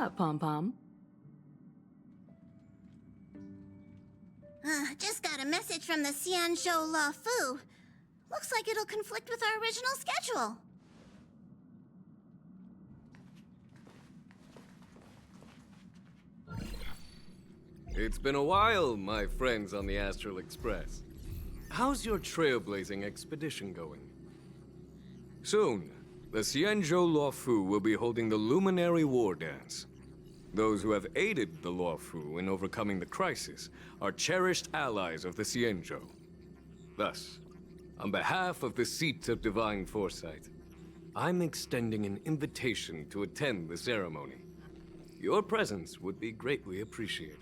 up, Pom-Pom? Just got a message from the Xianzhou La Fu. Looks like it'll conflict with our original schedule. It's been a while, my friends on the Astral Express. How's your trailblazing expedition going? Soon, the Xianzhou Luofu will be holding the Luminary War Dance. Those who have aided the Luofu in overcoming the crisis are cherished allies of the Xianzhou. Thus, on behalf of the Seat of Divine Foresight, I'm extending an invitation to attend the ceremony. Your presence would be greatly appreciated.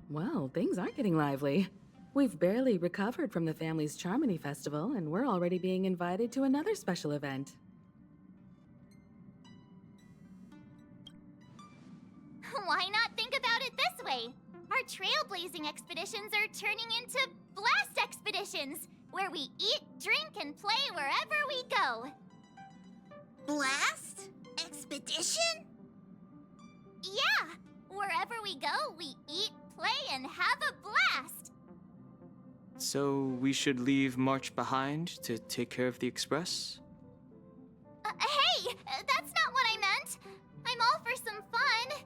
Well, things are getting lively. We've barely recovered from the family's Charmony Festival, and we're already being invited to another special event. Why not think about it this way? Our trailblazing expeditions are turning into blast expeditions, where we eat, drink, and play wherever we go. Blast? Expedition? Yeah! Wherever we go, we eat, play, and have a blast! So we should leave March behind to take care of the Express? Hey! That's not what I meant! I'm all for some fun!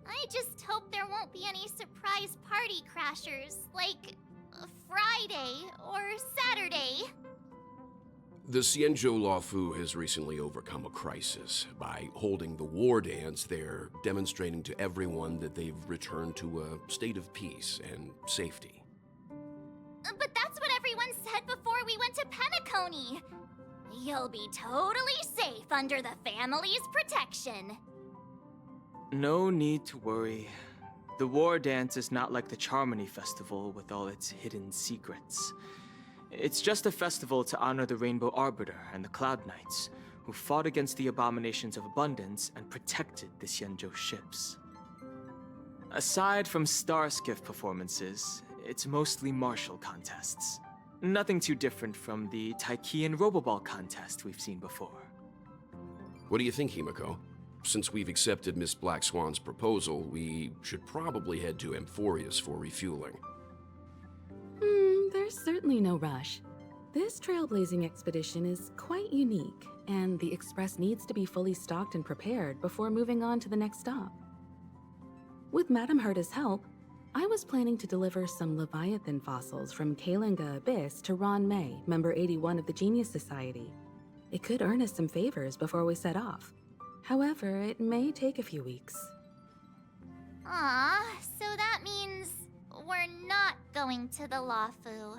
I just hope there won't be any surprise party crashers, like Friday or Saturday. The Xianzhou Luofu has recently overcome a crisis. By holding the war dance, they're demonstrating to everyone that they've returned to a state of peace and safety. But that's what everyone said before we went to Penacony. You'll be totally safe under the family's protection. No need to worry. The war dance is not like the Charmony Festival with all its hidden secrets. It's just a festival to honor the Rainbow Arbiter and the Cloud Knights, who fought against the abominations of abundance and protected the Xianzhou ships. Aside from star skiff performances, it's mostly martial contests. Nothing too different from the Taiki and Roboball contest we've seen before. What do you think, Himiko? Since we've accepted Miss Black Swan's proposal, we should probably head to Amphorius for refueling. There's certainly no rush. This trailblazing expedition is quite unique, and the Express needs to be fully stocked and prepared before moving on to the next stop. With Madame Herta's help, I was planning to deliver some Leviathan fossils from Kalinga Abyss to Ron May, member 81 of the Genius Society. It could earn us some favors before we set off. However, it may take a few weeks. Aw, so that means we're not going to the Luofu.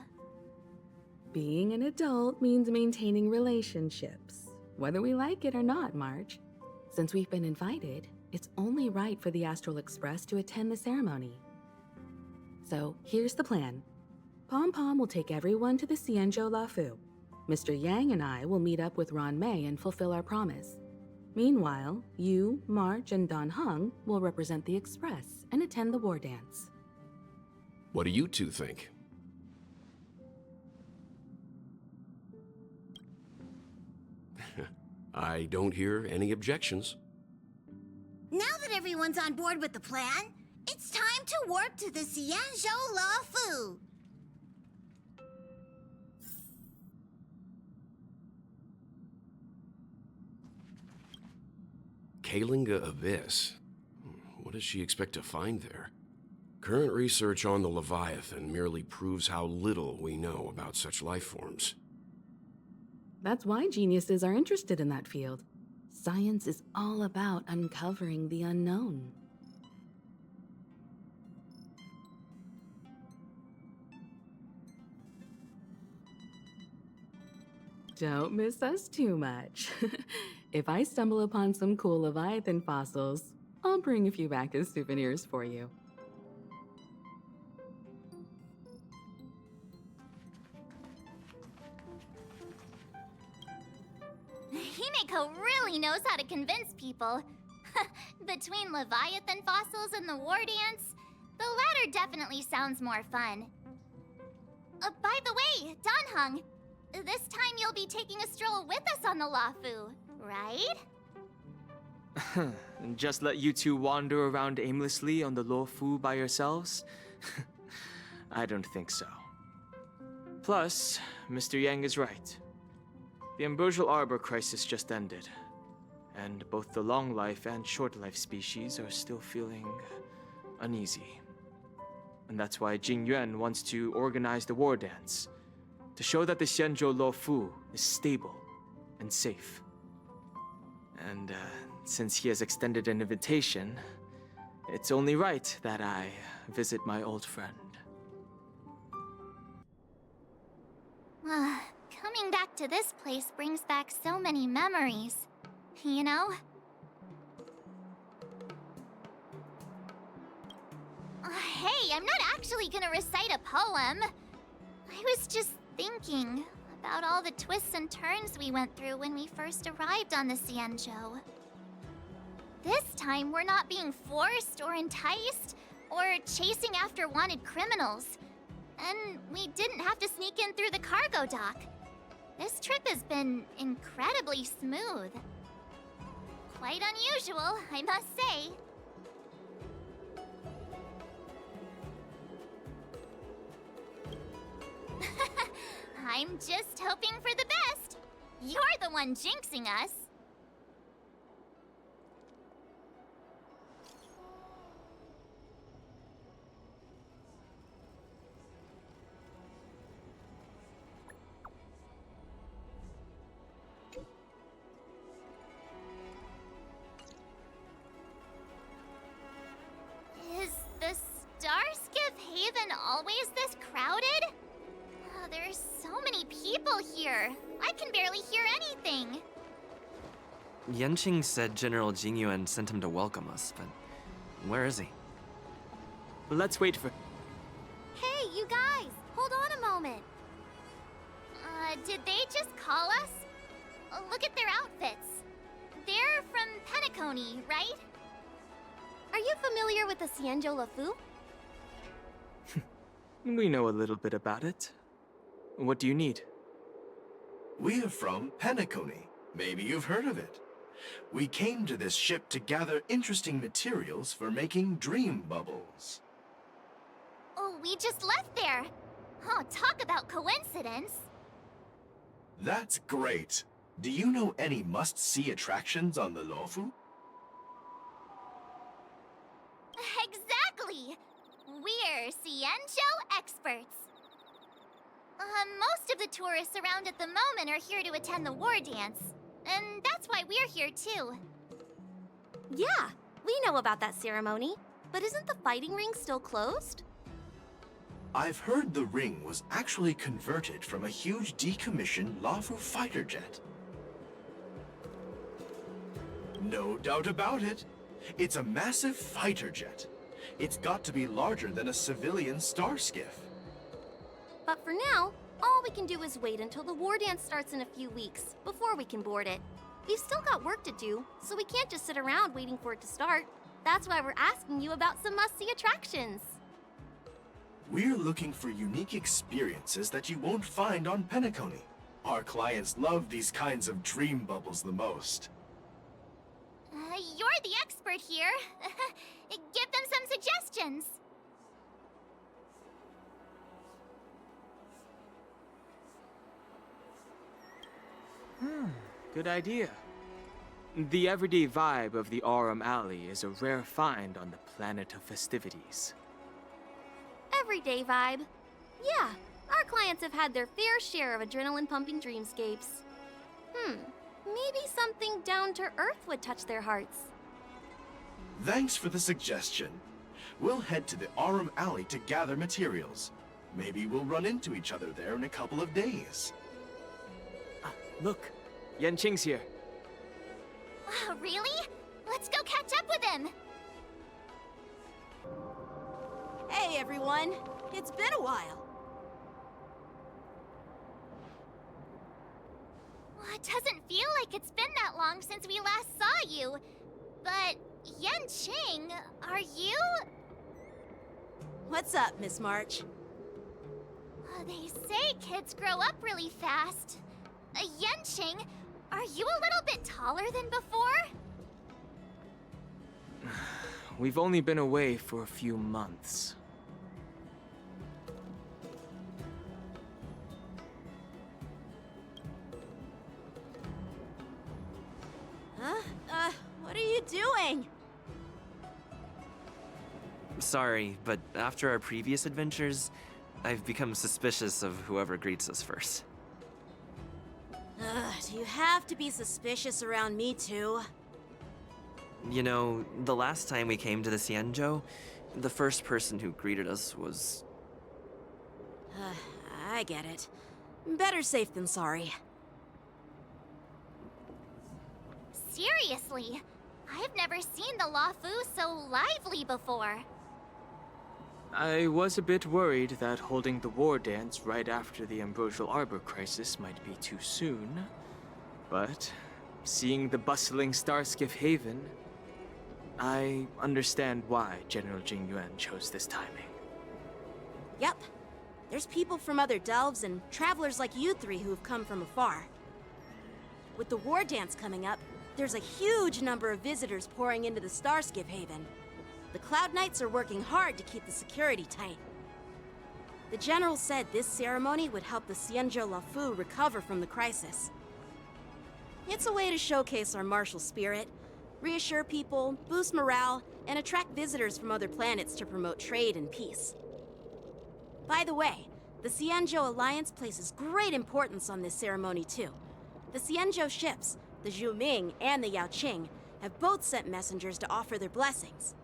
Being an adult means maintaining relationships, whether we like it or not, March. Since we've been invited, it's only right for the Astral Express to attend the ceremony. So here's the plan. Pom-Pom will take everyone to the Xianzhou Luofu. Mr. Yang and I will meet up with Ron May and fulfill our promise. Meanwhile, you, March, and Don Hung will represent the Express and attend the war dance. What do you two think? I don't hear any objections. Now that everyone's on board with the plan, it's time to warp to the Xianzhou Luofu. Kalinga Abyss? What does she expect to find there? Current research on the Leviathan merely proves how little we know about such life forms. That's why geniuses are interested in that field. Science is all about uncovering the unknown. Don't miss us too much. If I stumble upon some cool Leviathan fossils, I'll bring a few back as souvenirs for you. Himiko really knows how to convince people. Between Leviathan fossils and the war dance, the latter definitely sounds more fun. By the way, Don Hung, this time you'll be taking a stroll with us on the Lafu, right? And just let you two wander around aimlessly on the Luofu by yourselves? I don't think so. Plus, Mr. Yang is right. The Ambrosial Arbor crisis just ended, and both the long life and short life species are still feeling uneasy. And that's why Jing Yuan wants to organize the war dance, to show that the Xianzhou Luofu is stable and safe. And since he has extended an invitation, it's only right that I visit my old friend. Coming back to this place brings back so many memories, you know? Hey, I'm not actually gonna recite a poem. I was just thinking about all the twists and turns we went through when we first arrived on the Xianzhou. This time, we're not being forced or enticed or chasing after wanted criminals. And we didn't have to sneak in through the cargo dock. This trip has been incredibly smooth. Quite unusual, I must say. I'm just hoping for the best. You're the one jinxing us. Is the Starskiff Haven always this crowded? There's so many people here. I can barely hear anything. Yanqing said General Jingyuan sent him to welcome us, but where is he? Let's wait for... Hey, you guys! Hold on a moment. Did they just call us? Look at their outfits. They're from Penacony, right? Are you familiar with the Xianzhou Luofu? We know a little bit about it. What do you need? We are from Penacony. Maybe you've heard of it. We came to this ship to gather interesting materials for making dream bubbles. Oh, we just left there. Oh, talk about coincidence. That's great. Do you know any must-see attractions on the Luofu? Exactly! We're Xianzhou experts. Most of the tourists around at the moment are here to attend the war dance. And that's why we're here too. Yeah, we know about that ceremony. But isn't the fighting ring still closed? I've heard the ring was actually converted from a huge decommissioned Luofu fighter jet. No doubt about it. It's a massive fighter jet. It's got to be larger than a civilian starskiff. But for now, all we can do is wait until the war dance starts in a few weeks before we can board it. We've still got work to do, so we can't just sit around waiting for it to start. That's why we're asking you about some must-see attractions. We're looking for unique experiences that you won't find on Penacony. Our clients love these kinds of dream bubbles the most. You're the expert here. Give them some suggestions. Good idea. The everyday vibe of the Aurum Alley is a rare find on the planet of festivities. Everyday vibe. Yeah, our clients have had their fair share of adrenaline-pumping dreamscapes. Maybe something down to earth would touch their hearts. Thanks for the suggestion. We'll head to the Aurum Alley to gather materials. Maybe we'll run into each other there in a couple of days. Look, Yanqing's here. Really? Let's go catch up with him. Hey everyone, it's been a while. It doesn't feel like it's been that long since we last saw you. But, Yanqing, are you... What's up, Miss March? They say kids grow up really fast. Yenching, are you a little bit taller than before? We've only been away for a few months. What are you doing? Sorry, but after our previous adventures, I've become suspicious of whoever greets us first. Do you have to be suspicious around me too? You know, the last time we came to the Xianzhou, the first person who greeted us was... I get it. Better safe than sorry. Seriously, I've never seen the Luofu so lively before. I was a bit worried that holding the war dance right after the Ambrosial Arbor crisis might be too soon. But seeing the bustling Starskiff Haven, I understand why General Jingyuan chose this timing. Yep. There's people from other delves and travelers like you three who have come from afar. With the war dance coming up, there's a huge number of visitors pouring into the Starskiff Haven. The Cloud Knights are working hard to keep the security tight. The General said this ceremony would help the Xianzhou Luofu recover from the crisis. It's a way to showcase our martial spirit, reassure people, boost morale, and attract visitors from other planets to promote trade and peace. By the way, the Xianzhou Alliance places great importance on this ceremony too. The Xianzhou ships, the Zhuming and the Yaoqing, have both sent messengers to offer their blessings.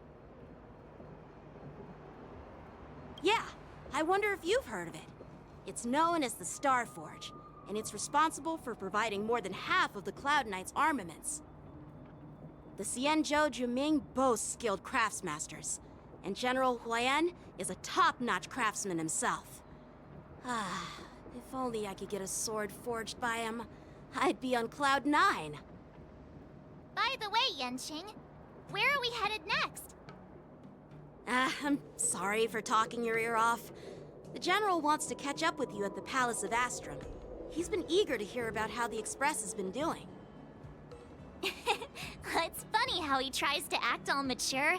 Yeah, I wonder if you've heard of it. It's known as the Star Forge, and it's responsible for providing more than half of the Cloud Knight's armaments. The Xianzhou Zhuming boasts skilled craftsmasters, and General Huayan is a top-notch craftsman himself. If only I could get a sword forged by him, I'd be on Cloud 9. By the way, Yenching, where are we headed next? I'm sorry for talking your ear off. The General wants to catch up with you at the Palace of Astrum. He's been eager to hear about how the Express has been doing. It's funny how he tries to act all mature,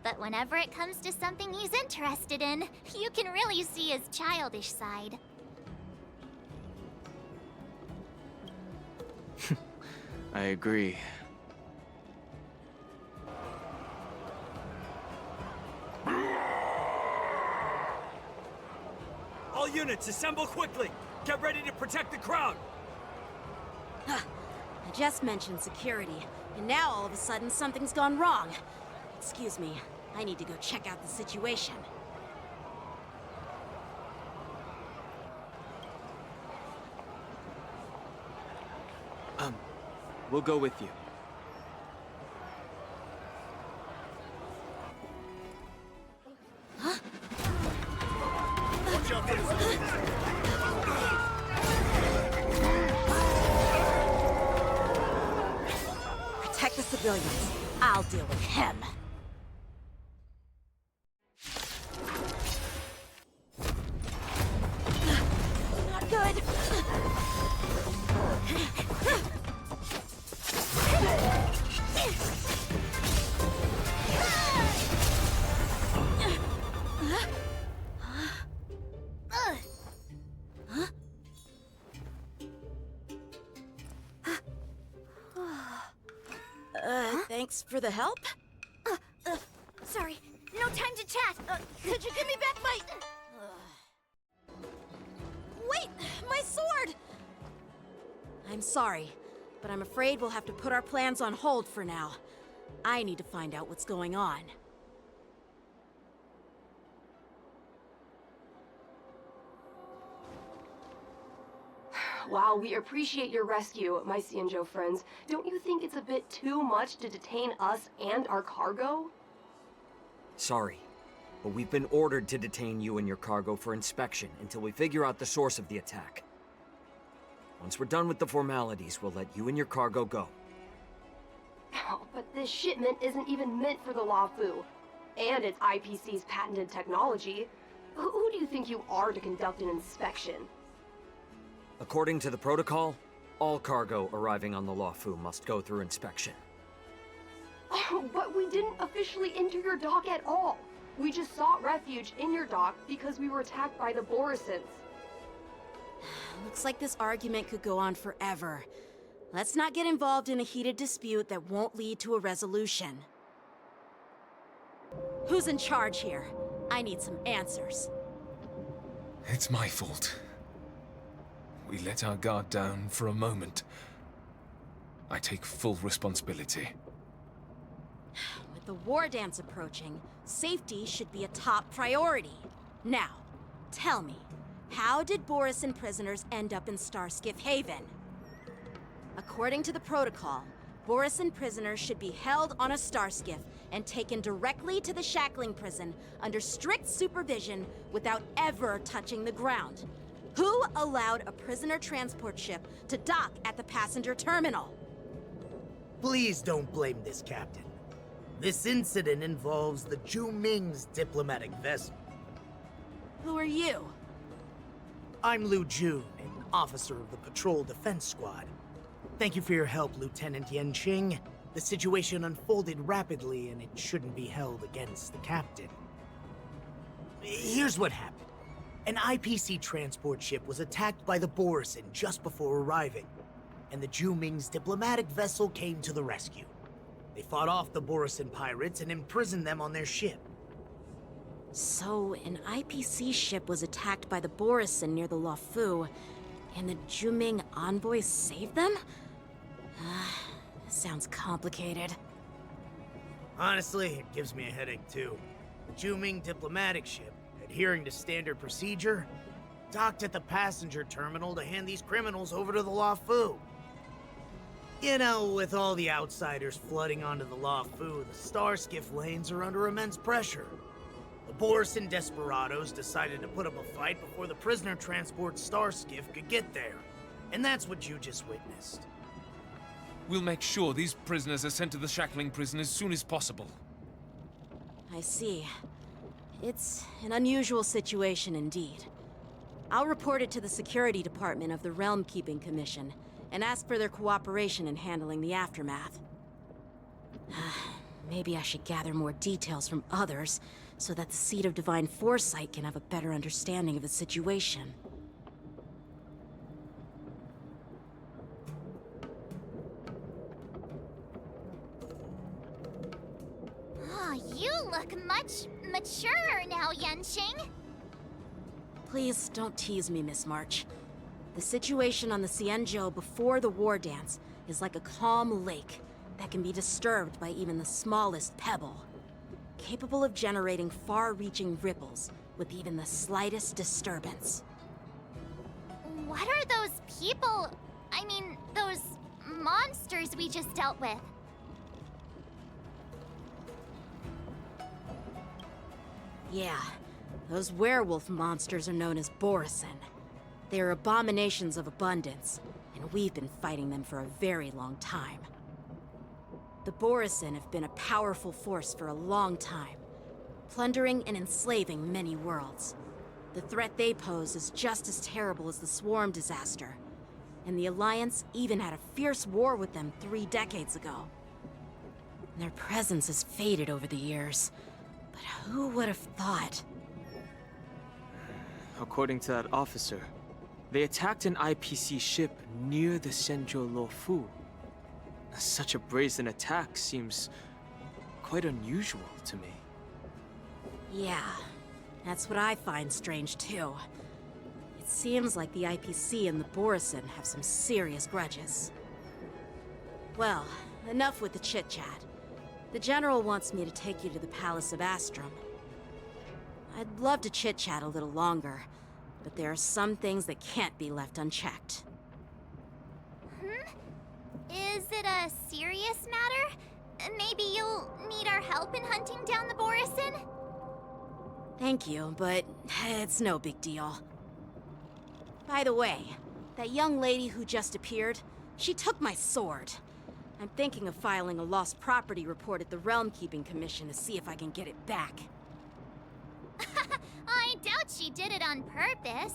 but whenever it comes to something he's interested in, you can really see his childish side. I agree. All units, assemble quickly! Get ready to protect the crowd! I just mentioned security, and now all of a sudden something's gone wrong. Excuse me, I need to go check out the situation. We'll go with you. Watch out for this! Protect the civilians. I'll deal with him. Not good. Thanks for the help. Sorry, no time to chat. Could you give me back my... Wait! My sword! I'm sorry, but I'm afraid we'll have to put our plans on hold for now. I need to find out what's going on. While we appreciate your rescue, my Xianzhou friends, don't you think it's a bit too much to detain us and our cargo? Sorry, but we've been ordered to detain you and your cargo for inspection until we figure out the source of the attack. Once we're done with the formalities, we'll let you and your cargo go. Oh, but this shipment isn't even meant for the Luofu, and it's IPC's patented technology. Who do you think you are to conduct an inspection? According to the protocol, all cargo arriving on the Luofu must go through inspection. But we didn't officially enter your dock at all. We just sought refuge in your dock because we were attacked by the Borisons. Looks like this argument could go on forever. Let's not get involved in a heated dispute that won't lead to a resolution. Who's in charge here? I need some answers. It's my fault. We let our guard down for a moment. I take full responsibility. With the war dance approaching, safety should be a top priority. Now, tell me, how did Borisin prisoners end up in Starskiff Haven? According to the protocol, Borisin prisoners should be held on a starskiff and taken directly to the shackling prison under strict supervision without ever touching the ground. Who allowed a prisoner transport ship to dock at the passenger terminal? Please don't blame this captain. This incident involves the Zhu Ming's diplomatic vessel. Who are you? I'm Liu Jun, an officer of the Patrol Defense Squad. Thank you for your help, Lieutenant Yanqing. The situation unfolded rapidly, and it shouldn't be held against the captain. Here's what happened. An IPC transport ship was attacked by the Borisin just before arriving, and the Zhu Ming's diplomatic vessel came to the rescue. They fought off the Borisin pirates and imprisoned them on their ship. So, an IPC ship was attacked by the Borisin near the Luofu, and the Zhu Ming envoys saved them? Sounds complicated. Honestly, it gives me a headache too. The Zhu Ming diplomatic ship, adhering to standard procedure, docked at the passenger terminal to hand these criminals over to the Luofu. You know, with all the outsiders flooding onto the Luofu, the starskiff lanes are under immense pressure. The Borisin desperados decided to put up a fight before the prisoner transport starskiff could get there. And that's what you just witnessed. We'll make sure these prisoners are sent to the shackling prison as soon as possible. I see. It's an unusual situation indeed. I'll report it to the security department of the Realm Keeping Commission and ask for their cooperation in handling the aftermath. Maybe I should gather more details from others so that the Seat of Divine Foresight can have a better understanding of the situation. Oh, you look much maturer now, Yanqing. Please don't tease me, Miss March. The situation on the Xianzhou before the war dance is like a calm lake that can be disturbed by even the smallest pebble, capable of generating far-reaching ripples with even the slightest disturbance. What are those people? I mean, those monsters we just dealt with? Yeah, those werewolf monsters are known as Borisin. They are abominations of abundance, and we've been fighting them for a very long time. The Borisin have been a powerful force for a long time, plundering and enslaving many worlds. The threat they pose is just as terrible as the Swarm disaster, and the Alliance even had a fierce war with them 3 decades ago. Their presence has faded over the years, but who would have thought? According to that officer, they attacked an IPC ship near the Xianzhou Luofu. Such a brazen attack seems quite unusual to me. Yeah, that's what I find strange too. It seems like the IPC and the Borisin have some serious grudges. Well, enough with the chit-chat. The General wants me to take you to the Palace of Astrum. I'd love to chit-chat a little longer, but there are some things that can't be left unchecked. Is it a serious matter? Maybe you'll need our help in hunting down the Borisin? Thank you, but it's no big deal. By the way, that young lady who just appeared, she took my sword. I'm thinking of filing a lost property report at the Realm Keeping Commission to see if I can get it back. I doubt did it on purpose.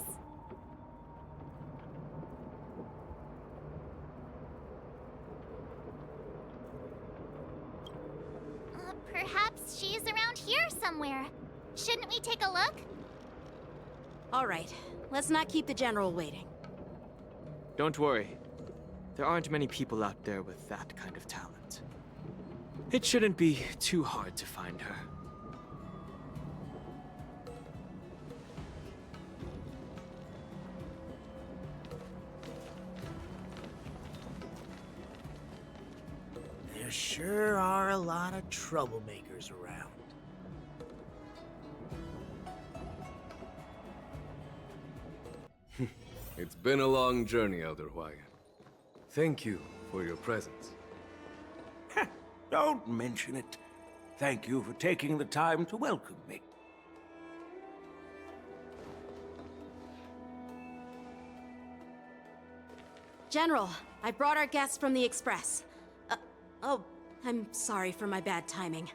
Perhaps she's around here somewhere. Shouldn't we take a look? All right, let's not keep the General waiting. Don't worry. There aren't many people out there with that kind of talent. It shouldn't be too hard to find her. There sure are a lot of troublemakers around. It's been a long journey, Elder Hwayan. Thank you for your presence. Don't mention it. Thank you for taking the time to welcome me. General, I brought our guests from the Express. Oh, I'm sorry for my bad timing.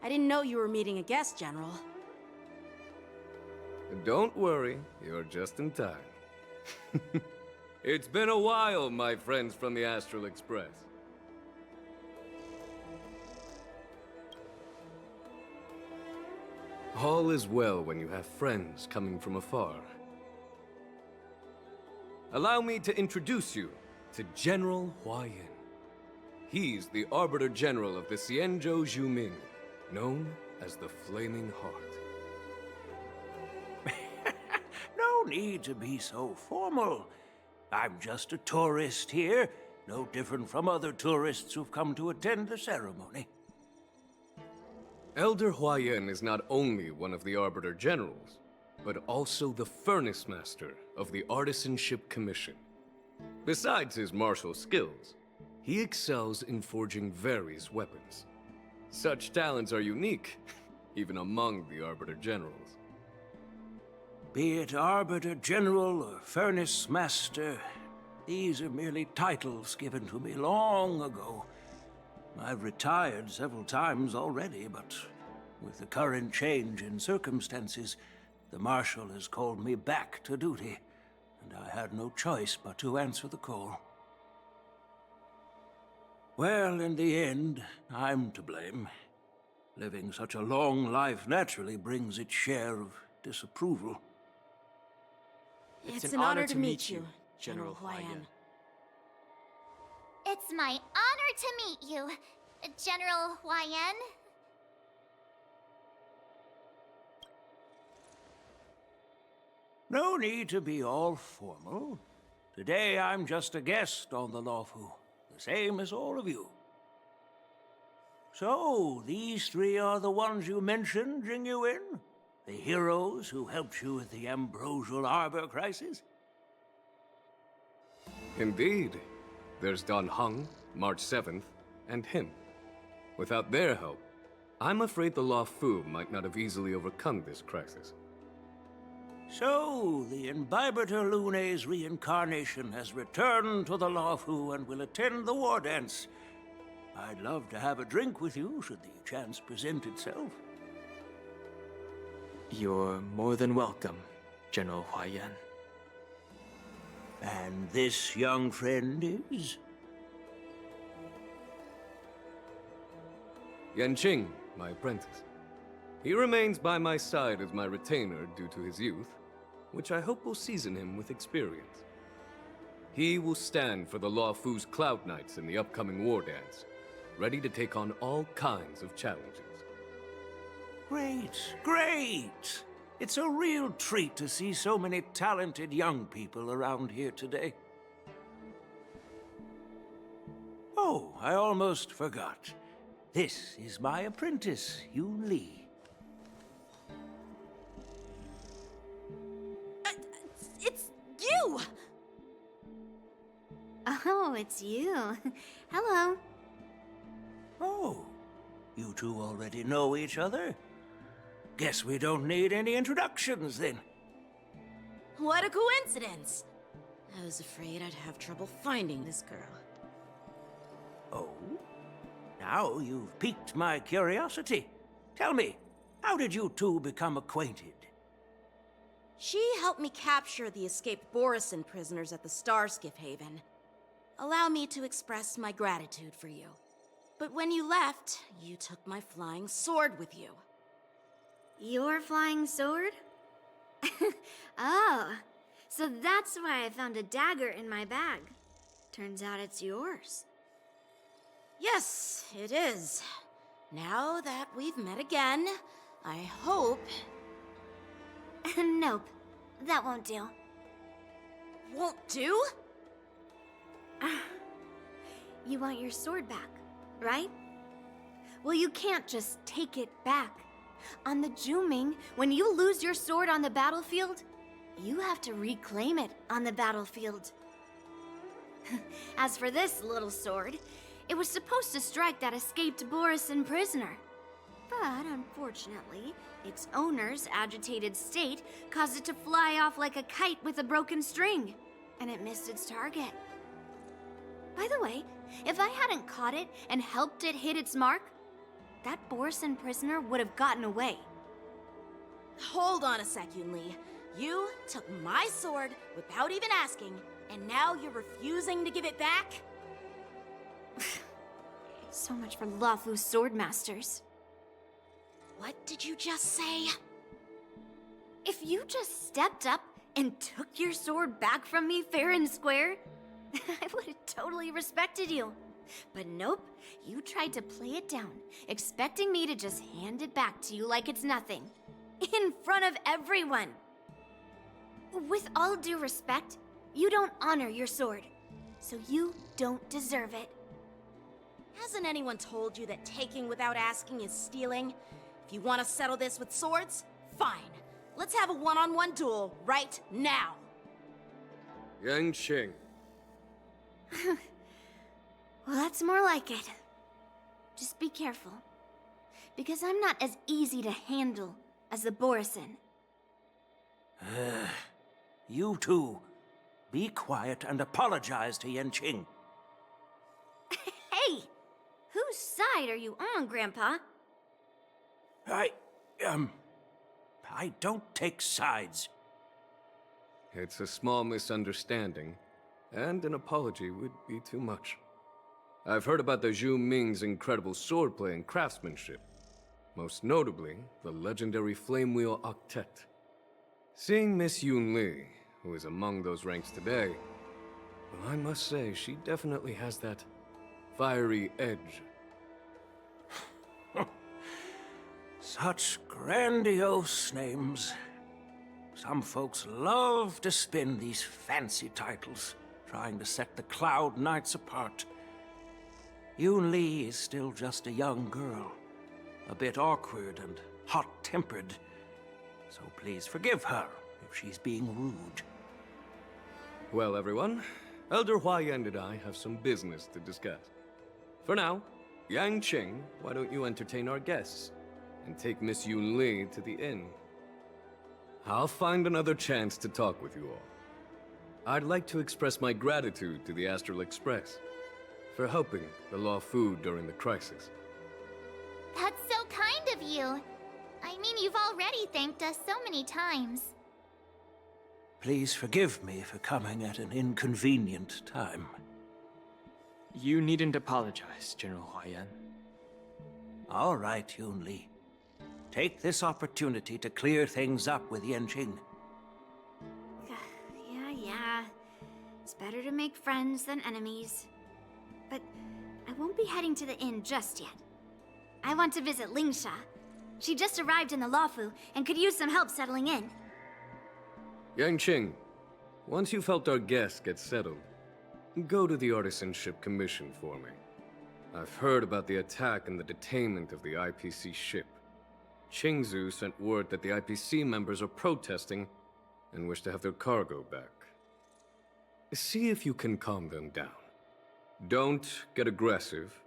I didn't know you were meeting a guest, General. Don't worry, you're just in time. It's been a while, my friends from the Astral Express. All is well when you have friends coming from afar. Allow me to introduce you to General Hwayan. He's the Arbiter General of the Xianzhou Zhuming, known as the Flaming Heart. No need to be so formal. I'm just a tourist here, no different from other tourists who've come to attend the ceremony. Elder Hwayan is not only one of the Arbiter Generals, but also the Furnace Master of the Artisanship Commission. Besides his martial skills, he excels in forging various weapons. Such talents are unique, even among the Arbiter Generals. Be it Arbiter General or Furnace Master, these are merely titles given to me long ago. I've retired several times already, but with the current change in circumstances, the Marshal has called me back to duty, and I had no choice but to answer the call. Well, in the end, I'm to blame. Living such a long life naturally brings its share of disapproval. It's an honor to meet you, General Hwayan. It's my honor to meet you, General Hwayan. No need to be all formal. Today I'm just a guest on the Luofu, the same as all of you. So, these three are the ones you mentioned, Jingyuin? The heroes who helped you with the Ambrosial Arbor crisis? Indeed. There's Don Hung, March 7th, and him. Without their help, I'm afraid the Luofu might not have easily overcome this crisis. So, the Imbibitor Lune's reincarnation has returned to the Luofu and will attend the war dance. I'd love to have a drink with you, should the chance present itself. You're more than welcome, General Hwayan. And this young friend is? Yanqing, my apprentice. He remains by my side as my retainer due to his youth, which I hope will season him with experience. He will stand for the Luofu's Cloud Knights in the upcoming war dance, ready to take on all kinds of challenges. Great, great! It's a real treat to see so many talented young people around here today. Oh, I almost forgot. This is my apprentice, Yoon Lee. It's you! Oh, it's you. Hello. Oh, you two already know each other? Guess we don't need any introductions, then. What a coincidence! I was afraid I'd have trouble finding this girl. Oh? Now you've piqued my curiosity. Tell me, how did you two become acquainted? She helped me capture the escaped Borisin prisoners at the Starskiff Haven. Allow me to express my gratitude for you. But when you left, you took my flying sword with you. Your flying sword? Oh, so that's why I found a dagger in my bag. Turns out it's yours. Yes, it is. Now that we've met again, I hope... Nope, that won't do. Won't do? You want your sword back, right? Well, you can't just take it back. On the Juming, when you lose your sword on the battlefield, you have to reclaim it on the battlefield. As for this little sword, it was supposed to strike that escaped Borisin prisoner. But unfortunately, its owner's agitated state caused it to fly off like a kite with a broken string, and it missed its target. By the way, if I hadn't caught it and helped it hit its mark, that Borisin prisoner would have gotten away. Hold on a sec, Yunli. You took my sword without even asking, and now you're refusing to give it back? So much for Luofu's swordmasters. What did you just say? If you just stepped up and took your sword back from me fair and square, I would have totally respected you. But nope, you tried to play it down, expecting me to just hand it back to you like it's nothing. In front of everyone. With all due respect, you don't honor your sword, so you don't deserve it. Hasn't anyone told you that taking without asking is stealing? If you want to settle this with swords, fine. Let's have a one-on-one duel right now. Yang Qing. Well, that's more like it. Just be careful. Because I'm not as easy to handle as the Borisin. You two, be quiet and apologize to Yanqing. Hey! Whose side are you on, Grandpa? I don't take sides. It's a small misunderstanding, and an apology would be too much. I've heard about the Zhu Ming's incredible swordplay and craftsmanship. Most notably, the legendary Flame Wheel Octet. Seeing Miss Yunli, who is among those ranks today, well, I must say, she definitely has that fiery edge. Such grandiose names. Some folks love to spin these fancy titles, trying to set the Cloud Knights apart. Yun Li is still just a young girl, a bit awkward and hot-tempered. So please forgive her if she's being rude. Well, everyone, Elder Huayan and I have some business to discuss. For now, Yang Qing, why don't you entertain our guests and take Miss Yun Li to the inn? I'll find another chance to talk with you all. I'd like to express my gratitude to the Astral Express for helping the Luofu during the crisis. That's so kind of you. I mean, you've already thanked us so many times. Please forgive me for coming at an inconvenient time. You needn't apologize, General Huayan. All right, Yun Li. Take this opportunity to clear things up with Yanqing. Yeah. It's better to make friends than enemies. But I won't be heading to the inn just yet. I want to visit Lingsha. She just arrived in the Luofu and could use some help settling in. Yang Qing, once you've helped our guests get settled, go to the Artisanship Commission for me. I've heard about the attack and the detainment of the IPC ship. Qingzu sent word that the IPC members are protesting and wish to have their cargo back. See if you can calm them down. Don't get aggressive.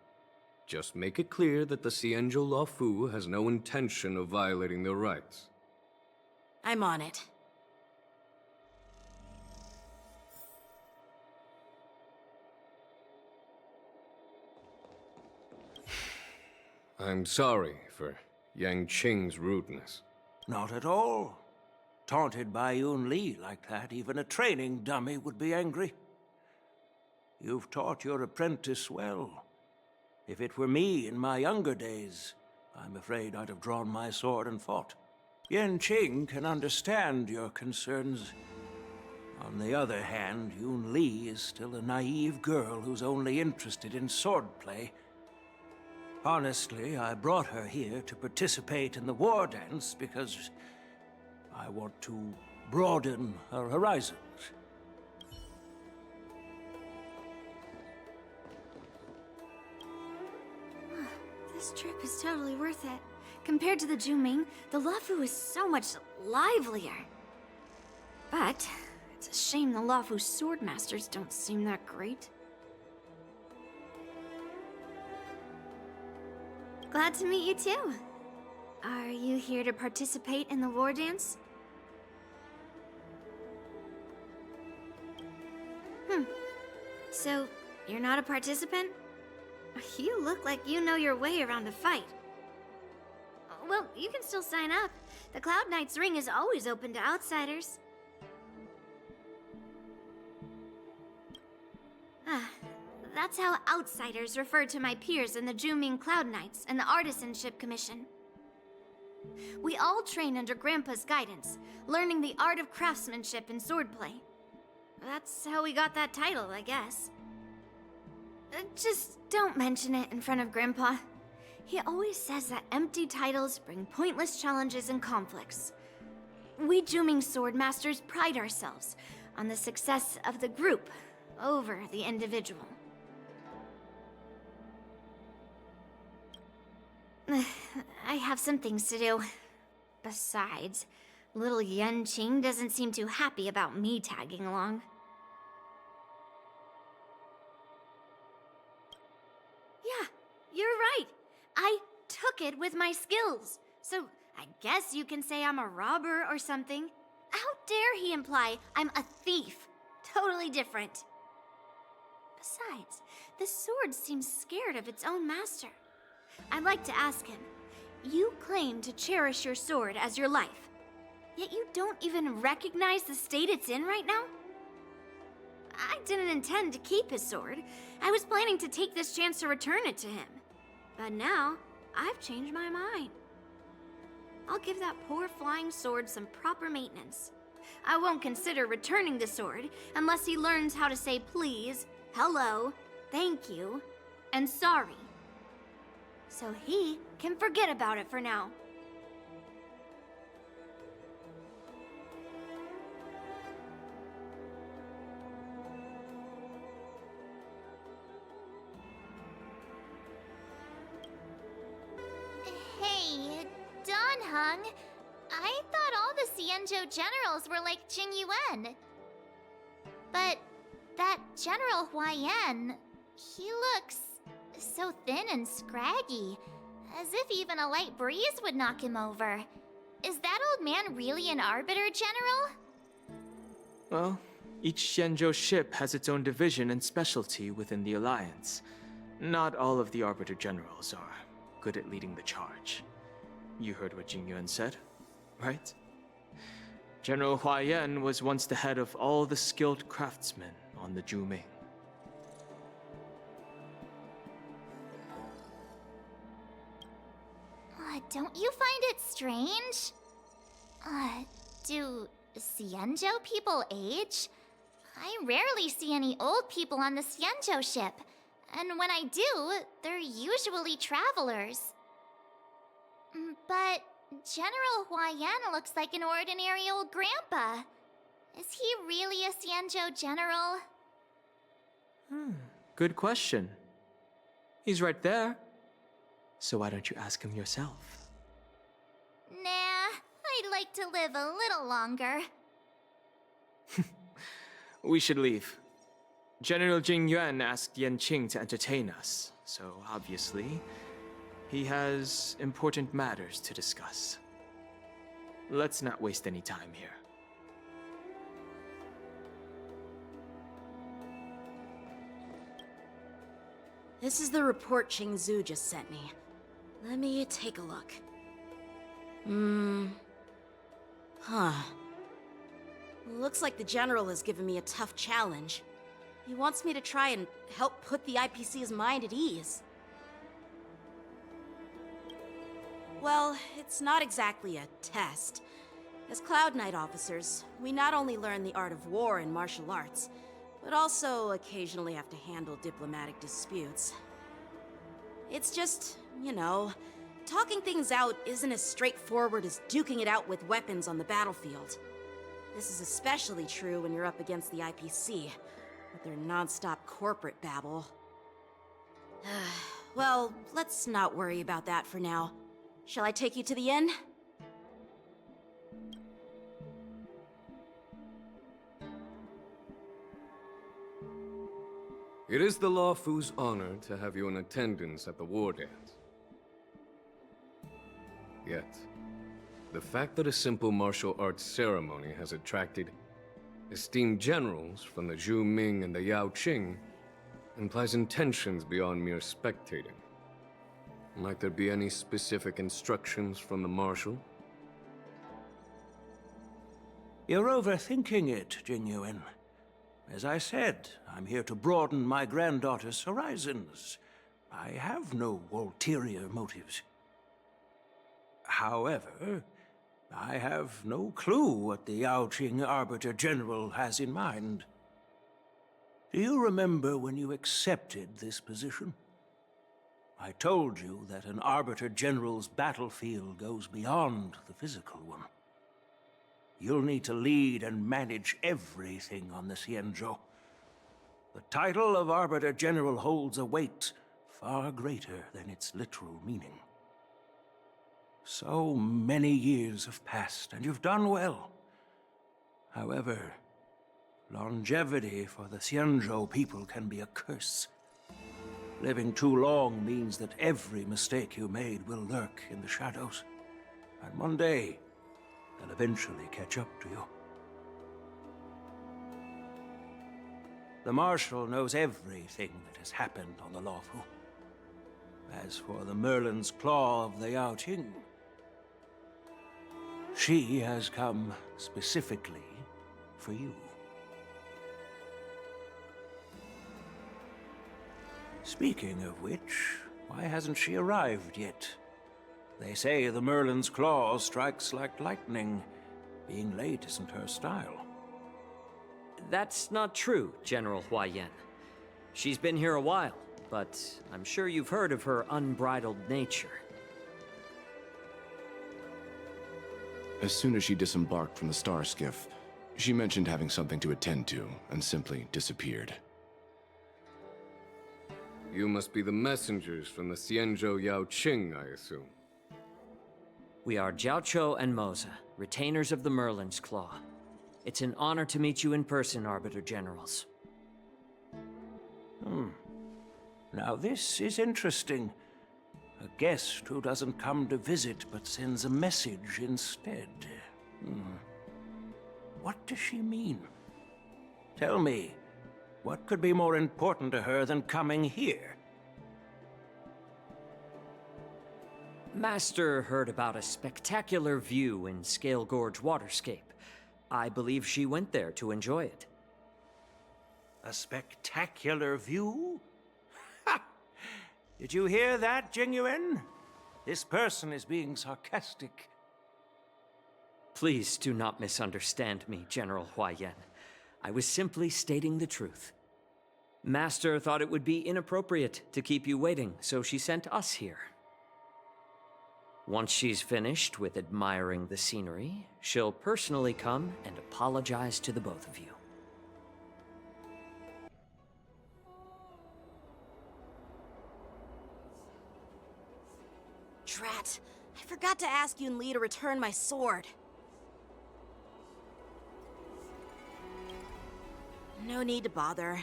Just make it clear that the Xianzhou Luofu has no intention of violating their rights. I'm on it. I'm sorry for Yang Qing's rudeness. Not at all. Taunted by Yun Li like that, even a training dummy would be angry. You've taught your apprentice well. If it were me in my younger days, I'm afraid I'd have drawn my sword and fought. Yen Qing can understand your concerns. On the other hand, Yun Li is still a naive girl who's only interested in swordplay. Honestly, I brought her here to participate in the war dance because I want to broaden her horizons. This trip is totally worth it. Compared to the Juming, the Luofu is so much livelier. But it's a shame the Luofu swordmasters don't seem that great. Glad to meet you too. Are you here to participate in the war dance? So, you're not a participant? You look like you know your way around a fight. Well, you can still sign up. The Cloud Knight's ring is always open to outsiders. That's how outsiders refer to my peers in the Juming Cloud Knights and the Artisanship Commission. We all train under Grandpa's guidance, learning the art of craftsmanship and swordplay. That's how we got that title, I guess. Just don't mention it in front of Grandpa. He always says that empty titles bring pointless challenges and conflicts. We Juming swordmasters pride ourselves on the success of the group over the individual. I have some things to do. Besides, little Yen Qing doesn't seem too happy about me tagging along. Yeah, you're right. I took it with my skills. So I guess you can say I'm a robber or something. How dare he imply I'm a thief? Totally different. Besides, the sword seems scared of its own master. I'd like to ask him, you claim to cherish your sword as your life, yet you don't even recognize the state it's in right now? I didn't intend to keep his sword. I was planning to take this chance to return it to him. But now, I've changed my mind. I'll give that poor flying sword some proper maintenance. I won't consider returning the sword unless he learns how to say please, hello, thank you, and sorry. So he can forget about it for now. Hey, Don Hung. I thought all the Xianzhou generals were like Jing Yuan. But that General Huaiyan, he looks so thin and scraggy, as if even a light breeze would knock him over. Is that old man really an Arbiter General? Well, each Xianzhou ship has its own division and specialty within the Alliance. Not all of the Arbiter Generals are good at leading the charge. You heard what Jing Yuan said, right? General Huaiyan was once the head of all the skilled craftsmen on the Juming. Don't you find it strange? Do Xianzhou people age? I rarely see any old people on the Xianzhou ship. And when I do, they're usually travelers. But General Huaiyan looks like an ordinary old grandpa. Is he really a Xianzhou general? Good question. He's right there. So why don't you ask him yourself? Nah, I'd like to live a little longer. We should leave. General Jing Yuan asked Yen Qing to entertain us, so obviously, he has important matters to discuss. Let's not waste any time here. This is the report Qingzu just sent me. Let me take a look. Looks like the General has given me a tough challenge. He wants me to try and help put the IPC's mind at ease. Well, it's not exactly a test. As Cloud Knight officers, we not only learn the art of war and martial arts, but also occasionally have to handle diplomatic disputes. It's just, you know, talking things out isn't as straightforward as duking it out with weapons on the battlefield. This is especially true when you're up against the IPC, with their non-stop corporate babble. Well, let's not worry about that for now. Shall I take you to the inn? It is the Lawfu's honor to have you in attendance at the war dance. Yet, the fact that a simple martial arts ceremony has attracted esteemed generals from the Zhu Ming and the Yao Qing implies intentions beyond mere spectating. Might there be any specific instructions from the Marshal? You're overthinking it, Jingyuan. As I said, I'm here to broaden my granddaughter's horizons. I have no ulterior motives. However, I have no clue what the Yao Qing Arbiter General has in mind. Do you remember when you accepted this position? I told you that an Arbiter General's battlefield goes beyond the physical one. You'll need to lead and manage everything on the Xianzhou. The title of Arbiter General holds a weight far greater than its literal meaning. So many years have passed, and you've done well. However, longevity for the Xianzhou people can be a curse. Living too long means that every mistake you made will lurk in the shadows. And one day, they'll eventually catch up to you. The Marshal knows everything that has happened on the Lawfu. As for the Merlin's Claw of the Yao Qing, she has come specifically for you. Speaking of which, why hasn't she arrived yet? They say the Merlin's Claw strikes like lightning. Being late isn't her style. That's not true, General Huaiyan. She's been here a while, but I'm sure you've heard of her unbridled nature. As soon as she disembarked from the star skiff, she mentioned having something to attend to, and simply disappeared. You must be the messengers from the Xianzhou Yao Qing, I assume. We are Jiaoqiu and Moza, retainers of the Merlin's Claw. It's an honor to meet you in person, Arbiter Generals. Now this is interesting. A guest who doesn't come to visit but sends a message instead. What does she mean? Tell me, what could be more important to her than coming here? Master heard about a spectacular view in Scale Gorge Waterscape. I believe she went there to enjoy it. A spectacular view? Ha! Did you hear that, Jingyuan? This person is being sarcastic. Please do not misunderstand me, General Huaiyan. I was simply stating the truth. Master thought it would be inappropriate to keep you waiting, so she sent us here. Once she's finished with admiring the scenery, she'll personally come and apologize to the both of you. Drat, I forgot to ask Yun Li to return my sword. No need to bother.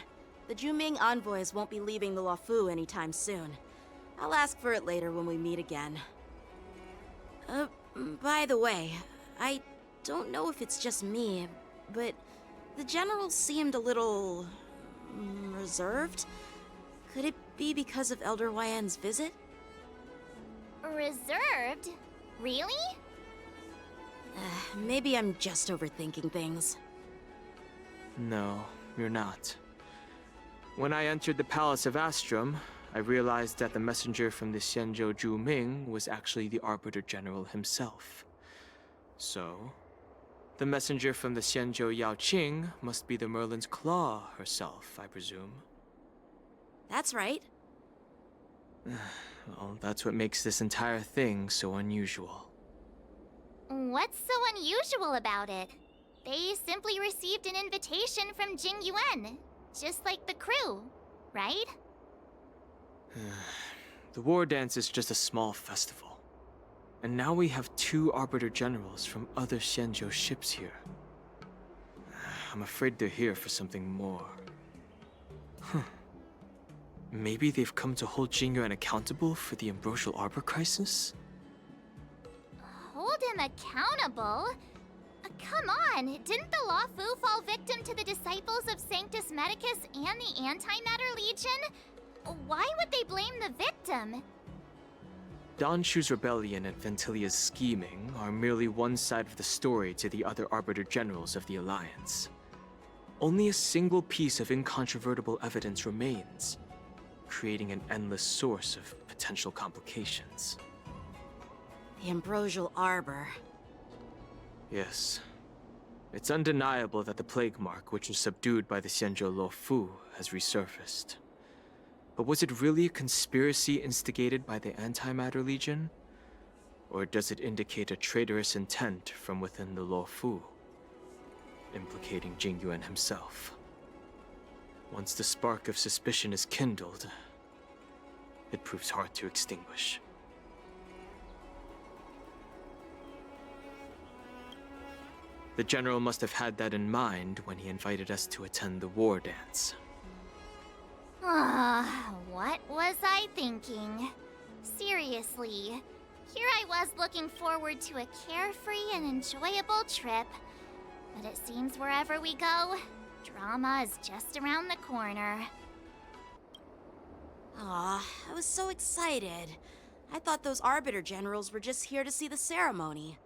The Zhu-Ming envoys won't be leaving the Lawfu anytime soon. I'll ask for it later when we meet again. By the way, I don't know if it's just me, but the General seemed a little reserved. Could it be because of Elder Huaiyan's visit? Reserved? Really? Maybe I'm just overthinking things. No, you're not. When I entered the Palace of Astrum, I realized that the messenger from the Xianzhou Zhu Ming was actually the Arbiter General himself. So, the messenger from the Xianzhou Yao Qing must be the Merlin's Claw herself, I presume. That's right. Well, that's what makes this entire thing so unusual. What's so unusual about it? They simply received an invitation from Jing Yuan, just like the crew, right? The war dance is just a small festival. And now we have 2 Arbiter Generals from other Xianzhou ships here. I'm afraid they're here for something more. Maybe they've come to hold Jingyuan accountable for the Ambrosial Arbor crisis? Hold him accountable? Come on, didn't the Law Fu fall victim to the disciples of Sanctus Medicus and the Antimatter Legion? Why would they blame the victim? Don Shu's rebellion and Ventilia's scheming are merely one side of the story to the other Arbiter Generals of the Alliance. Only a single piece of incontrovertible evidence remains, creating an endless source of potential complications. The Ambrosial Arbor. Yes. It's undeniable that the plague mark, which was subdued by the Xianzhou Lo Fu, has resurfaced. But was it really a conspiracy instigated by the Antimatter Legion? Or does it indicate a traitorous intent from within the Lo Fu, implicating Jingyuan himself? Once the spark of suspicion is kindled, it proves hard to extinguish. The General must have had that in mind when he invited us to attend the war dance. What was I thinking? Seriously, here I was looking forward to a carefree and enjoyable trip. But it seems wherever we go, drama is just around the corner. Aw, I was so excited. I thought those Arbiter Generals were just here to see the ceremony.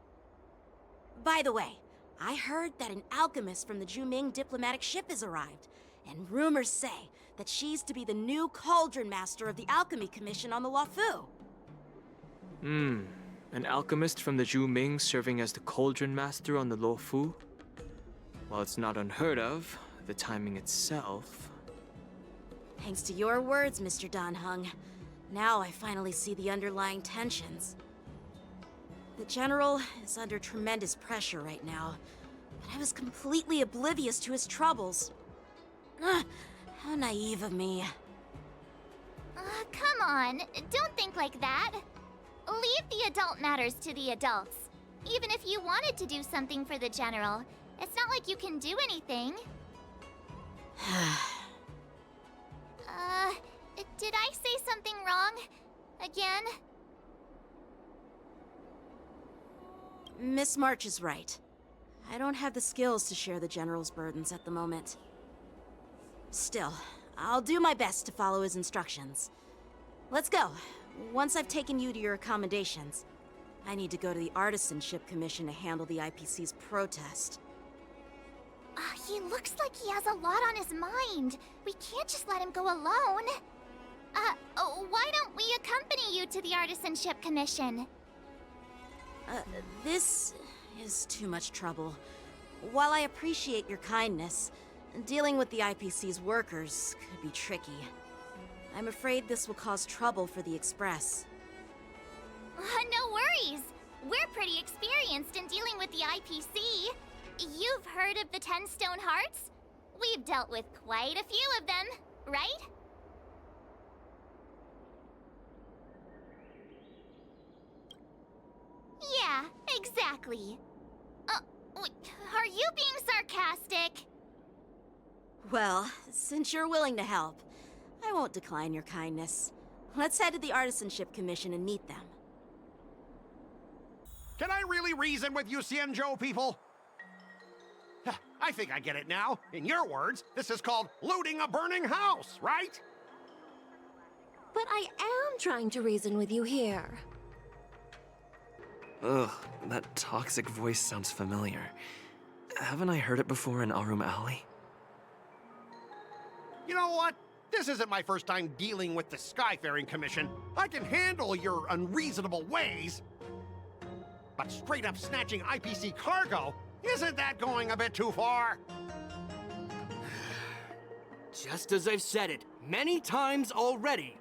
By the way, I heard that an alchemist from the Zhuming diplomatic ship has arrived, and rumors say that she's to be the new Cauldron Master of the Alchemy Commission on the Luofu. An alchemist from the Zhuming serving as the Cauldron Master on the Luofu? While it's not unheard of, the timing itself... Thanks to your words, Mr. Danheng. Now I finally see the underlying tensions. The General is under tremendous pressure right now, but I was completely oblivious to his troubles. How naive of me. Come on, don't think like that. Leave the adult matters to the adults. Even if you wanted to do something for the General, it's not like you can do anything. Did I say something wrong? Again? Miss March is right. I don't have the skills to share the General's burdens at the moment. Still, I'll do my best to follow his instructions. Let's go. Once I've taken you to your accommodations, I need to go to the Artisanship Commission to handle the IPC's protest. He looks like he has a lot on his mind. We can't just let him go alone. Why don't we accompany you to the Artisanship Commission? This is too much trouble. While I appreciate your kindness, dealing with the IPC's workers could be tricky. I'm afraid this will cause trouble for the Express. No worries. We're pretty experienced in dealing with the IPC. You've heard of the 10 Stone Hearts? We've dealt with quite a few of them, right? Yeah, exactly. Are you being sarcastic? Well, since you're willing to help, I won't decline your kindness. Let's head to the Artisanship Commission and meet them. Can I really reason with you Xianzhou people? I think I get it now. In your words, this is called looting a burning house, right? But I am trying to reason with you here. Ugh, that toxic voice sounds familiar. Haven't I heard it before in Arum Alley? You know what? This isn't my first time dealing with the Skyfaring Commission. I can handle your unreasonable ways. But straight up snatching IPC cargo, isn't that going a bit too far? Just as I've said it many times already.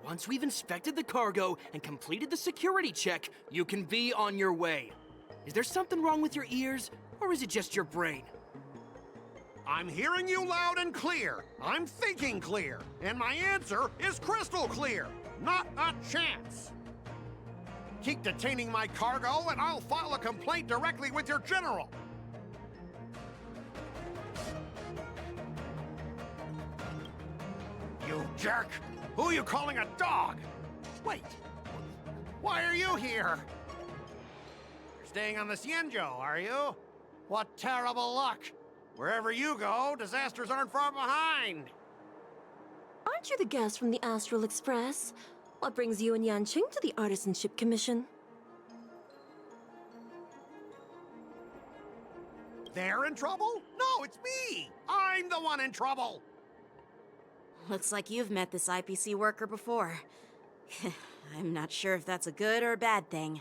Once we've inspected the cargo and completed the security check, you can be on your way. Is there something wrong with your ears, or is it just your brain? I'm hearing you loud and clear. I'm thinking clear. And my answer is crystal clear. Not a chance. Keep detaining my cargo, and I'll file a complaint directly with your general. You jerk! Who are you calling a dog? Wait, why are you here? You're staying on the Cienjo, are you? What terrible luck! Wherever you go, disasters aren't far behind. Aren't you the guest from the Astral Express? What brings you and Yanqing to the Artisanship Commission? They're in trouble? No, it's me! I'm the one in trouble! Looks like you've met this IPC worker before. I'm not sure if that's a good or a bad thing.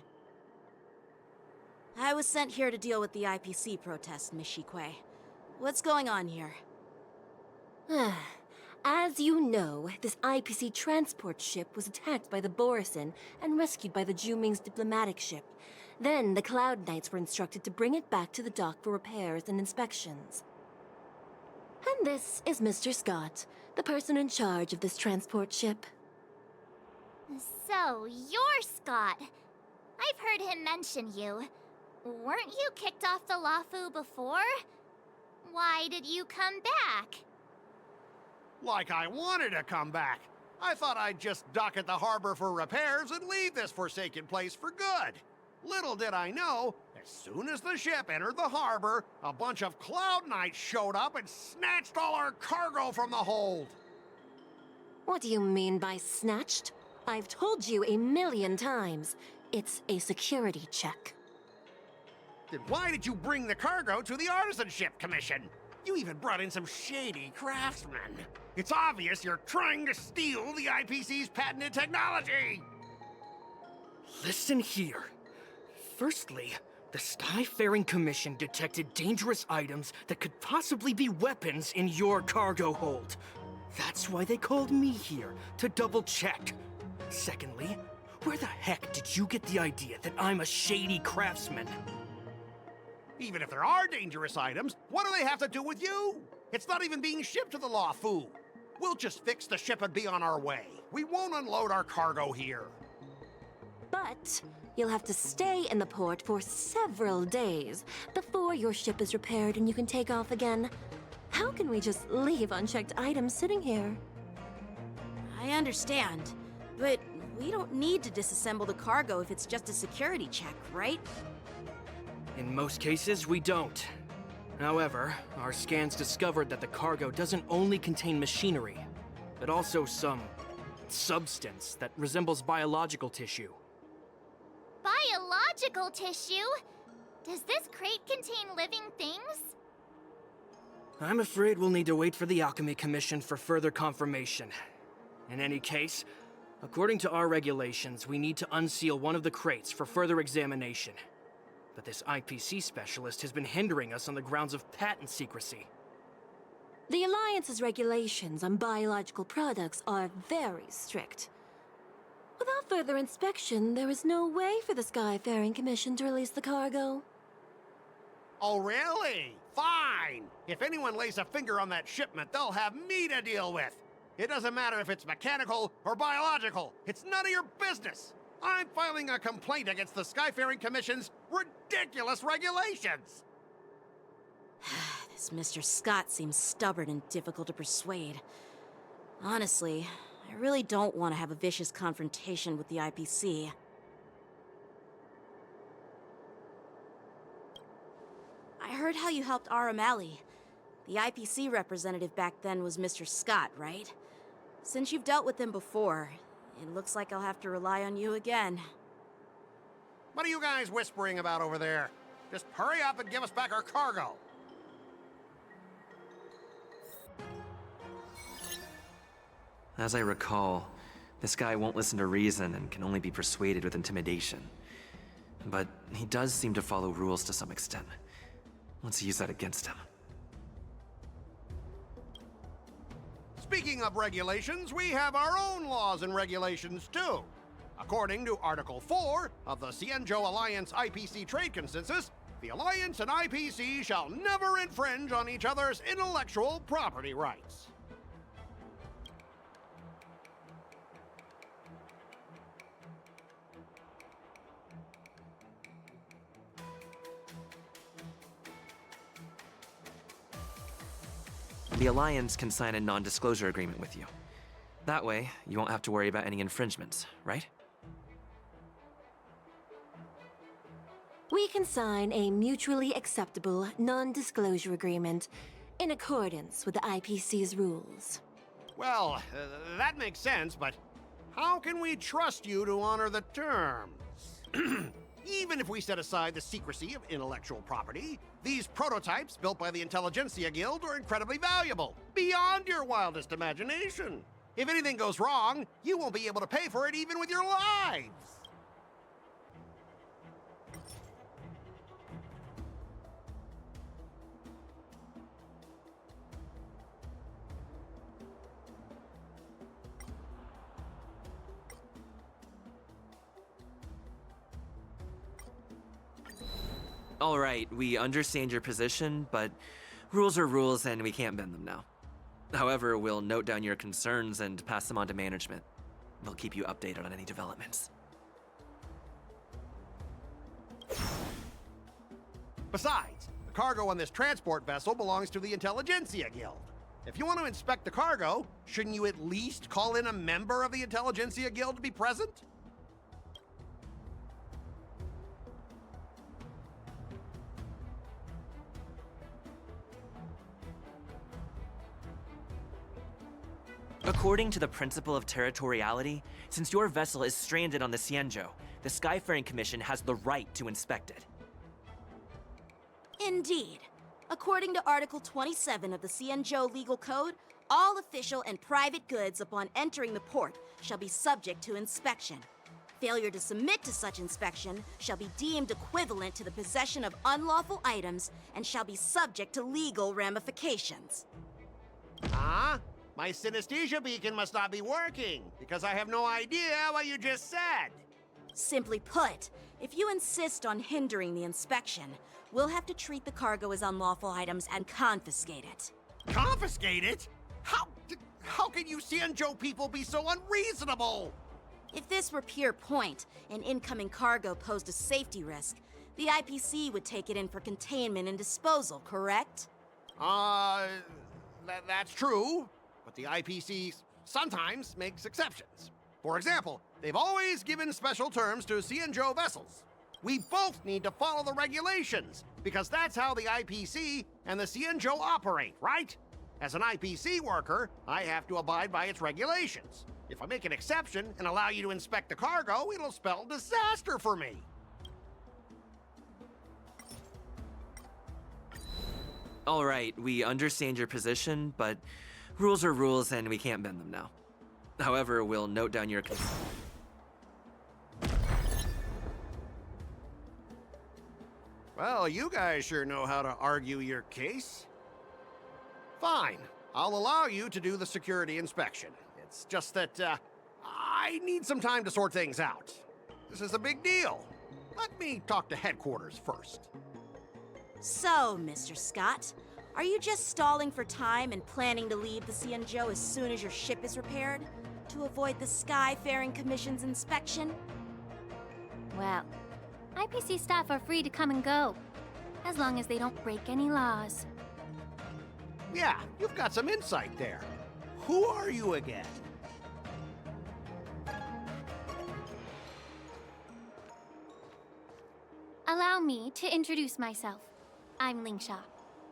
I was sent here to deal with the IPC protest, Miss Shikue. What's going on here? As you know, this IPC transport ship was attacked by the Borisin and rescued by the Juming's diplomatic ship. Then the Cloud Knights were instructed to bring it back to the dock for repairs and inspections. And this is Mr. Scott, the person in charge of this transport ship. So, you're Scott. I've heard him mention you. Weren't you kicked off the Lafu before? Why did you come back? Like I wanted to come back. I thought I'd just dock at the harbor for repairs and leave this forsaken place for good. Little did I know, as soon as the ship entered the harbor, a bunch of Cloud Knights showed up and snatched all our cargo from the hold. What do you mean by snatched? I've told you 1,000,000 times. It's a security check. Then why did you bring the cargo to the Artisanship Commission? You even brought in some shady craftsmen. It's obvious you're trying to steal the IPC's patented technology! Listen here. Firstly, the Skyfaring Commission detected dangerous items that could possibly be weapons in your cargo hold. That's why they called me here, to double-check. Secondly, where the heck did you get the idea that I'm a shady craftsman? Even if there are dangerous items, what do they have to do with you? It's not even being shipped to the Lafu. We'll just fix the ship and be on our way. We won't unload our cargo here. But you'll have to stay in the port for several days before your ship is repaired and you can take off again. How can we just leave unchecked items sitting here? I understand, but we don't need to disassemble the cargo if it's just a security check, right? In most cases, we don't. However, our scans discovered that the cargo doesn't only contain machinery, but also some substance that resembles biological tissue. Biological tissue? Does this crate contain living things? I'm afraid we'll need to wait for the Alchemy Commission for further confirmation. In any case, according to our regulations, we need to unseal one of the crates for further examination. But this IPC specialist has been hindering us on the grounds of patent secrecy. The Alliance's regulations on biological products are very strict. Without further inspection, there is no way for the Skyfaring Commission to release the cargo. Oh, really? Fine! If anyone lays a finger on that shipment, they'll have me to deal with. It doesn't matter if it's mechanical or biological. It's none of your business. I'm filing a complaint against the Skyfaring Commission's ridiculous regulations. This Mr. Scott seems stubborn and difficult to persuade. Honestly, I really don't want to have a vicious confrontation with the IPC. I heard how you helped Aramali. The IPC representative back then was Mr. Scott, right? Since you've dealt with him before, it looks like I'll have to rely on you again. What are you guys whispering about over there? Just hurry up and give us back our cargo. As I recall, this guy won't listen to reason and can only be persuaded with intimidation. But he does seem to follow rules to some extent. Let's use that against him. Speaking of regulations, we have our own laws and regulations too. According to Article 4 of the Xianzhou Alliance IPC Trade Consensus, the Alliance and IPC shall never infringe on each other's intellectual property rights. The Alliance can sign a non-disclosure agreement with you. That way, you won't have to worry about any infringements, right? We can sign a mutually acceptable non-disclosure agreement in accordance with the IPC's rules. Well, that makes sense, but how can we trust you to honor the terms? Even if we set aside the secrecy of intellectual property, these prototypes built by the Intelligentsia Guild are incredibly valuable, beyond your wildest imagination. If anything goes wrong, you won't be able to pay for it even with your lives. All right, we understand your position, but rules are rules and we can't bend them now. However, we'll note down your concerns and pass them on to management. They'll keep you updated on any developments. Besides, the cargo on this transport vessel belongs to the Intelligentsia Guild. If you want to inspect the cargo, shouldn't you at least call in a member of the Intelligentsia Guild to be present? According to the principle of territoriality, since your vessel is stranded on the Xianzhou, the Skyfaring Commission has the right to inspect it. Indeed. According to Article 27 of the Xianzhou Legal Code, all official and private goods upon entering the port shall be subject to inspection. Failure to submit to such inspection shall be deemed equivalent to the possession of unlawful items and shall be subject to legal ramifications. Huh? My synesthesia beacon must not be working, because I have no idea what you just said. Simply put, if you insist on hindering the inspection, we'll have to treat the cargo as unlawful items and confiscate it. Confiscate it? How can you Xianzhou people be so unreasonable? If this were pure point, and incoming cargo posed a safety risk, the IPC would take it in for containment and disposal, correct? That's true. But the IPC sometimes makes exceptions. For example, they've always given special terms to Xianzhou vessels. We both need to follow the regulations, because that's how the IPC and the Xianzhou operate, right? As an IPC worker, I have to abide by its regulations. If I make an exception and allow you to inspect the cargo, it'll spell disaster for me. All right, we understand your position, but rules are rules and we can't bend them now. However, we'll note down your concerns. Well, you guys sure know how to argue your case. Fine, I'll allow you to do the security inspection. It's just that, I need some time to sort things out. This is a big deal. Let me talk to headquarters first. So, Mr. Scott, are you just stalling for time and planning to leave the Xianzhou as soon as your ship is repaired? To avoid the Skyfaring Commission's inspection? Well, IPC staff are free to come and go, as long as they don't break any laws. Yeah, you've got some insight there. Who are you again? Allow me to introduce myself. I'm Lingsha,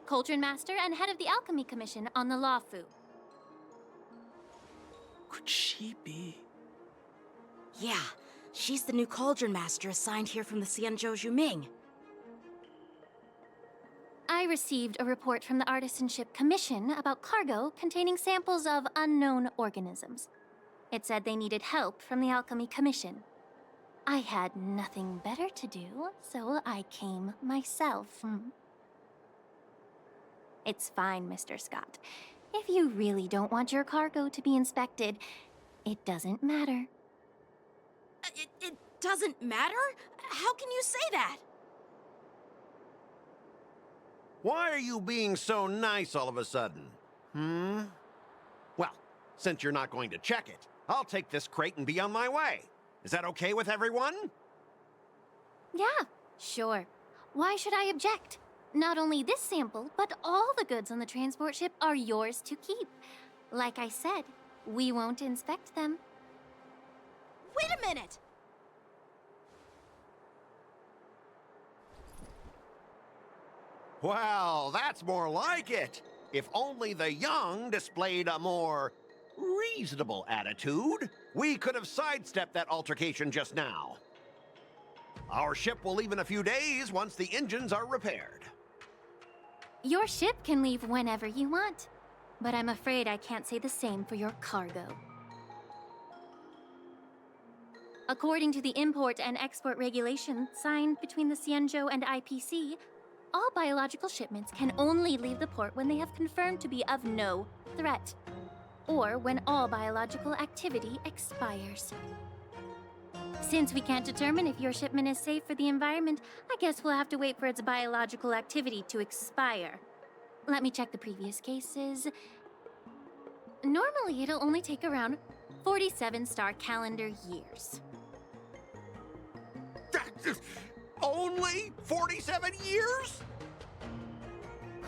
Cauldron Master and head of the Alchemy Commission on the Luofu. Could she be? Yeah, she's the new Cauldron Master assigned here from the Xianzhou Zhuming. I received a report from the Artisanship Commission about cargo containing samples of unknown organisms. It said they needed help from the Alchemy Commission. I had nothing better to do, so I came myself. It's fine, Mr. Scott. If you really don't want your cargo to be inspected, it doesn't matter. It doesn't matter? How can you say that? Why are you being so nice all of a sudden? Well, since you're not going to check it, I'll take this crate and be on my way. Is that okay with everyone? Yeah, sure. Why should I object? Not only this sample, but all the goods on the transport ship are yours to keep. Like I said, we won't inspect them. Wait a minute! Well, that's more like it. If only the young displayed a more reasonable attitude, we could have sidestepped that altercation just now. Our ship will leave in a few days once the engines are repaired. Your ship can leave whenever you want, but I'm afraid I can't say the same for your cargo. According to the import and export regulations signed between the Xianzhou and IPC, all biological shipments can only leave the port when they have confirmed to be of no threat, or when all biological activity expires. Since we can't determine if your shipment is safe for the environment, I guess we'll have to wait for its biological activity to expire. Let me check the previous cases. Normally, it'll only take around 47 star calendar years. Only 47 years?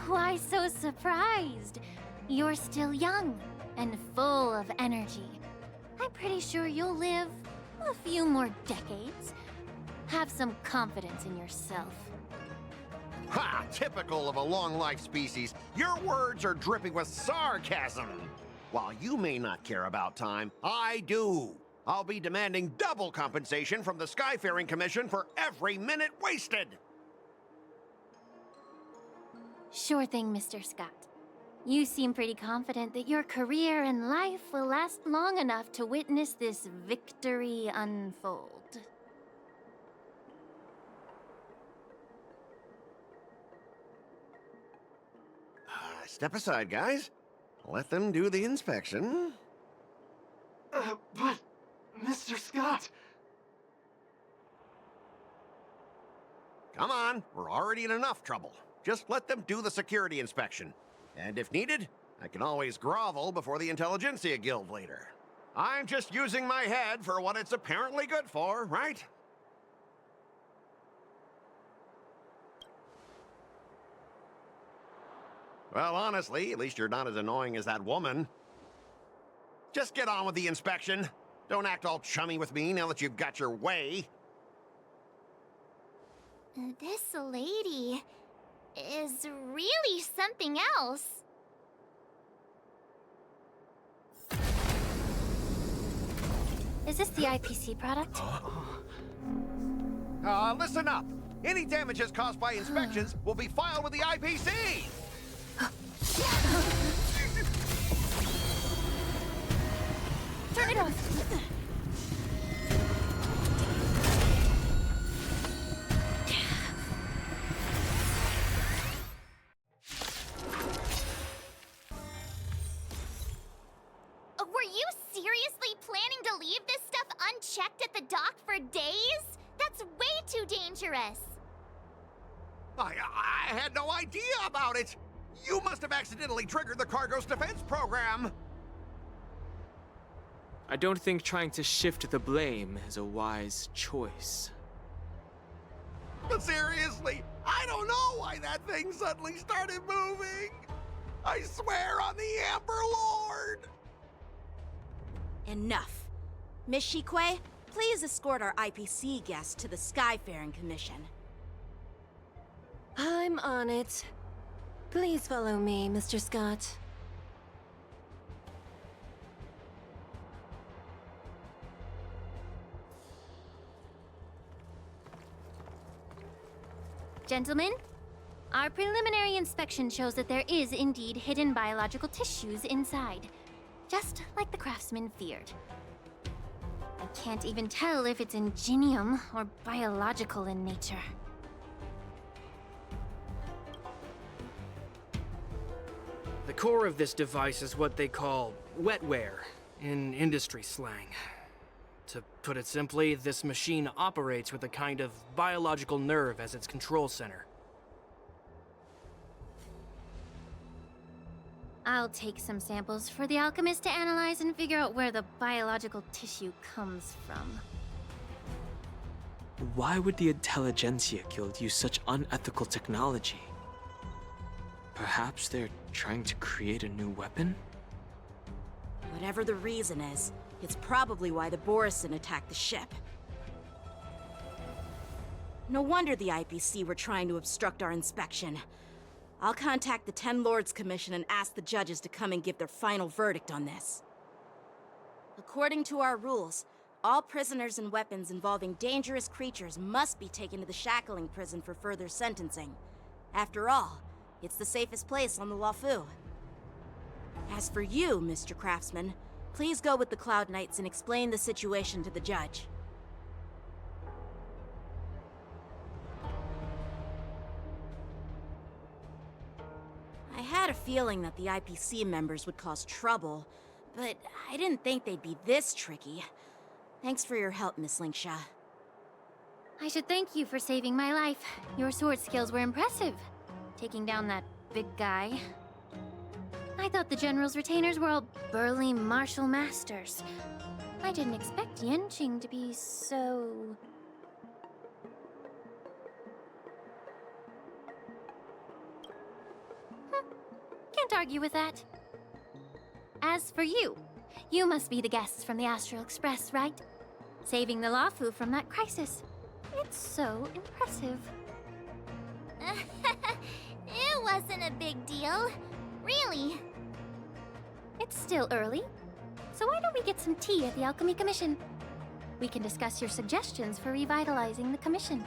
Why so surprised? You're still young and full of energy. I'm pretty sure you'll live a few more decades. Have some confidence in yourself. Ha! Typical of a long-life species. Your words are dripping with sarcasm. While you may not care about time, I do. I'll be demanding double compensation from the Skyfaring Commission for every minute wasted. Sure thing, Mr. Scott. You seem pretty confident that your career and life will last long enough to witness this victory unfold. Step aside, guys. Let them do the inspection. But, Mr. Scott... Come on, we're already in enough trouble. Just let them do the security inspection. And if needed, I can always grovel before the Intelligentsia Guild later. I'm just using my head for what it's apparently good for, right? Well, honestly, at least you're not as annoying as that woman. Just get on with the inspection. Don't act all chummy with me now that you've got your way. This lady is really something else. Is this the IPC product? Listen up. Any damages caused by inspections will be filed with the IPC. Turn it off. Were you seriously planning to leave this stuff unchecked at the dock for days? That's way too dangerous. I had no idea about it. You must have accidentally triggered the cargo's defense program. I don't think trying to shift the blame is a wise choice. But seriously, I don't know why that thing suddenly started moving. I swear on the Amber Lord. Enough. Miss Shikwe, please escort our IPC guest to the Skyfaring Commission. I'm on it. Please follow me, Mr. Scott. Gentlemen, our preliminary inspection shows that there is indeed hidden biological tissues inside, just like the craftsman feared. I can't even tell if it's ingenium or biological in nature. The core of this device is what they call wetware in industry slang. To put it simply, this machine operates with a kind of biological nerve as its control center. I'll take some samples for the alchemist to analyze and figure out where the biological tissue comes from. Why would the Intelligentsia Guild use such unethical technology? Perhaps they're trying to create a new weapon? Whatever the reason is, it's probably why the Borisin attacked the ship. No wonder the IPC were trying to obstruct our inspection. I'll contact the Ten Lords Commission and ask the judges to come and give their final verdict on this. According to our rules, all prisoners and weapons involving dangerous creatures must be taken to the shackling prison for further sentencing. After all, it's the safest place on the Luofu. As for you, Mr. Craftsman, please go with the Cloud Knights and explain the situation to the judge. I had a feeling that the IPC members would cause trouble, but I didn't think they'd be this tricky. Thanks for your help, Miss Linksha. I should thank you for saving my life. Your sword skills were impressive. Taking down that big guy. I thought the General's retainers were all burly martial masters. I didn't expect Yenqing to be so... Can't argue with that. As for you, you must be the guests from the Astral Express, right? Saving the Luofu from that crisis. It's so impressive. It wasn't a big deal. Really. It's still early, so why don't we get some tea at the Alchemy Commission? We can discuss your suggestions for revitalizing the commission.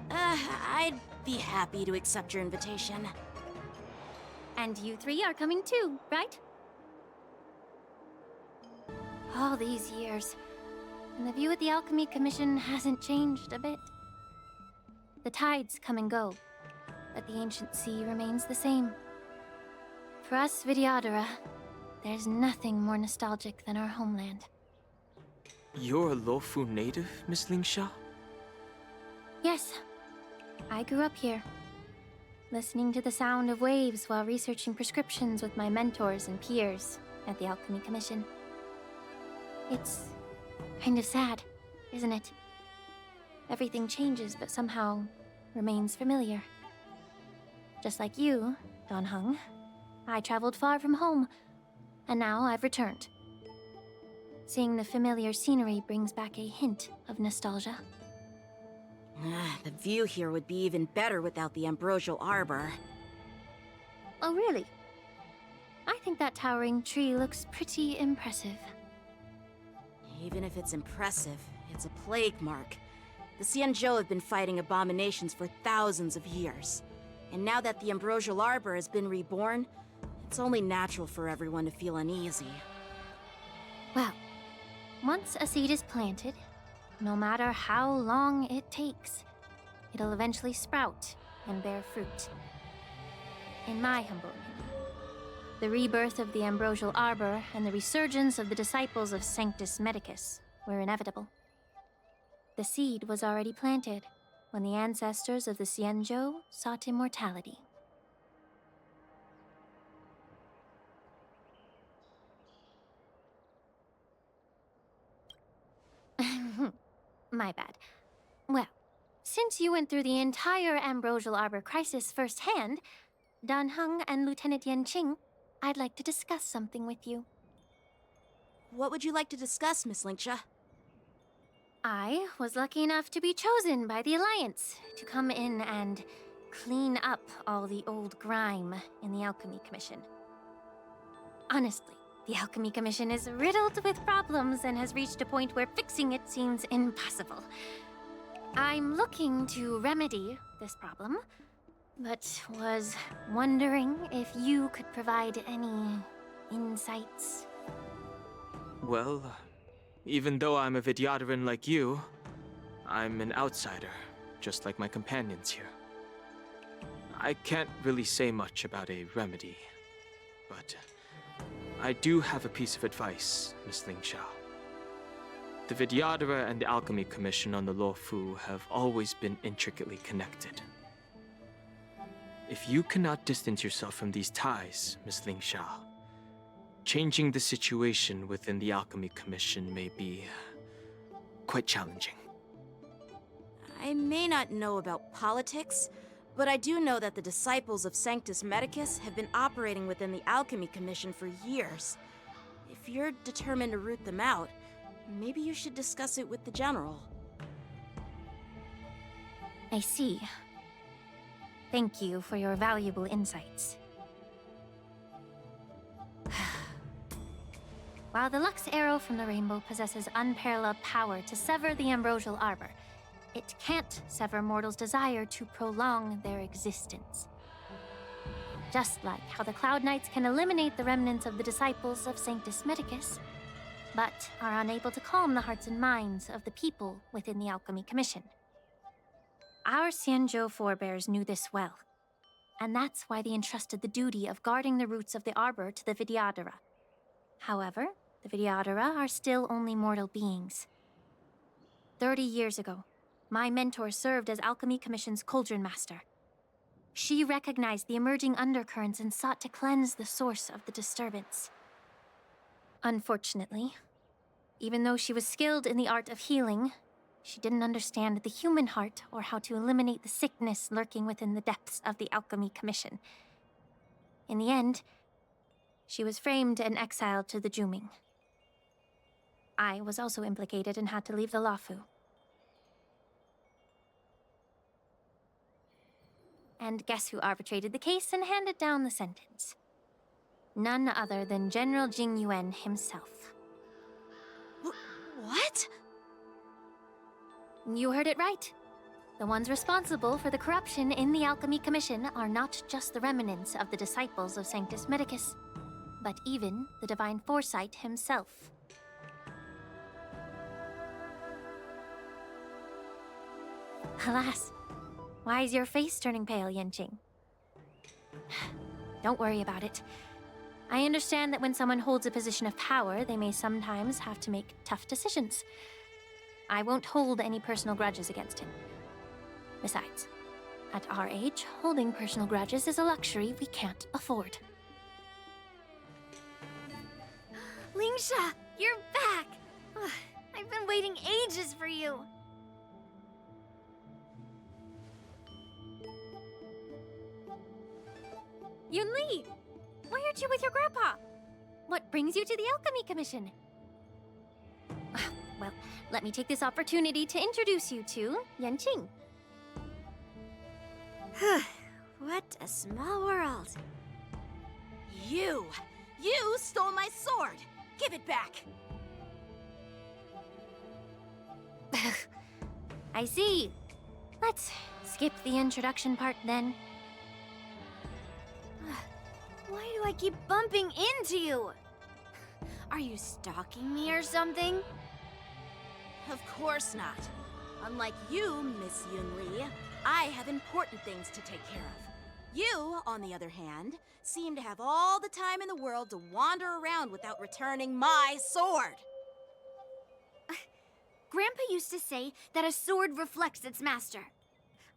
I'd be happy to accept your invitation. And you three are coming too, right? All these years, and the view at the Alchemy Commission hasn't changed a bit. The tides come and go, but the ancient sea remains the same. For us Vidyadhara, there's nothing more nostalgic than our homeland. You're a Luofu native, Miss Linksha? Yes, I grew up here, listening to the sound of waves while researching prescriptions with my mentors and peers at the Alchemy Commission. It's kind of sad, isn't it? Everything changes but somehow remains familiar. Just like you, Dan Heng, I traveled far from home, and now I've returned. Seeing the familiar scenery brings back a hint of nostalgia. The view here would be even better without the Ambrosial Arbor. Oh, really? I think that towering tree looks pretty impressive. Even if it's impressive, it's a plague mark. The Xianzhou have been fighting abominations for thousands of years. And now that the Ambrosial Arbor has been reborn, it's only natural for everyone to feel uneasy. Well, once a seed is planted, no matter how long it takes, it'll eventually sprout and bear fruit. In my humble opinion, the rebirth of the Ambrosial Arbor and the resurgence of the disciples of Sanctus Medicus were inevitable. The seed was already planted when the ancestors of the Xianzhou sought immortality. My bad. Well, since you went through the entire Ambrosial Arbor crisis firsthand, Dan Heng and Lieutenant Yenqing, I'd like to discuss something with you. What would you like to discuss, Miss Linksha? I was lucky enough to be chosen by the Alliance to come in and clean up all the old grime in the Alchemy Commission. Honestly, the Alchemy Commission is riddled with problems and has reached a point where fixing it seems impossible. I'm looking to remedy this problem, but was wondering if you could provide any insights. Well, Even though I'm a Vidyadharan like you, I'm an outsider, just like my companions here. I can't really say much about a remedy, but I do have a piece of advice, Miss Lingsha. The Vidyadhara and the Alchemy Commission on the Luofu have always been intricately connected. If you cannot distance yourself from these ties, Miss Lingsha, changing the situation within the Alchemy Commission may be quite challenging. I may not know about politics, but I do know that the disciples of Sanctus Medicus have been operating within the Alchemy Commission for years. If you're determined to root them out, maybe you should discuss it with the General. I see. Thank you for your valuable insights. While the Lux Arrow from the Rainbow possesses unparalleled power to sever the Ambrosial Arbor, it can't sever mortals' desire to prolong their existence. Just like how the Cloud Knights can eliminate the remnants of the disciples of Sanctus Medicus, but are unable to calm the hearts and minds of the people within the Alchemy Commission. Our Xianzhou forebears knew this well, and that's why they entrusted the duty of guarding the roots of the Arbor to the Vidyadhara. However, the Vidyadhara are still only mortal beings. 30 years ago, my mentor served as Alchemy Commission's Cauldron Master. She recognized the emerging undercurrents and sought to cleanse the source of the disturbance. Unfortunately, even though she was skilled in the art of healing, she didn't understand the human heart or how to eliminate the sickness lurking within the depths of the Alchemy Commission. In the end, she was framed and exiled to the Juming. I was also implicated and had to leave the Luofu. And guess who arbitrated the case and handed down the sentence? None other than General Jing Yuan himself. What? You heard it right. The ones responsible for the corruption in the Alchemy Commission are not just the remnants of the disciples of Sanctus Medicus, but even the Divine Foresight himself. Alas, why is your face turning pale, Yanqing? Don't worry about it. I understand that when someone holds a position of power, they may sometimes have to make tough decisions. I won't hold any personal grudges against him. Besides, at our age, holding personal grudges is a luxury we can't afford. Lingsha, you're back! I've been waiting ages for you. Yunli! Why aren't you with your grandpa? What brings you to the Alchemy Commission? Well, let me take this opportunity to introduce you to Yanqing. What a small world. You stole my sword! Give it back! I see. Let's skip the introduction part then. Why do I keep bumping into you? Are you stalking me or something? Of course not. Unlike you, Miss Yunli, I have important things to take care of. You, on the other hand, seem to have all the time in the world to wander around without returning my sword. Grandpa used to say that a sword reflects its master.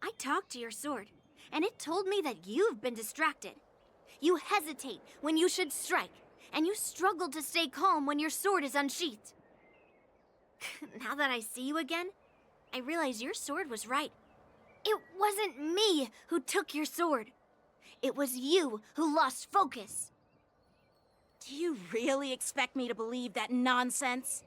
I talked to your sword, and it told me that you've been distracted. You hesitate when you should strike, and you struggle to stay calm when your sword is unsheathed. Now that I see you again, I realize your sword was right. It wasn't me who took your sword. It was you who lost focus. Do you really expect me to believe that nonsense?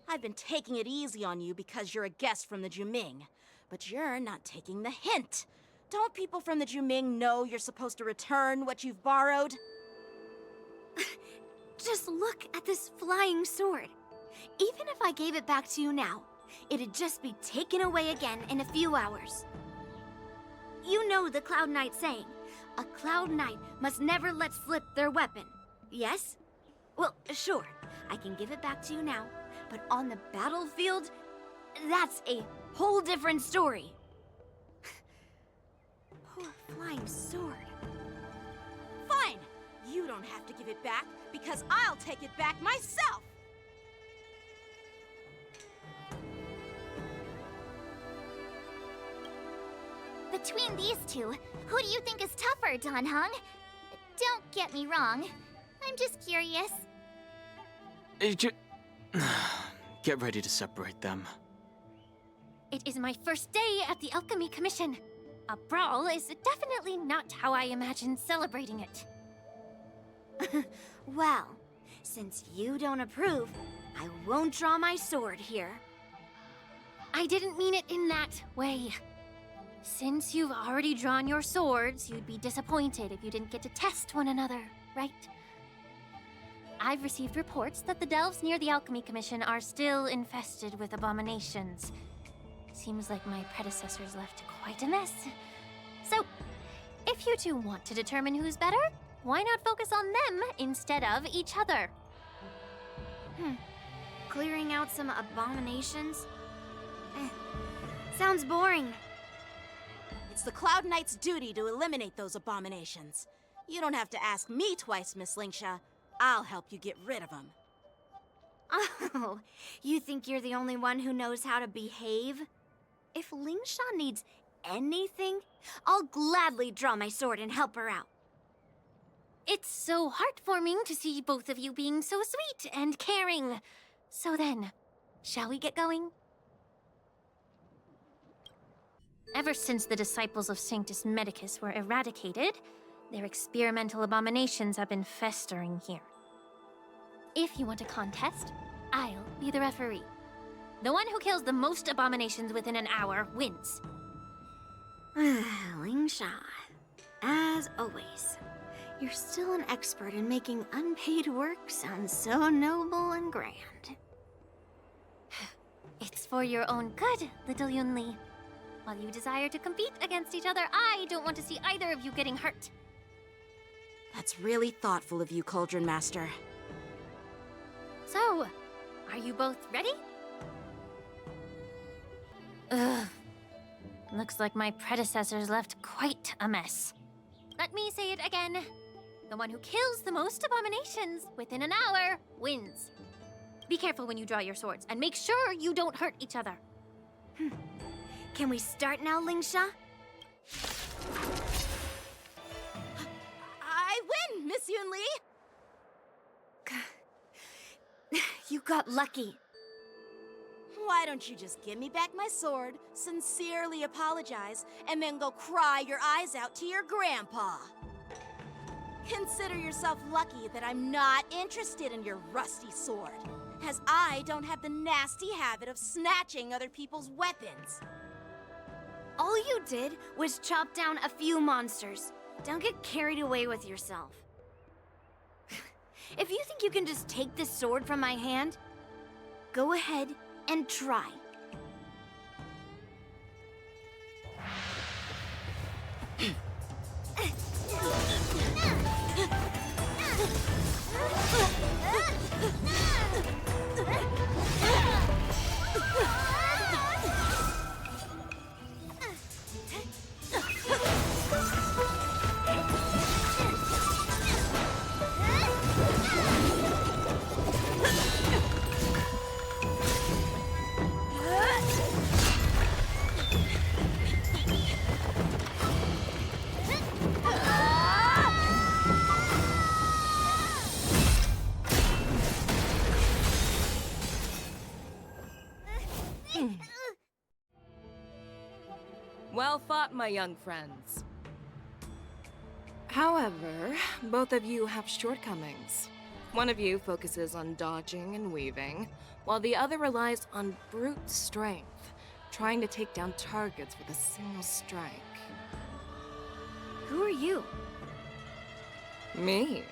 I've been taking it easy on you because you're a guest from the Juming, but you're not taking the hint. Don't people from the Juming know you're supposed to return what you've borrowed? Just look at this flying sword. Even if I gave it back to you now, it'd just be taken away again in a few hours. You know the Cloud Knight saying, a Cloud Knight must never let slip their weapon, yes? Well, sure, I can give it back to you now, But on the battlefield, that's a whole different story. Poor flying sword. Fine! You don't have to give it back, because I'll take it back myself! Between these two, who do you think is tougher, Dan Heng? Don't get me wrong. I'm just curious. Get ready to separate them. It is my first day at the Alchemy Commission. A brawl is definitely not how I imagined celebrating it. Well, since you don't approve, I won't draw my sword here. I didn't mean it in that way. Since you've already drawn your swords, you'd be disappointed if you didn't get to test one another, right? I've received reports that the delves near the Alchemy Commission are still infested with abominations. Seems like my predecessors left quite a mess. So, if you two want to determine who's better, why not focus on them instead of each other? Clearing out some abominations? Sounds boring. It's the Cloud Knight's duty to eliminate those abominations. You don't have to ask me twice, Miss Lingsha. I'll help you get rid of them. Oh, you think you're the only one who knows how to behave? If Lingsha needs anything, I'll gladly draw my sword and help her out. It's so heartwarming to see both of you being so sweet and caring. So then, shall we get going? Ever since the disciples of Sanctus Medicus were eradicated, their experimental abominations have been festering here. If you want a contest, I'll be the referee. The one who kills the most abominations within an hour wins. Lingsha, as always, you're still an expert in making unpaid work sound so noble and grand. It's for your own good, little Yunli. While you desire to compete against each other, I don't want to see either of you getting hurt. That's really thoughtful of you, Cauldron Master. So, are you both ready? Ugh. Looks like my predecessors left quite a mess. Let me say it again. The one who kills the most abominations within an hour wins. Be careful when you draw your swords, and make sure you don't hurt each other. Can we start now, Lingsha? I win, Miss Yunli! You got lucky. Why don't you just give me back my sword, sincerely apologize, and then go cry your eyes out to your grandpa? Consider yourself lucky that I'm not interested in your rusty sword, as I don't have the nasty habit of snatching other people's weapons. All you did was chop down a few monsters. Don't get carried away with yourself. If you think you can just take this sword from my hand, go ahead and try. Well fought, my young friends. However, both of you have shortcomings. One of you focuses on dodging and weaving, while the other relies on brute strength, trying to take down targets with a single strike. Who are you? Me?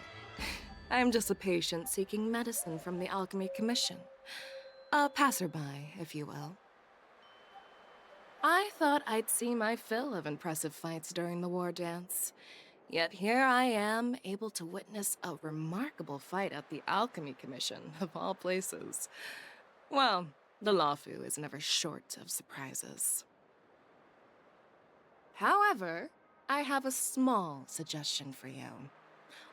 I'm just a patient seeking medicine from the Alchemy Commission. A passerby, if you will. I thought I'd see my fill of impressive fights during the war dance. Yet here I am, able to witness a remarkable fight at the Alchemy Commission, of all places. Well, the Lawfu is never short of surprises. However, I have a small suggestion for you.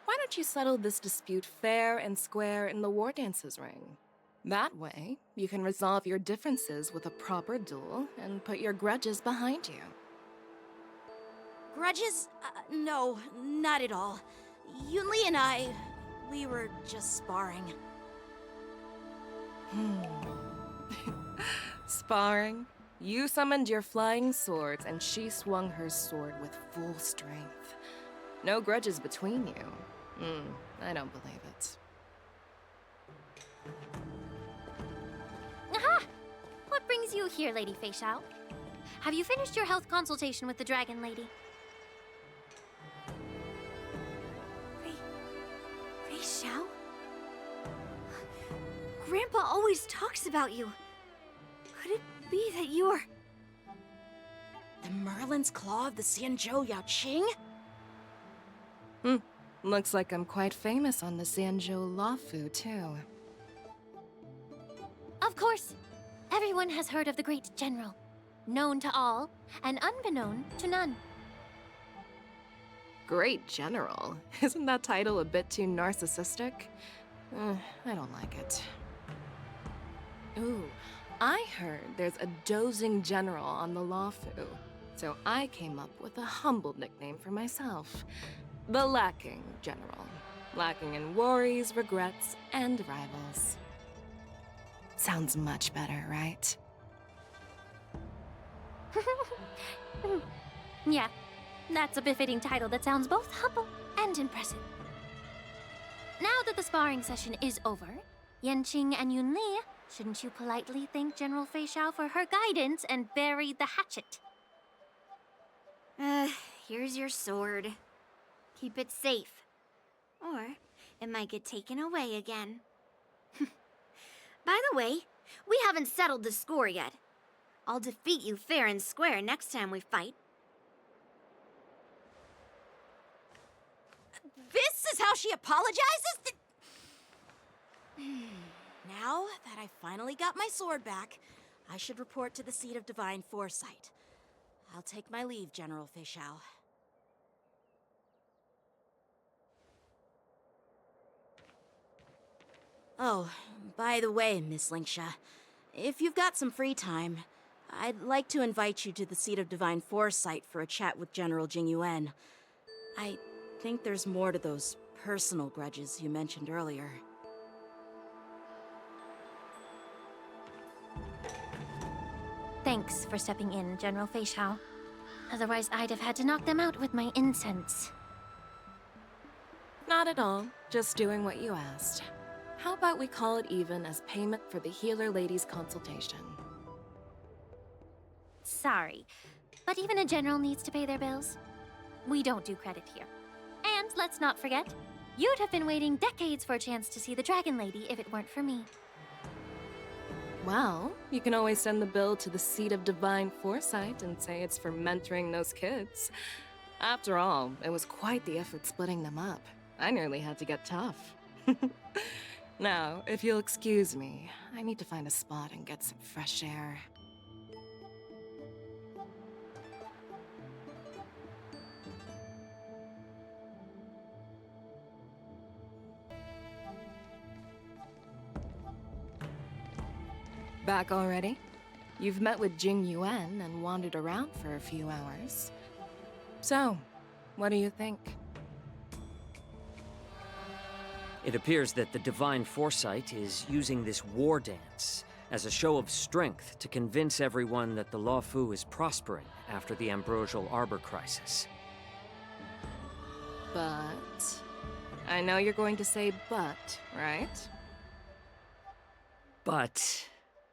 Why don't you settle this dispute fair and square in the War Dance's ring? That way, you can resolve your differences with a proper duel and put your grudges behind you. Grudges? No, not at all. Yunli and I, we were just sparring. Sparring? You summoned your flying swords and she swung her sword with full strength. No grudges between you. I don't believe it. Aha! What brings you here, Lady Fei Xiao? Have you finished your health consultation with the Dragon Lady? Fei Xiao? Grandpa always talks about you. Could it be that you're... The Merlin's Claw of the Xianzhou Yaoqing? Looks like I'm quite famous on the Xianzhou Lawfu, too. Of course. Everyone has heard of the great general. Known to all, and unbeknown to none. Great General? Isn't that title a bit too narcissistic? I don't like it. Ooh, I heard there's a dozing general on the Lawfu, so I came up with a humble nickname for myself. The Lacking General. Lacking in worries, regrets, and rivals. Sounds much better, right? Yeah, that's a befitting title that sounds both humble and impressive. Now that the sparring session is over, Yanqing and Yunli, shouldn't you politely thank General Fei Xiao for her guidance and bury the hatchet? Here's your sword. Keep it safe. Or it might get taken away again. By the way, we haven't settled the score yet. I'll defeat you fair and square next time we fight. This is how she apologizes? Now that I finally got my sword back, I should report to the seat of divine foresight. I'll take my leave, General Fei Xiao. Oh, by the way, Miss Linksha, if you've got some free time, I'd like to invite you to the seat of divine foresight for a chat with General Jingyuan. I think there's more to those personal grudges you mentioned earlier. Thanks for stepping in, General Fei Xiao. Otherwise, I'd have had to knock them out with my incense. Not at all. Just doing what you asked. How about we call it even as payment for the healer lady's consultation? Sorry, but even a general needs to pay their bills. We don't do credit here. And let's not forget, you'd have been waiting decades for a chance to see the Dragon Lady if it weren't for me. Well, you can always send the bill to the seat of divine foresight and say it's for mentoring those kids. After all, it was quite the effort splitting them up. I nearly had to get tough. Now, if you'll excuse me, I need to find a spot and get some fresh air. Back already? You've met with Jing Yuan and wandered around for a few hours. So, what do you think? It appears that the Divine Foresight is using this war dance as a show of strength to convince everyone that the Lawfu is prospering after the Ambrosial Arbor crisis. But... I know you're going to say but, right? But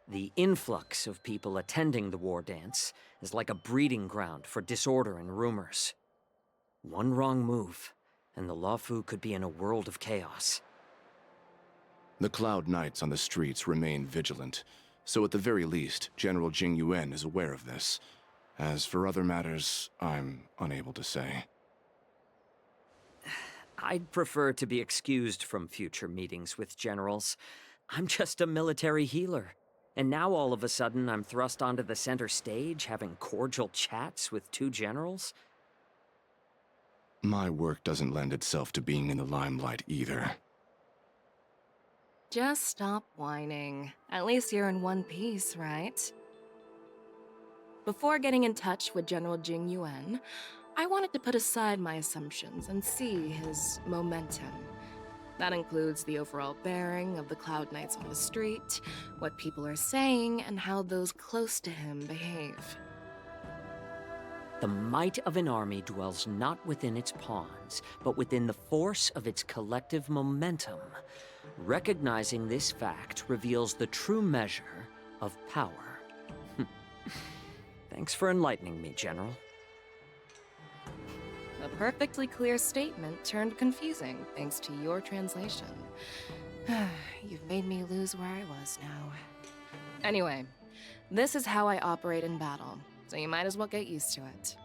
the influx of people attending the war dance is like a breeding ground for disorder and rumors. One wrong move, and the Lawfu could be in a world of chaos. The Cloud Knights on the streets remain vigilant, so at the very least, General Jingyuan is aware of this. As for other matters, I'm unable to say. I'd prefer to be excused from future meetings with generals. I'm just a military healer. And now all of a sudden I'm thrust onto the center stage having cordial chats with two generals? My work doesn't lend itself to being in the limelight either. Just stop whining. At least you're in one piece, right? Before getting in touch with General Jing Yuan, I wanted to put aside my assumptions and see his momentum. That includes the overall bearing of the Cloud Knights on the street, what people are saying, and how those close to him behave. The might of an army dwells not within its pawns, but within the force of its collective momentum. Recognizing this fact reveals the true measure of power. Thanks for enlightening me, General. A perfectly clear statement turned confusing thanks to your translation. You've made me lose where I was now. Anyway, this is how I operate in battle, so you might as well get used to it.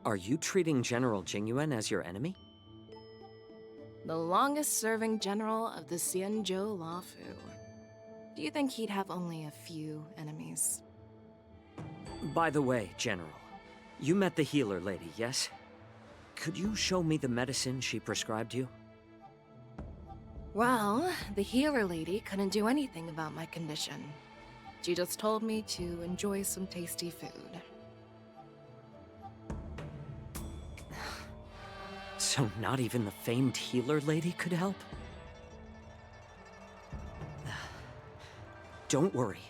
Are you treating General Jingyuan as your enemy? The longest-serving general of the Xianzhou Luofu. Do you think he'd have only a few enemies? By the way, General, you met the healer lady, yes? Could you show me the medicine she prescribed you? Well, the healer lady couldn't do anything about my condition. She just told me to enjoy some tasty food. So not even the famed healer lady could help? Don't worry.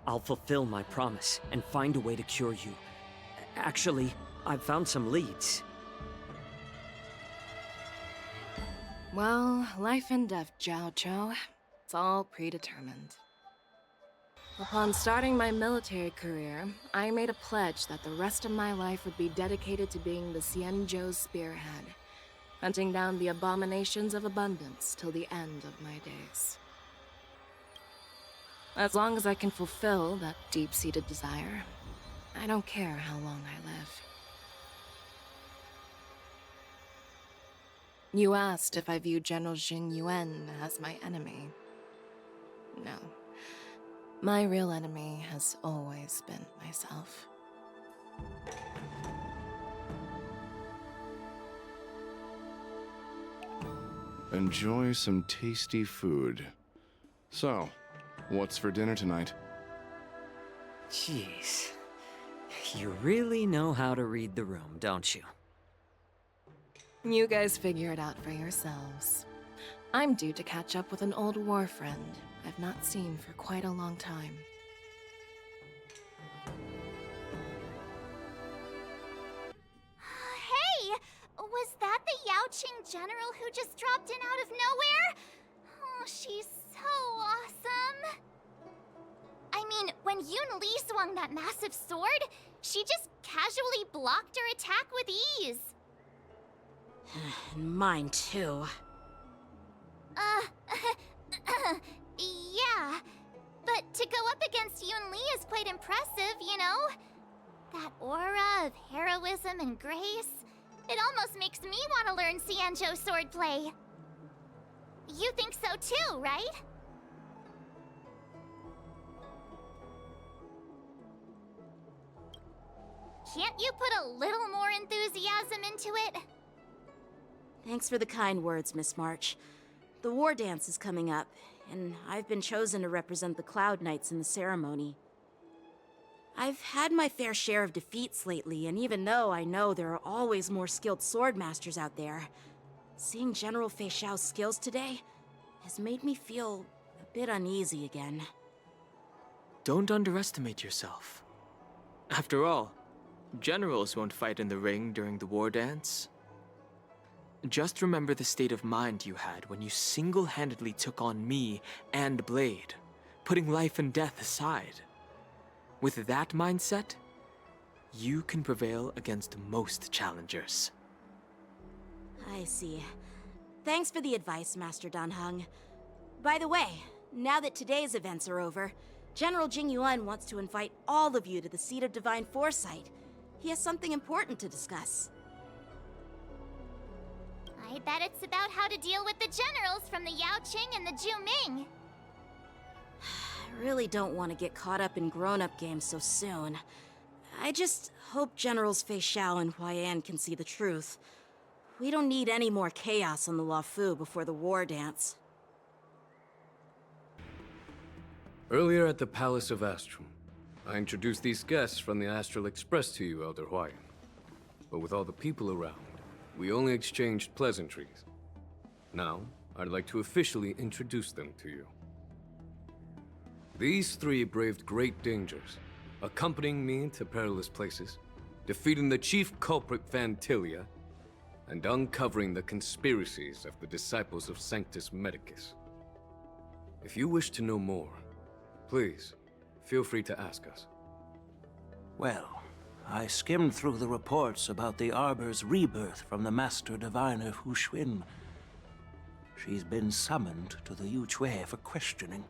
I'll fulfill my promise and find a way to cure you. Actually, I've found some leads. Well, life and death, Jiao Chou. It's all predetermined. Upon starting my military career, I made a pledge that the rest of my life would be dedicated to being the Xianzhou spearhead, hunting down the abominations of abundance till the end of my days. As long as I can fulfill that deep-seated desire, I don't care how long I live. You asked if I view General Jing Yuan as my enemy. No. My real enemy has always been myself. Enjoy some tasty food. So, what's for dinner tonight? Jeez. You really know how to read the room, don't you? You guys figure it out for yourselves. I'm due to catch up with an old war friend I've not seen for quite a long time. Hey! Was that the Yaoqing general who just dropped in out of nowhere? Oh, she's so awesome! I mean, when Yun Li swung that massive sword, she just casually blocked her attack with ease. Mine too. Yeah. But to go up against Yun Li is quite impressive, you know? That aura of heroism and grace, it almost makes me want to learn Xianzhou swordplay. You think so too, right? Can't you put a little more enthusiasm into it? Thanks for the kind words, Miss March. The war dance is coming up, and I've been chosen to represent the Cloud Knights in the ceremony. I've had my fair share of defeats lately, and even though I know there are always more skilled swordmasters out there, seeing General Fei Xiao's skills today has made me feel a bit uneasy again. Don't underestimate yourself. After all, generals won't fight in the ring during the war dance. Just remember the state of mind you had when you single-handedly took on me and Blade, putting life and death aside. With that mindset, you can prevail against most challengers. I see. Thanks for the advice, Master Dan Heng. By the way, now that today's events are over, General Jing Yuan wants to invite all of you to the Seat of Divine Foresight. He has something important to discuss. I bet it's about how to deal with the generals from the Yaoqing and the Ju Ming. I really don't want to get caught up in grown-up games so soon. I just hope Generals Fei Xiao and Huaiyan can see the truth. We don't need any more chaos on the Luofu before the war dance. Earlier at the Palace of Astrum, I introduced these guests from the Astral Express to you, Elder Huaiyan. But with all the people around, we only exchanged pleasantries. Now, I'd like to officially introduce them to you. These three braved great dangers, accompanying me into perilous places, defeating the chief culprit Vantilia, and uncovering the conspiracies of the disciples of Sanctus Medicus. If you wish to know more, please, feel free to ask us. Well, I skimmed through the reports about the Arbor's rebirth from the Master Diviner Hu Xuan. She's been summoned to the Yuchui for questioning.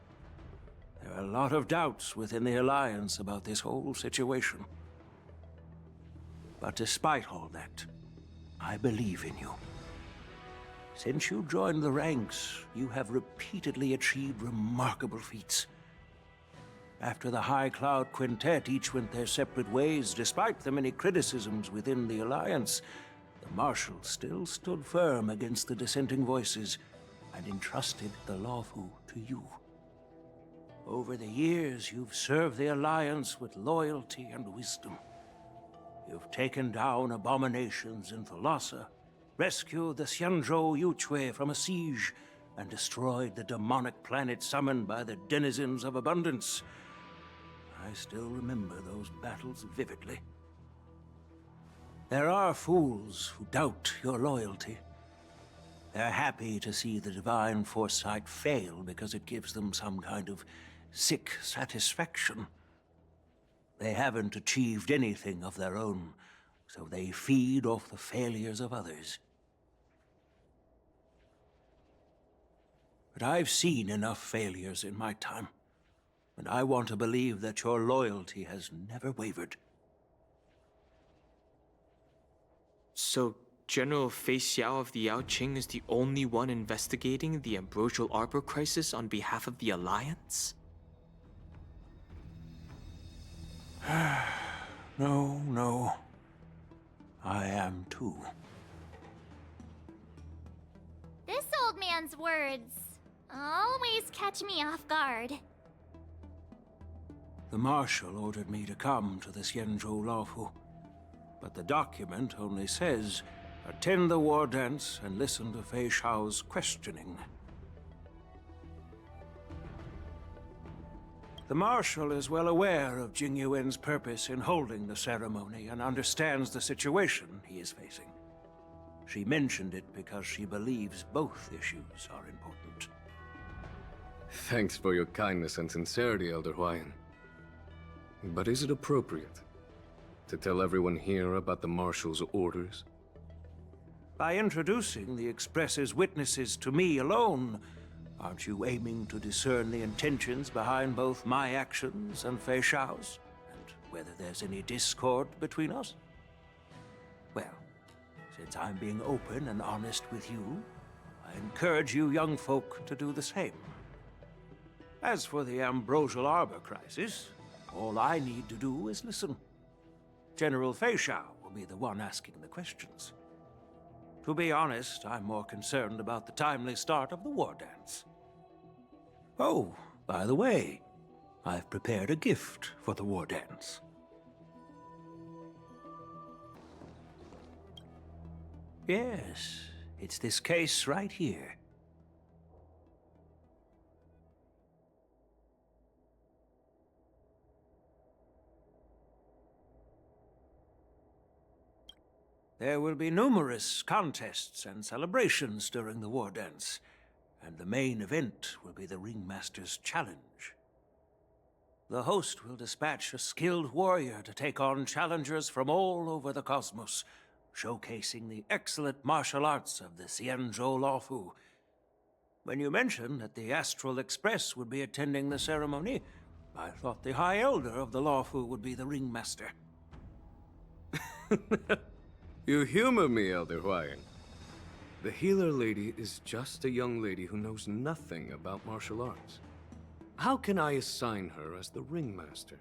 There are a lot of doubts within the Alliance about this whole situation. But despite all that, I believe in you. Since you joined the ranks, you have repeatedly achieved remarkable feats. After the High Cloud Quintet each went their separate ways, despite the many criticisms within the Alliance, the Marshal still stood firm against the dissenting voices and entrusted the Luofu to you. Over the years, you've served the Alliance with loyalty and wisdom. You've taken down abominations in Thalassa, rescued the Xianzhou Yuchui from a siege, and destroyed the demonic planet summoned by the denizens of abundance. I still remember those battles vividly. There are fools who doubt your loyalty. They're happy to see the divine foresight fail because it gives them some kind of sick satisfaction. They haven't achieved anything of their own, so they feed off the failures of others. But I've seen enough failures in my time, and I want to believe that your loyalty has never wavered. So, General Fei Xiao of the Yaoqing is the only one investigating the Ambrosial Arbor crisis on behalf of the Alliance? No. I am too. This old man's words always catch me off guard. The Marshal ordered me to come to the Xianzhou Luofu, but the document only says, attend the war dance and listen to Fei Xiao's questioning. The Marshal is well aware of Jing Yuan's purpose in holding the ceremony and understands the situation he is facing. She mentioned it because she believes both issues are important. Thanks for your kindness and sincerity, Elder Huaiyan. But is it appropriate to tell everyone here about the Marshal's orders? By introducing the Express's witnesses to me alone, aren't you aiming to discern the intentions behind both my actions and Fei Xiao's? And whether there's any discord between us? Well, since I'm being open and honest with you, I encourage you young folk to do the same. As for the Ambrosial Arbor crisis, all I need to do is listen. General Fei Xiao will be the one asking the questions. To be honest, I'm more concerned about the timely start of the war dance. Oh, by the way, I've prepared a gift for the war dance. Yes, it's this case right here. There will be numerous contests and celebrations during the war dance, and the main event will be the Ringmaster's Challenge. The host will dispatch a skilled warrior to take on challengers from all over the cosmos, showcasing the excellent martial arts of the Xianzhou Luofu. When you mentioned that the Astral Express would be attending the ceremony, I thought the High Elder of the Luofu would be the Ringmaster. You humor me, Elder Huaiyan. The healer lady is just a young lady who knows nothing about martial arts. How can I assign her as the ringmaster?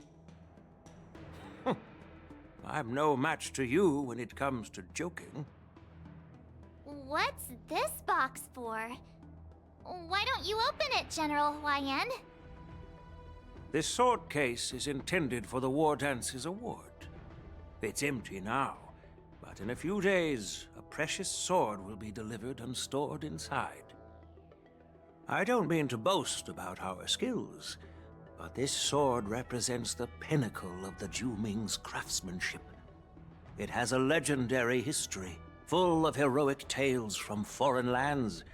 I'm no match to you when it comes to joking. What's this box for? Why don't you open it, General Huayan? This sword case is intended for the War Dance's award. It's empty now, but in a few days, a precious sword will be delivered and stored inside. I don't mean to boast about our skills, but this sword represents the pinnacle of the Zhuming's craftsmanship. It has a legendary history, full of heroic tales from foreign lands,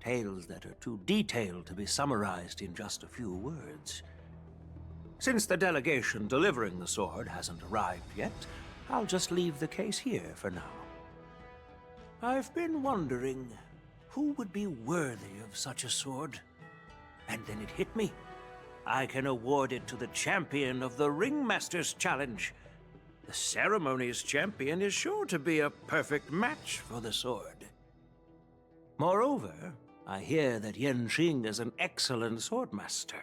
tales that are too detailed to be summarized in just a few words. Since the delegation delivering the sword hasn't arrived yet, I'll just leave the case here for now. I've been wondering who would be worthy of such a sword. And then it hit me. I can award it to the champion of the Ringmaster's Challenge. The ceremony's champion is sure to be a perfect match for the sword. Moreover, I hear that Yanqing is an excellent swordmaster,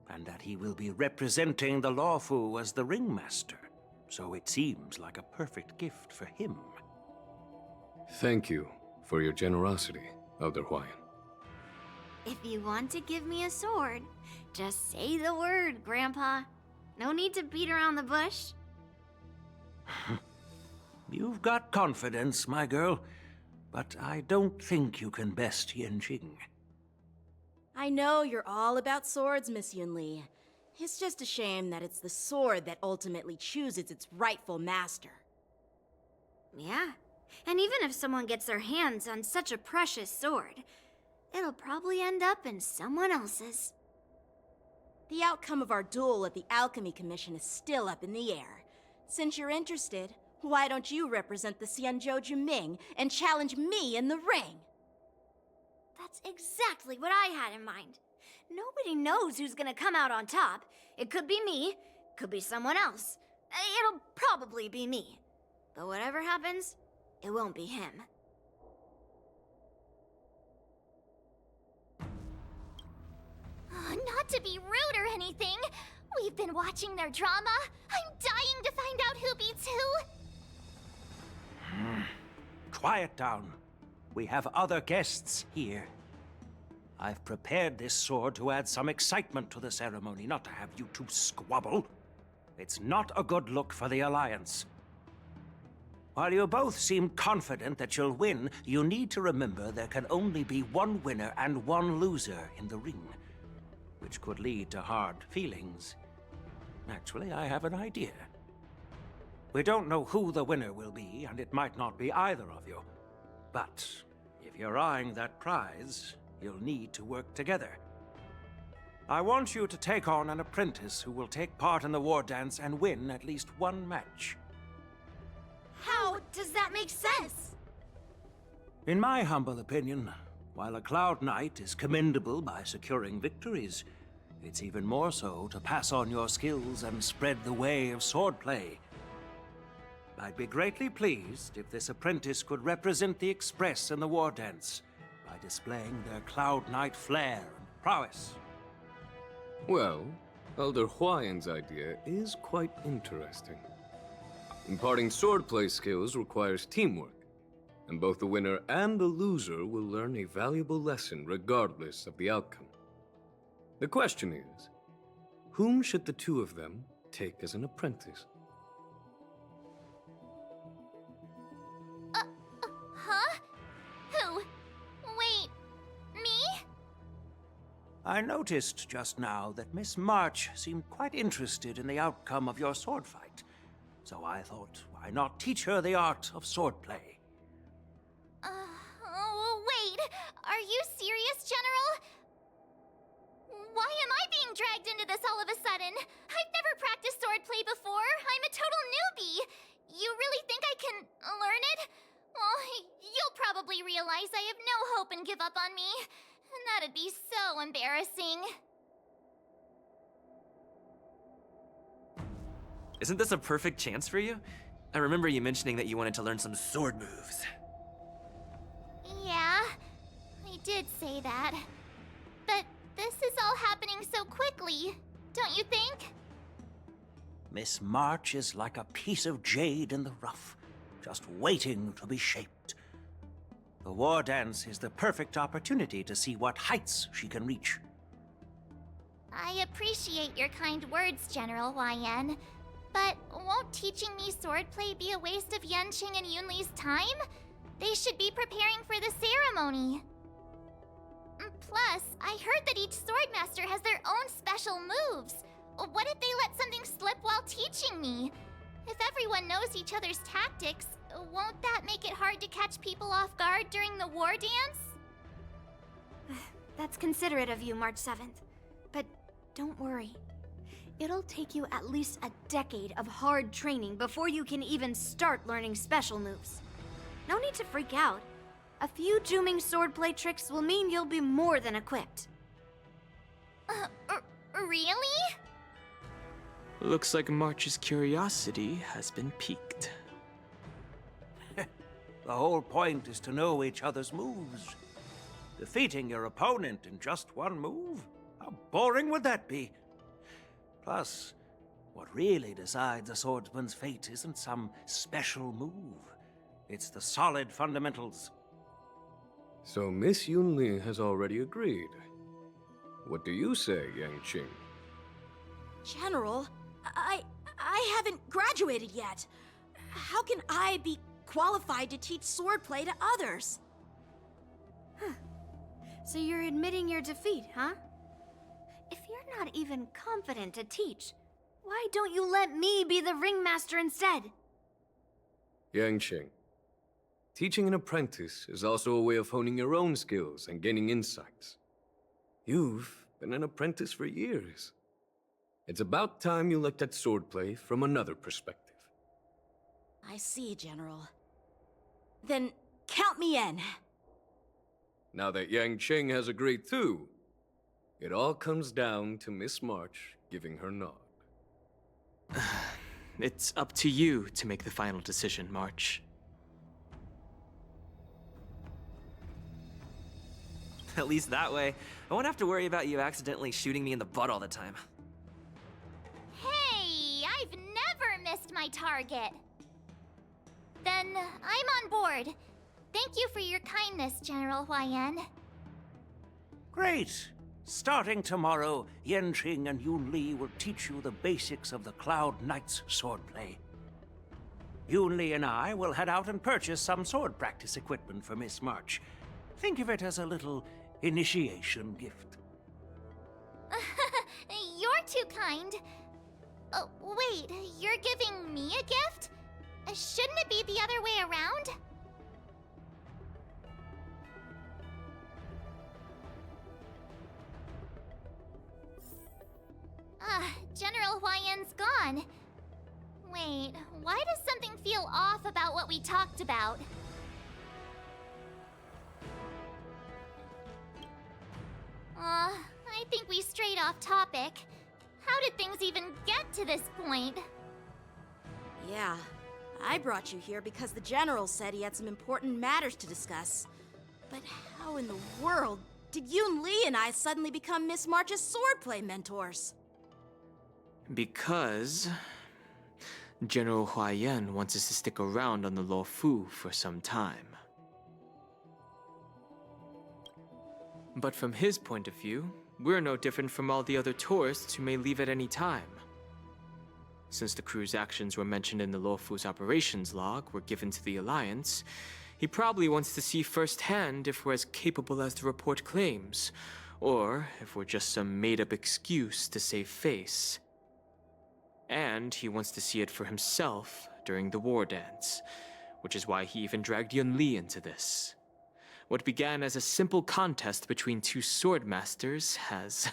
and that he will be representing the Luofu as the Ringmaster, so it seems like a perfect gift for him. Thank you for your generosity, Elder Huayan. If you want to give me a sword, just say the word, Grandpa. No need to beat around the bush. You've got confidence, my girl, but I don't think you can best Yanqing. I know you're all about swords, Miss Yunli. It's just a shame that it's the sword that ultimately chooses its rightful master. Yeah, and even if someone gets their hands on such a precious sword, it'll probably end up in someone else's. The outcome of our duel at the Alchemy Commission is still up in the air. Since you're interested, why don't you represent the Xianzhou Juming and challenge me in the ring? That's exactly what I had in mind. Nobody knows who's gonna come out on top. It could be me, could be someone else. It'll probably be me. But whatever happens, it won't be him. Not to be rude or anything, we've been watching their drama. I'm dying to find out who beats who. Quiet down. We have other guests here. I've prepared this sword to add some excitement to the ceremony, not to have you two squabble. It's not a good look for the Alliance. While you both seem confident that you'll win, you need to remember there can only be one winner and one loser in the ring, which could lead to hard feelings. Actually, I have an idea. We don't know who the winner will be, and it might not be either of you. But if you're eyeing that prize, you'll need to work together. I want you to take on an apprentice who will take part in the war dance and win at least one match. How does that make sense? In my humble opinion, while a Cloud Knight is commendable by securing victories, it's even more so to pass on your skills and spread the way of swordplay. I'd be greatly pleased if this apprentice could represent the Express in the war dance by displaying their Cloud Knight flair and prowess. Well, Elder Huayan's idea is quite interesting. Imparting swordplay skills requires teamwork, and both the winner and the loser will learn a valuable lesson regardless of the outcome. The question is, whom should the two of them take as an apprentice? Huh? Who? Wait, me? I noticed just now that Miss March seemed quite interested in the outcome of your sword fight, so I thought, why not teach her the art of swordplay? Wait, are you serious, General? Why am I being dragged into this all of a sudden? I've never practiced swordplay before. I'm a total newbie. You really think I can learn it? Well, you'll probably realize I have no hope and give up on me. And that'd be so embarrassing. Isn't this a perfect chance for you? I remember you mentioning that you wanted to learn some sword moves. Yeah, I did say that. But this is all happening so quickly, don't you think? Miss March is like a piece of jade in the rough, just waiting to be shaped. The war dance is the perfect opportunity to see what heights she can reach. I appreciate your kind words, General YN. But won't teaching me swordplay be a waste of Yanqing and Yunli's time? They should be preparing for the ceremony. Plus, I heard that each swordmaster has their own special moves. What if they let something slip while teaching me? If everyone knows each other's tactics, won't that make it hard to catch people off guard during the war dance? That's considerate of you, March 7th. But don't worry. It'll take you at least a decade of hard training before you can even start learning special moves. No need to freak out. A few Juming swordplay tricks will mean you'll be more than equipped. Really? Looks like March's curiosity has been piqued. The whole point is to know each other's moves. Defeating your opponent in just one move? How boring would that be? Plus, what really decides a swordsman's fate isn't some special move. It's the solid fundamentals. So Miss Yunli has already agreed. What do you say, Yanqing? General, I haven't graduated yet. How can I be qualified to teach swordplay to others? So you're admitting your defeat, huh? If you're not even confident to teach, why don't you let me be the ringmaster instead? Yanqing, teaching an apprentice is also a way of honing your own skills and gaining insights. You've been an apprentice for years. It's about time you looked at swordplay from another perspective. I see, General. Then count me in. Now that Yanqing has agreed too, it all comes down to Miss March giving her nod. It's up to you to make the final decision, March. At least that way, I won't have to worry about you accidentally shooting me in the butt all the time. Hey, I've never missed my target. Then I'm on board. Thank you for your kindness, General YN. Great! Starting tomorrow, Yanqing and Yunli will teach you the basics of the Cloud Knight's swordplay. Yunli and I will head out and purchase some sword practice equipment for Miss March. Think of it as a little initiation gift. You're too kind. Wait, you're giving me a gift? Shouldn't it be the other way around? General YN's gone. Wait, why does something feel off about what we talked about? I think we strayed off topic. How did things even get to this point? Yeah, I brought you here because the General said he had some important matters to discuss. But how in the world did Yun Li and I suddenly become Miss March's swordplay mentors? Because General Huayan wants us to stick around on the Luofu for some time. But from his point of view, we're no different from all the other tourists who may leave at any time. Since the crew's actions were mentioned in the Luofu's operations log were given to the Alliance, he probably wants to see firsthand if we're as capable as the report claims, or if we're just some made-up excuse to save face. And he wants to see it for himself during the war dance, which is why he even dragged Yun Li into this. What began as a simple contest between two sword masters has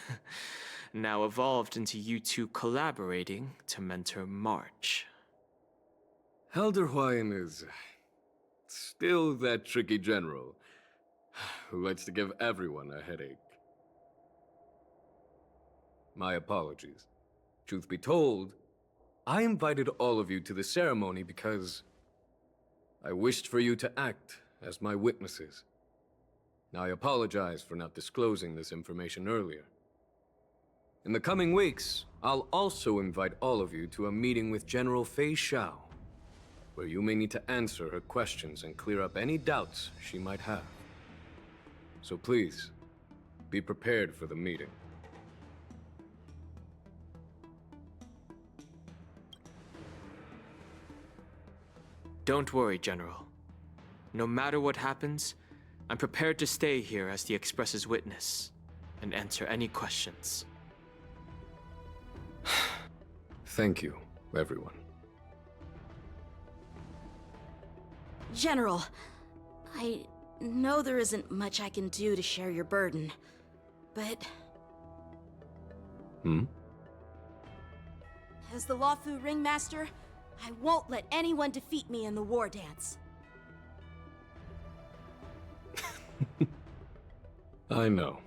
now evolved into you two collaborating to mentor March. Elder Huayan is still that tricky general who likes to give everyone a headache. My apologies. Truth be told, I invited all of you to the ceremony because I wished for you to act as my witnesses. I apologize for not disclosing this information earlier. In the coming weeks, I'll also invite all of you to a meeting with General Fei Xiao, where you may need to answer her questions and clear up any doubts she might have. So please, be prepared for the meeting. Don't worry, General. No matter what happens, I'm prepared to stay here as the Express's witness and answer any questions. Thank you, everyone. General, I know there isn't much I can do to share your burden, but... As the Lawfu Ringmaster, I won't let anyone defeat me in the war dance. I know.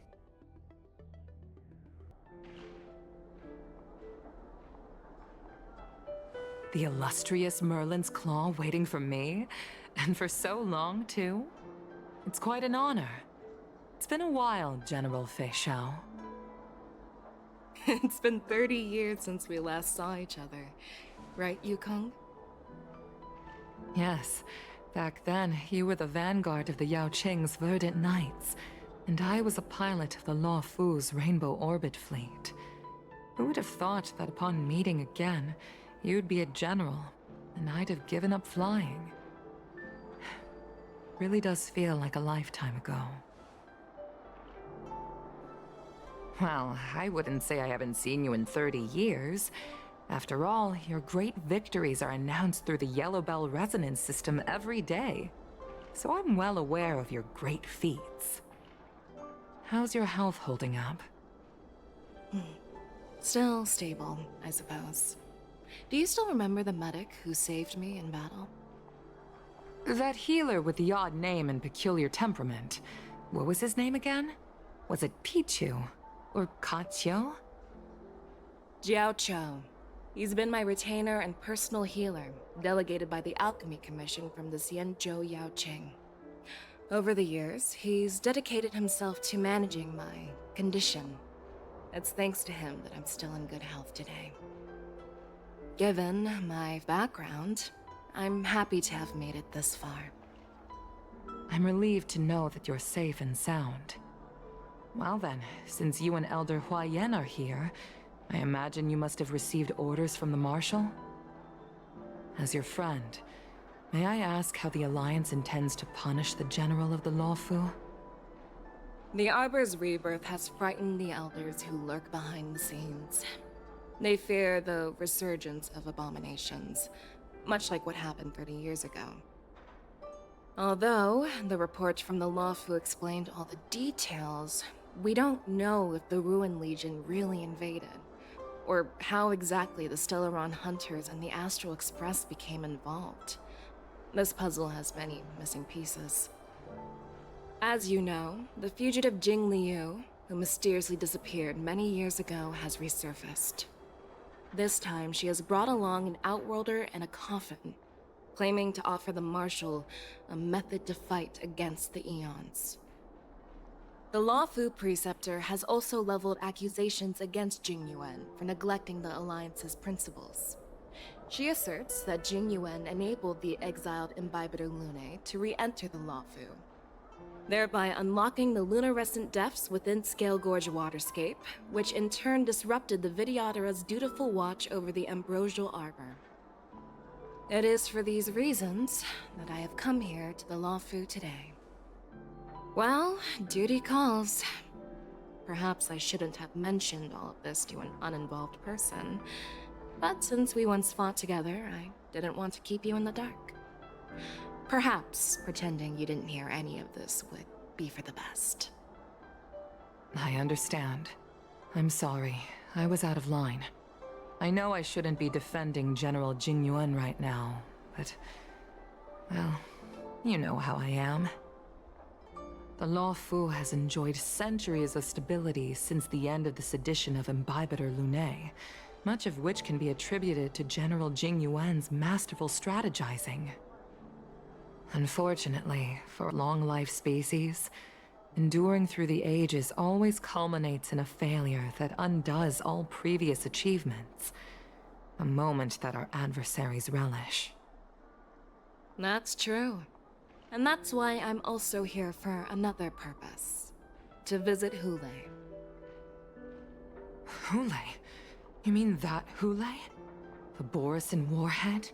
The illustrious Merlin's Claw waiting for me? And for so long, too? It's quite an honor. It's been a while, General Fei Xiao. It's been 30 years since we last saw each other. Right, Yukong? Yes. Back then, you were the vanguard of the Yao Qing's Verdant Knights, and I was a pilot of the Law Fu's Rainbow Orbit fleet. Who would have thought that upon meeting again, you'd be a general, and I'd have given up flying? Really does feel like a lifetime ago. Well, I wouldn't say I haven't seen you in 30 years. After all, your great victories are announced through the Yellow Bell resonance system every day. So I'm well aware of your great feats. How's your health holding up? Still stable, I suppose. Do you still remember the medic who saved me in battle? That healer with the odd name and peculiar temperament. What was his name again? Was it Pichu? Or Kachio? Jiao Cho. He's been my retainer and personal healer, delegated by the Alchemy Commission from the Xianzhou Yao Qing. Over the years, he's dedicated himself to managing my condition. It's thanks to him that I'm still in good health today. Given my background, I'm happy to have made it this far. I'm relieved to know that you're safe and sound. Well then, since you and Elder Huayan are here, I imagine you must have received orders from the Marshal? As your friend, may I ask how the Alliance intends to punish the General of the Lawfu? The Arbor's rebirth has frightened the Elders who lurk behind the scenes. They fear the resurgence of abominations, much like what happened 30 years ago. Although the report from the Lawfu explained all the details, we don't know if the Ruin Legion really invaded, or how exactly the Stellaron Hunters and the Astral Express became involved. This puzzle has many missing pieces. As you know, the fugitive Jing Liu, who mysteriously disappeared many years ago, has resurfaced. This time, she has brought along an Outworlder and a coffin, claiming to offer the Marshal a method to fight against the Eons. The Lawfu Preceptor has also leveled accusations against Jing Yuan for neglecting the Alliance's principles. She asserts that Jing Yuan enabled the exiled Imbibitor Lunae to re-enter the Lawfu, thereby unlocking the lunarescent depths within Scale Gorge Waterscape, which in turn disrupted the Vidyadhara's dutiful watch over the Ambrosial Arbor. It is for these reasons that I have come here to the Lawfu today. Well, duty calls. Perhaps I shouldn't have mentioned all of this to an uninvolved person, but since we once fought together, I didn't want to keep you in the dark. Perhaps pretending you didn't hear any of this would be for the best. I understand. I'm sorry. I was out of line. I know I shouldn't be defending General Jing Yuan right now, but... well, you know how I am. The Lawfu has enjoyed centuries of stability since the end of the sedition of Imbibitor Lunae, much of which can be attributed to General Jing Yuan's masterful strategizing. Unfortunately, for long-life species, Enduring through the ages always culminates in a failure that undoes all previous achievements. A moment that our adversaries relish. That's true. And that's why I'm also here for another purpose. To visit Hule. Hule? You mean that Hule? The Borisin warhead?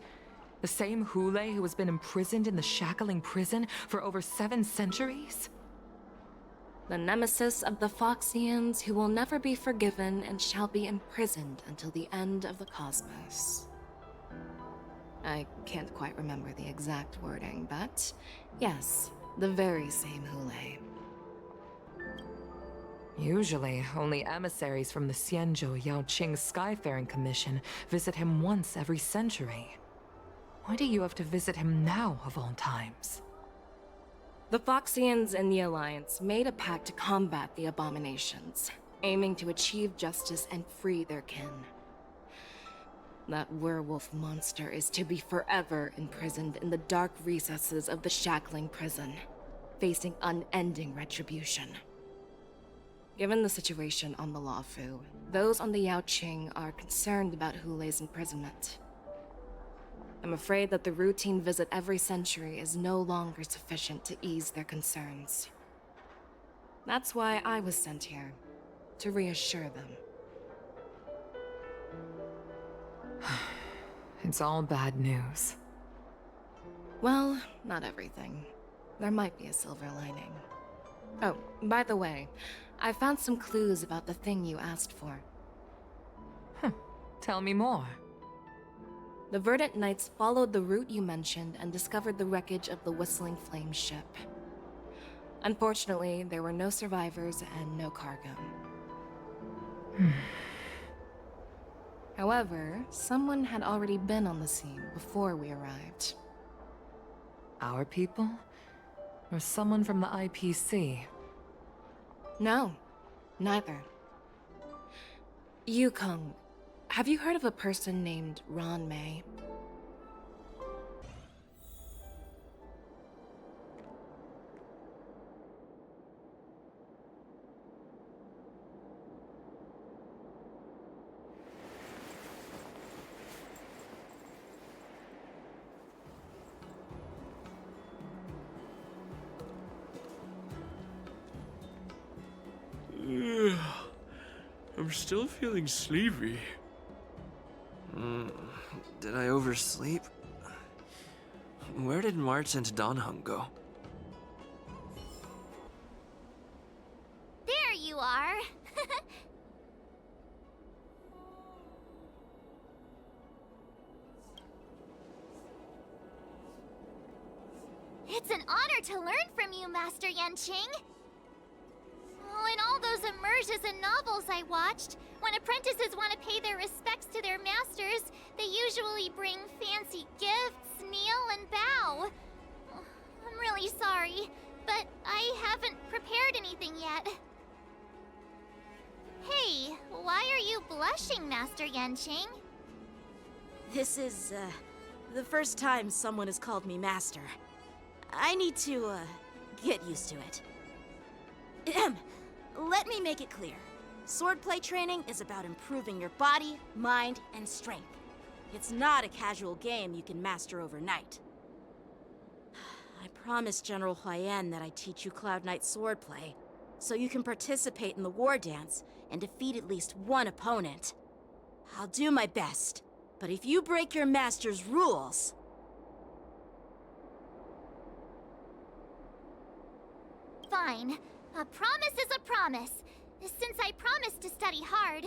The same Hule who has been imprisoned in the shackling prison for over 7 centuries? The nemesis of the Foxians who will never be forgiven and shall be imprisoned until the end of the cosmos. I can't quite remember the exact wording, but yes, the very same Hule. Usually, only emissaries from the Xianzhou Yaoqing Skyfaring Commission visit him once every century. Why do you have to visit him now, of all times? The Foxians and the Alliance made a pact to combat the abominations, aiming to achieve justice and free their kin. That werewolf monster is to be forever imprisoned in the dark recesses of the shackling prison, facing unending retribution. Given the situation on the Luofu, those on the Yaoqing are concerned about Hule's imprisonment. I'm afraid that the routine visit every century is no longer sufficient to ease their concerns. That's why I was sent here, to reassure them. It's all bad news. Well, not everything. There might be a silver lining. Oh, by the way, I found some clues about the thing you asked for. Tell me more. The Verdant Knights followed the route you mentioned and discovered the wreckage of the Whistling Flame ship. Unfortunately, there were no survivors and no cargo. However, someone had already been on the scene before we arrived. Our people? Or someone from the IPC? No, neither. Yukong, have you heard of a person named Ron May? I'm still feeling sleepy. Did I oversleep? Where did March and Donhung go? There you are. It's an honor to learn from you, Master Yanqing. Oh, in all those immersions and novels I watched, when apprentices want to pay their respects to their masters, they usually bring fancy gifts, kneel, and bow. Oh, I'm really sorry, but I haven't prepared anything yet. Hey, why are you blushing, Master Yanqing? This is, the first time someone has called me Master. I need to, get used to it. Let me make it clear. Swordplay training is about improving your body, mind, and strength. It's not a casual game you can master overnight. I promised General Huayan that I'd teach you Cloud Knight swordplay, so you can participate in the war dance and defeat at least one opponent. I'll do my best, but if you break your master's rules... Fine. A promise is a promise. Since I promised to study hard,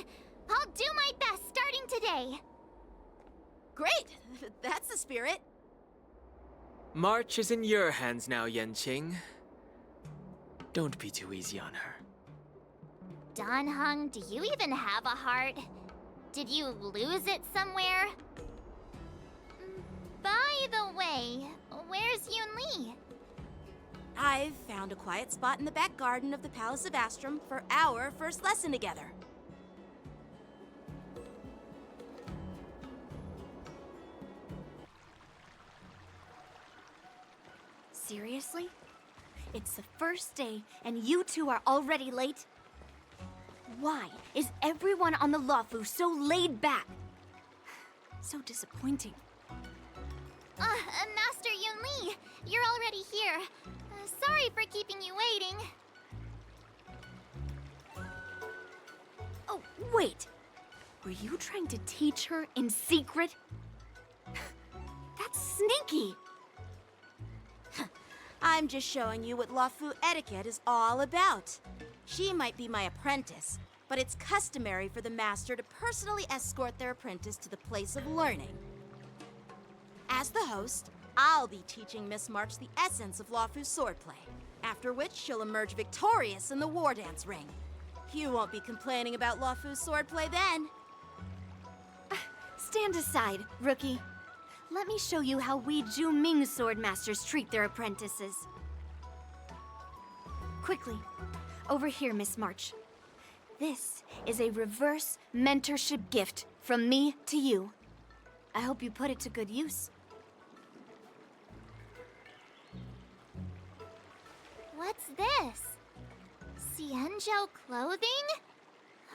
I'll do my best starting today. Great! That's the spirit. March is in your hands now, Yanqing. Don't be too easy on her. Donhung, do you even have a heart? Did you lose it somewhere? By the way, where's Yunli? I've found a quiet spot in the back garden of the Palace of Astrum for our first lesson together. Seriously? It's the first day, and you two are already late? Why is everyone on the Luofu so laid back? So disappointing. Master Yun Li, you're already here. Sorry for keeping you waiting. Oh, wait. Were you trying to teach her in secret? That's sneaky. I'm just showing you what Luofu etiquette is all about. She might be my apprentice, but it's customary for the master to personally escort their apprentice to the place of learning. As the host, I'll be teaching Miss March the essence of Luofu's swordplay, after which she'll emerge victorious in the war dance ring. You won't be complaining about Luofu's swordplay then. Stand aside, rookie. Let me show you how we Zhu-Ming swordmasters treat their apprentices. Quickly, over here, Miss March. This is a reverse mentorship gift from me to you. I hope you put it to good use. What's this? Xianzhou clothing?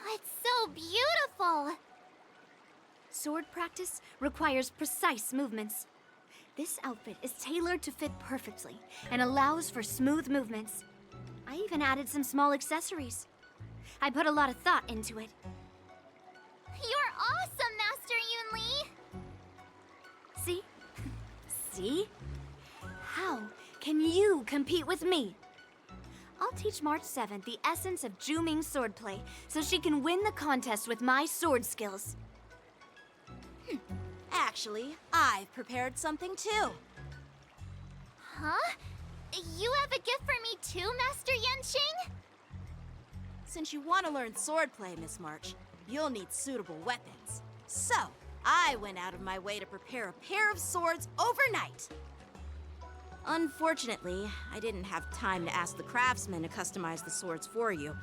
It's so beautiful! Sword practice requires precise movements. This outfit is tailored to fit perfectly and allows for smooth movements. I even added some small accessories. I put a lot of thought into it. You're awesome, Master Yun Li! See? See? How can you compete with me? I'll teach March 7th the essence of Zhu-Ming swordplay so she can win the contest with my sword skills. Actually, I've prepared something too. Huh? You have a gift for me too, Master Yanqing? Since you want to learn swordplay, Miss March, you'll need suitable weapons. So, I went out of my way to prepare a pair of swords overnight. Unfortunately, I didn't have time to ask the craftsman to customize the swords for you,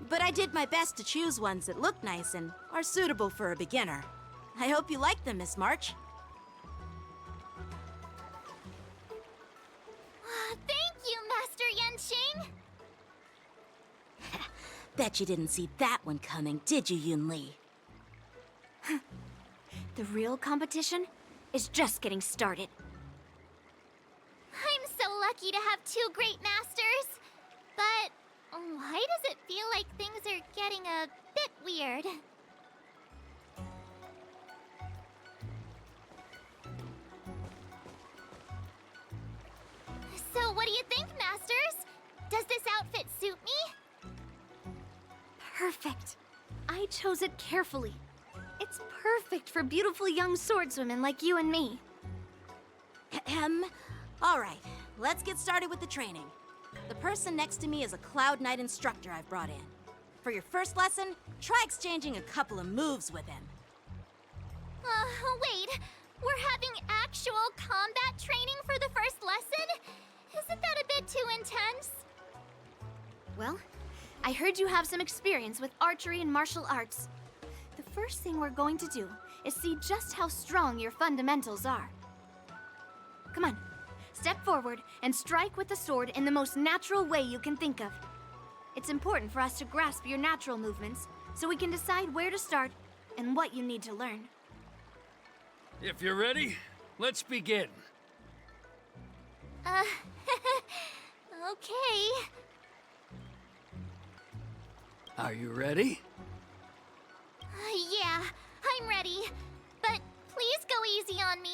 but I did my best to choose ones that look nice and are suitable for a beginner. I hope you like them, Miss March. Thank you, Master Yanqing! Bet you didn't see that one coming, did you, Yun Li? The real competition is just getting started. I'm so lucky to have two great masters. But why does it feel like things are getting a bit weird? So what do you think, Masters? Does this outfit suit me? Perfect. I chose it carefully. It's perfect for beautiful young swordswomen like you and me. All right, let's get started with the training. The person next to me is a Cloud Knight instructor I've brought in. For your first lesson, try exchanging a couple of moves with him. Wait. We're having actual combat training for the first lesson? Isn't that a bit too intense? Well, I heard you have some experience with archery and martial arts. The first thing we're going to do is see just how strong your fundamentals are. Come on, step forward and strike with the sword in the most natural way you can think of. It's important for us to grasp your natural movements so we can decide where to start and what you need to learn. If you're ready, let's begin. Okay. Are you ready? Yeah, I'm ready. But please go easy on me.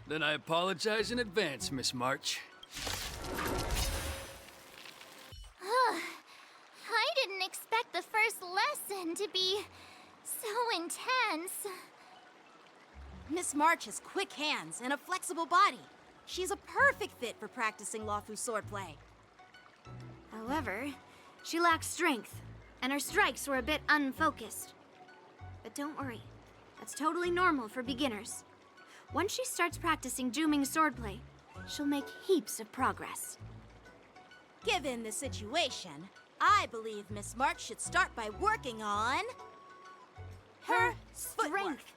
Then I apologize in advance, Miss March. I didn't expect the first lesson to be so intense. Miss March has quick hands and a flexible body. She's a perfect fit for practicing Luofu swordplay. However, she lacks strength, and her strikes were a bit unfocused. But don't worry, that's totally normal for beginners. Once she starts practicing Zhu-Ming swordplay, she'll make heaps of progress. Given the situation, I believe Miss March should start by working on her strength.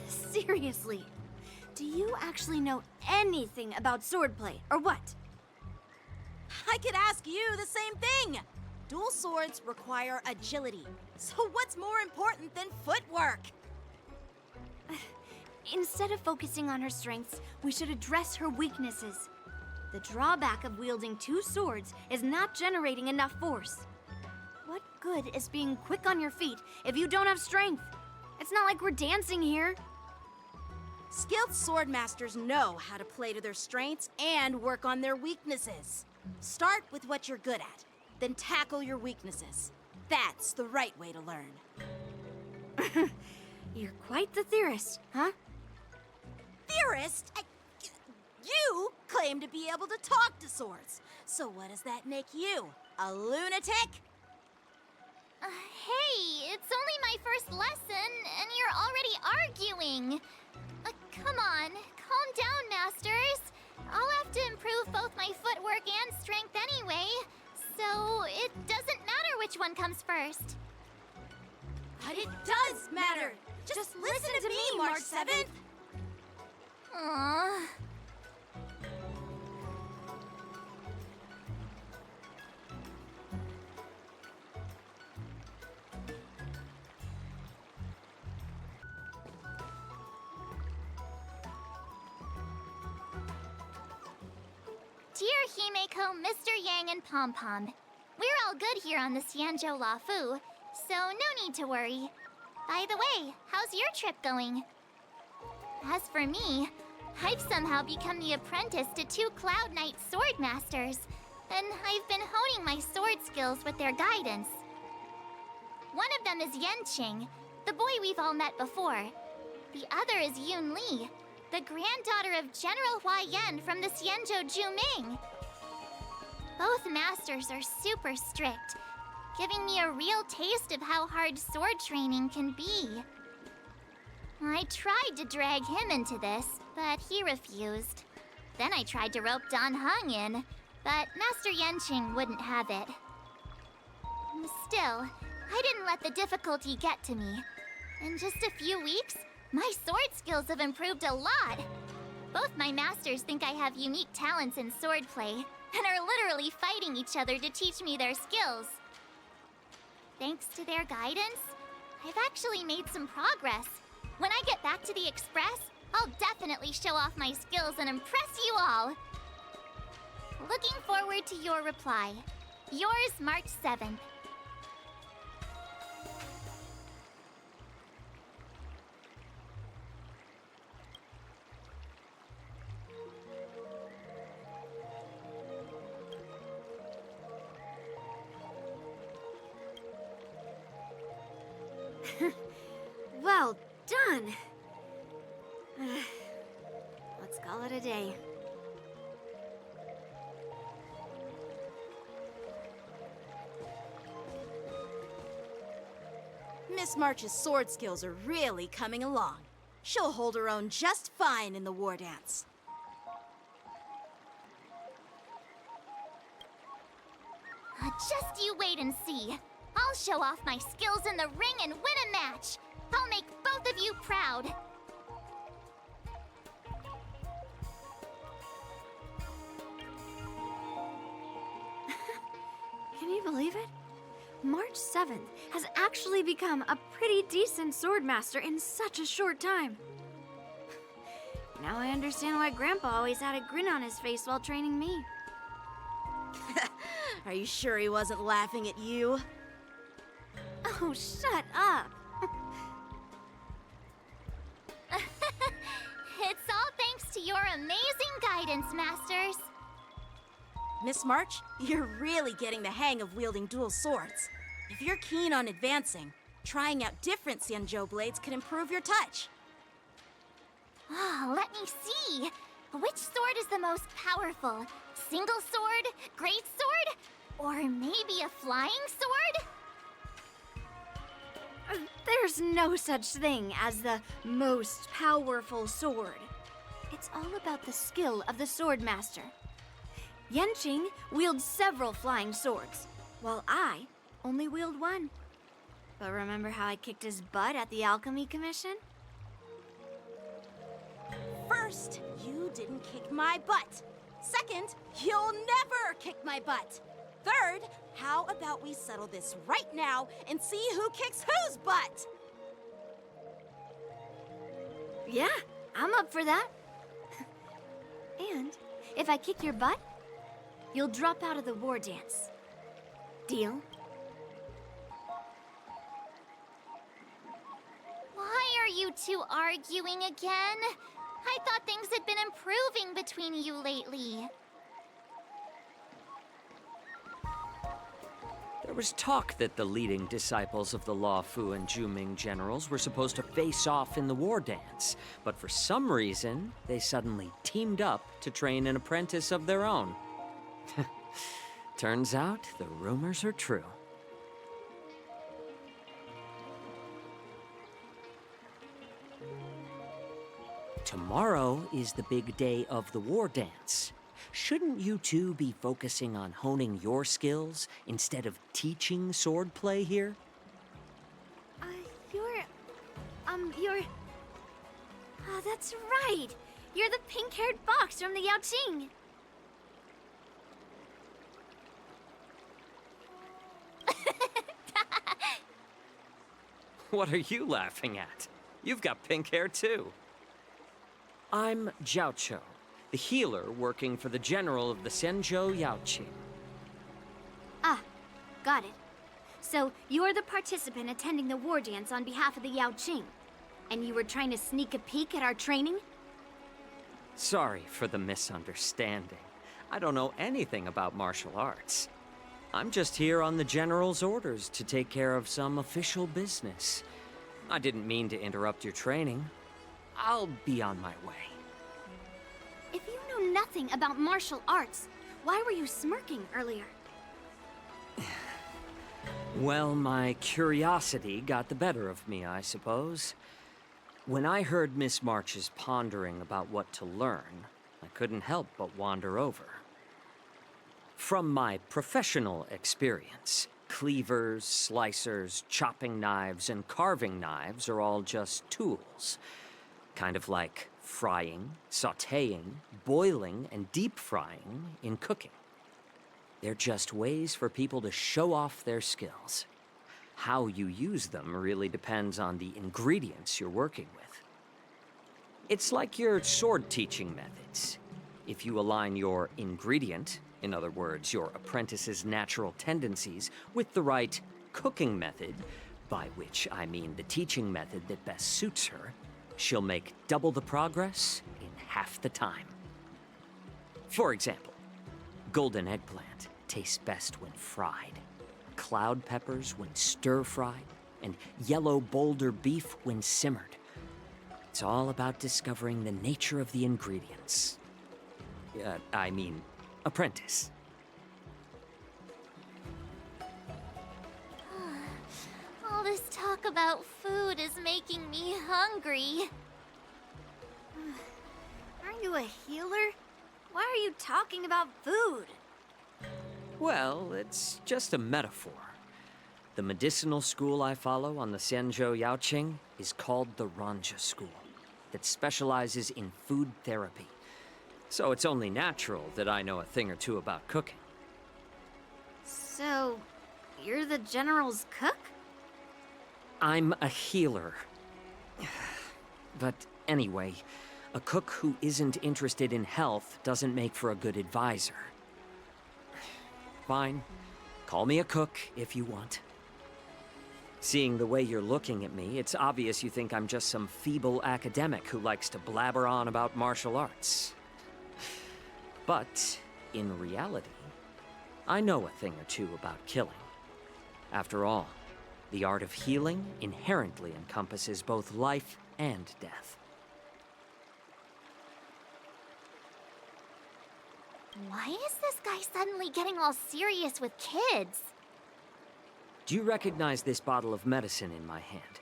Seriously, do you actually know anything about swordplay, or what? I could ask you the same thing. Dual swords require agility. So what's more important than footwork? Instead of focusing on her strengths, we should address her weaknesses. The drawback of wielding two swords is not generating enough force. What good is being quick on your feet if you don't have strength? It's not like we're dancing here. Skilled sword masters know how to play to their strengths and work on their weaknesses. Start with what you're good at, then tackle your weaknesses. That's the right way to learn. You're quite the theorist, huh? Theorist? You claim to be able to talk to swords. So what does that make you? A lunatic? Hey, it's only my first lesson, and you're already arguing. Come on, calm down, masters. I'll have to improve both my footwork and strength anyway, so it doesn't matter which one comes first. But it does matter. Just listen to me, March 7th. Aww. Dear Himeko, Mr. Yang, and Pom Pom, we're all good here on the Xianzhou Lafu, so no need to worry. By the way, how's your trip going? As for me, I've somehow become the apprentice to two Cloud Knight sword masters, and I've been honing my sword skills with their guidance. One of them is Yanqing, the boy we've all met before. The other is Yun Li, the granddaughter of General Hua Yan from the Xianzhou Juming. Both masters are super strict, giving me a real taste of how hard sword training can be. I tried to drag him into this, but he refused. Then I tried to rope Dan Heng in, but Master Yanqing wouldn't have it. Still, I didn't let the difficulty get to me. In just a few weeks, my sword skills have improved a lot. Both my masters think I have unique talents in swordplay, and are literally fighting each other to teach me their skills. Thanks to their guidance, I've actually made some progress. When I get back to the Express, I'll definitely show off my skills and impress you all. Looking forward to your reply. Yours, March 7th. Well done. Let's call it a day. Miss March's sword skills are really coming along. She'll hold her own just fine in the war dance. Just you wait and see. I'll show off my skills in the ring and win a match. I'll make both of you proud. Can you believe it? March 7th has actually become a pretty decent swordmaster in such a short time. Now I understand why Grandpa always had a grin on his face while training me. Are you sure he wasn't laughing at you? Oh, shut up! It's all thanks to your amazing guidance, Masters. Miss March, you're really getting the hang of wielding dual swords. If you're keen on advancing, trying out different Xianzhou blades could improve your touch. Oh, let me see. Which sword is the most powerful? Single sword? Great sword? Or maybe a flying sword? There's no such thing as the most powerful sword. It's all about the skill of the swordmaster. Yanqing wields several flying swords, while I only wield one. But remember how I kicked his butt at the Alchemy Commission? First, you didn't kick my butt. Second, you'll never kick my butt. Third, how about we settle this right now and see who kicks whose butt? Yeah, I'm up for that. And if I kick your butt, you'll drop out of the war dance. Deal? Why are you two arguing again? I thought things had been improving between you lately. There was talk that the leading disciples of the Luofu and Juming generals were supposed to face off in the war dance, but for some reason, they suddenly teamed up to train an apprentice of their own. Turns out, the rumors are true. Tomorrow is the big day of the war dance. Shouldn't you two be focusing on honing your skills instead of teaching swordplay here? You're... Oh, that's right! You're the pink-haired fox from the Yaoqing! What are you laughing at? You've got pink hair too. I'm Jiaoqiu, the healer working for the general of the Xianzhou Yaoqing. Ah, got it. So, you're the participant attending the war dance on behalf of the Yaoqing. And you were trying to sneak a peek at our training? Sorry for the misunderstanding. I don't know anything about martial arts. I'm just here on the general's orders to take care of some official business. I didn't mean to interrupt your training. I'll be on my way. If you know nothing about martial arts, why were you smirking earlier? Well, my curiosity got the better of me, I suppose. When I heard Miss March's pondering about what to learn, I couldn't help but wander over. From my professional experience, cleavers, slicers, chopping knives, and carving knives are all just tools. Kind of like frying, sautéing, boiling, and deep frying in cooking. They're just ways for people to show off their skills. How you use them really depends on the ingredients you're working with. It's like your sword teaching methods. If you align your ingredient, in other words, your apprentice's natural tendencies, with the right cooking method, by which I mean the teaching method that best suits her, she'll make double the progress in half the time. For example, golden eggplant tastes best when fried, cloud peppers when stir-fried, and yellow boulder beef when simmered. It's all about discovering the nature of the ingredients. Apprentice. All this talk about food is making me hungry. Aren't you a healer? Why are you talking about food? Well, it's just a metaphor. The medicinal school I follow on the Xianzhou Yaoqing is called the Ranja School, that specializes in food therapy. So it's only natural that I know a thing or two about cooking. So, you're the general's cook? I'm a healer. But anyway, a cook who isn't interested in health doesn't make for a good advisor. Fine. Call me a cook if you want. Seeing the way you're looking at me, it's obvious you think I'm just some feeble academic who likes to blabber on about martial arts. But, in reality, I know a thing or two about killing. After all, the art of healing inherently encompasses both life and death. Why is this guy suddenly getting all serious with kids? Do you recognize this bottle of medicine in my hand?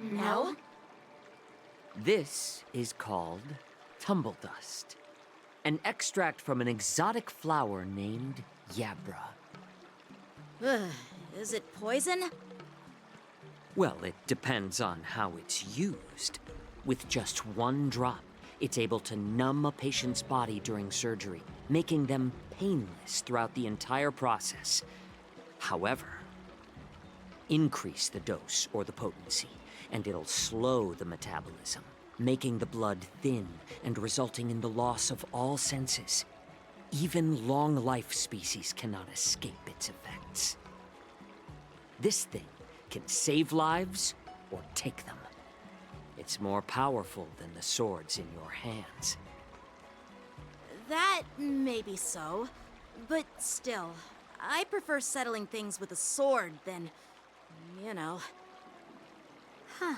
No. This is called tumble dust, an extract from an exotic flower named Yabra. Is it poison? Well, it depends on how it's used. With just one drop, It's able to numb a patient's body during surgery, making them painless throughout the entire process. However, increase the dose or the potency, and it'll slow the metabolism, making the blood thin and resulting in the loss of all senses. Even long-life species cannot escape its effects. This thing can save lives or take them. It's more powerful than the swords in your hands. That may be so, but still, I prefer settling things with a sword than, you know. Huh.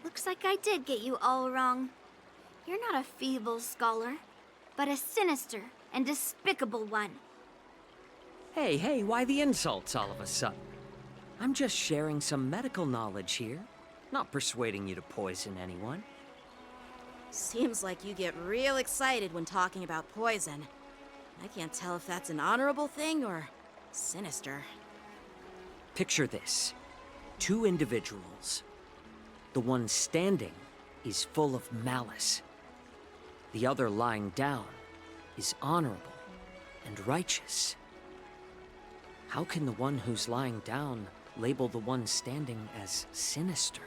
Looks like I did get you all wrong. You're not a feeble scholar, but a sinister and despicable one. Hey, why the insults all of a sudden? I'm just sharing some medical knowledge here, not persuading you to poison anyone. Seems like you get real excited when talking about poison. I can't tell if that's an honorable thing or sinister. Picture this. 2 individuals. The one standing is full of malice. The other lying down is honorable and righteous. How can the one who's lying down label the one standing as sinister?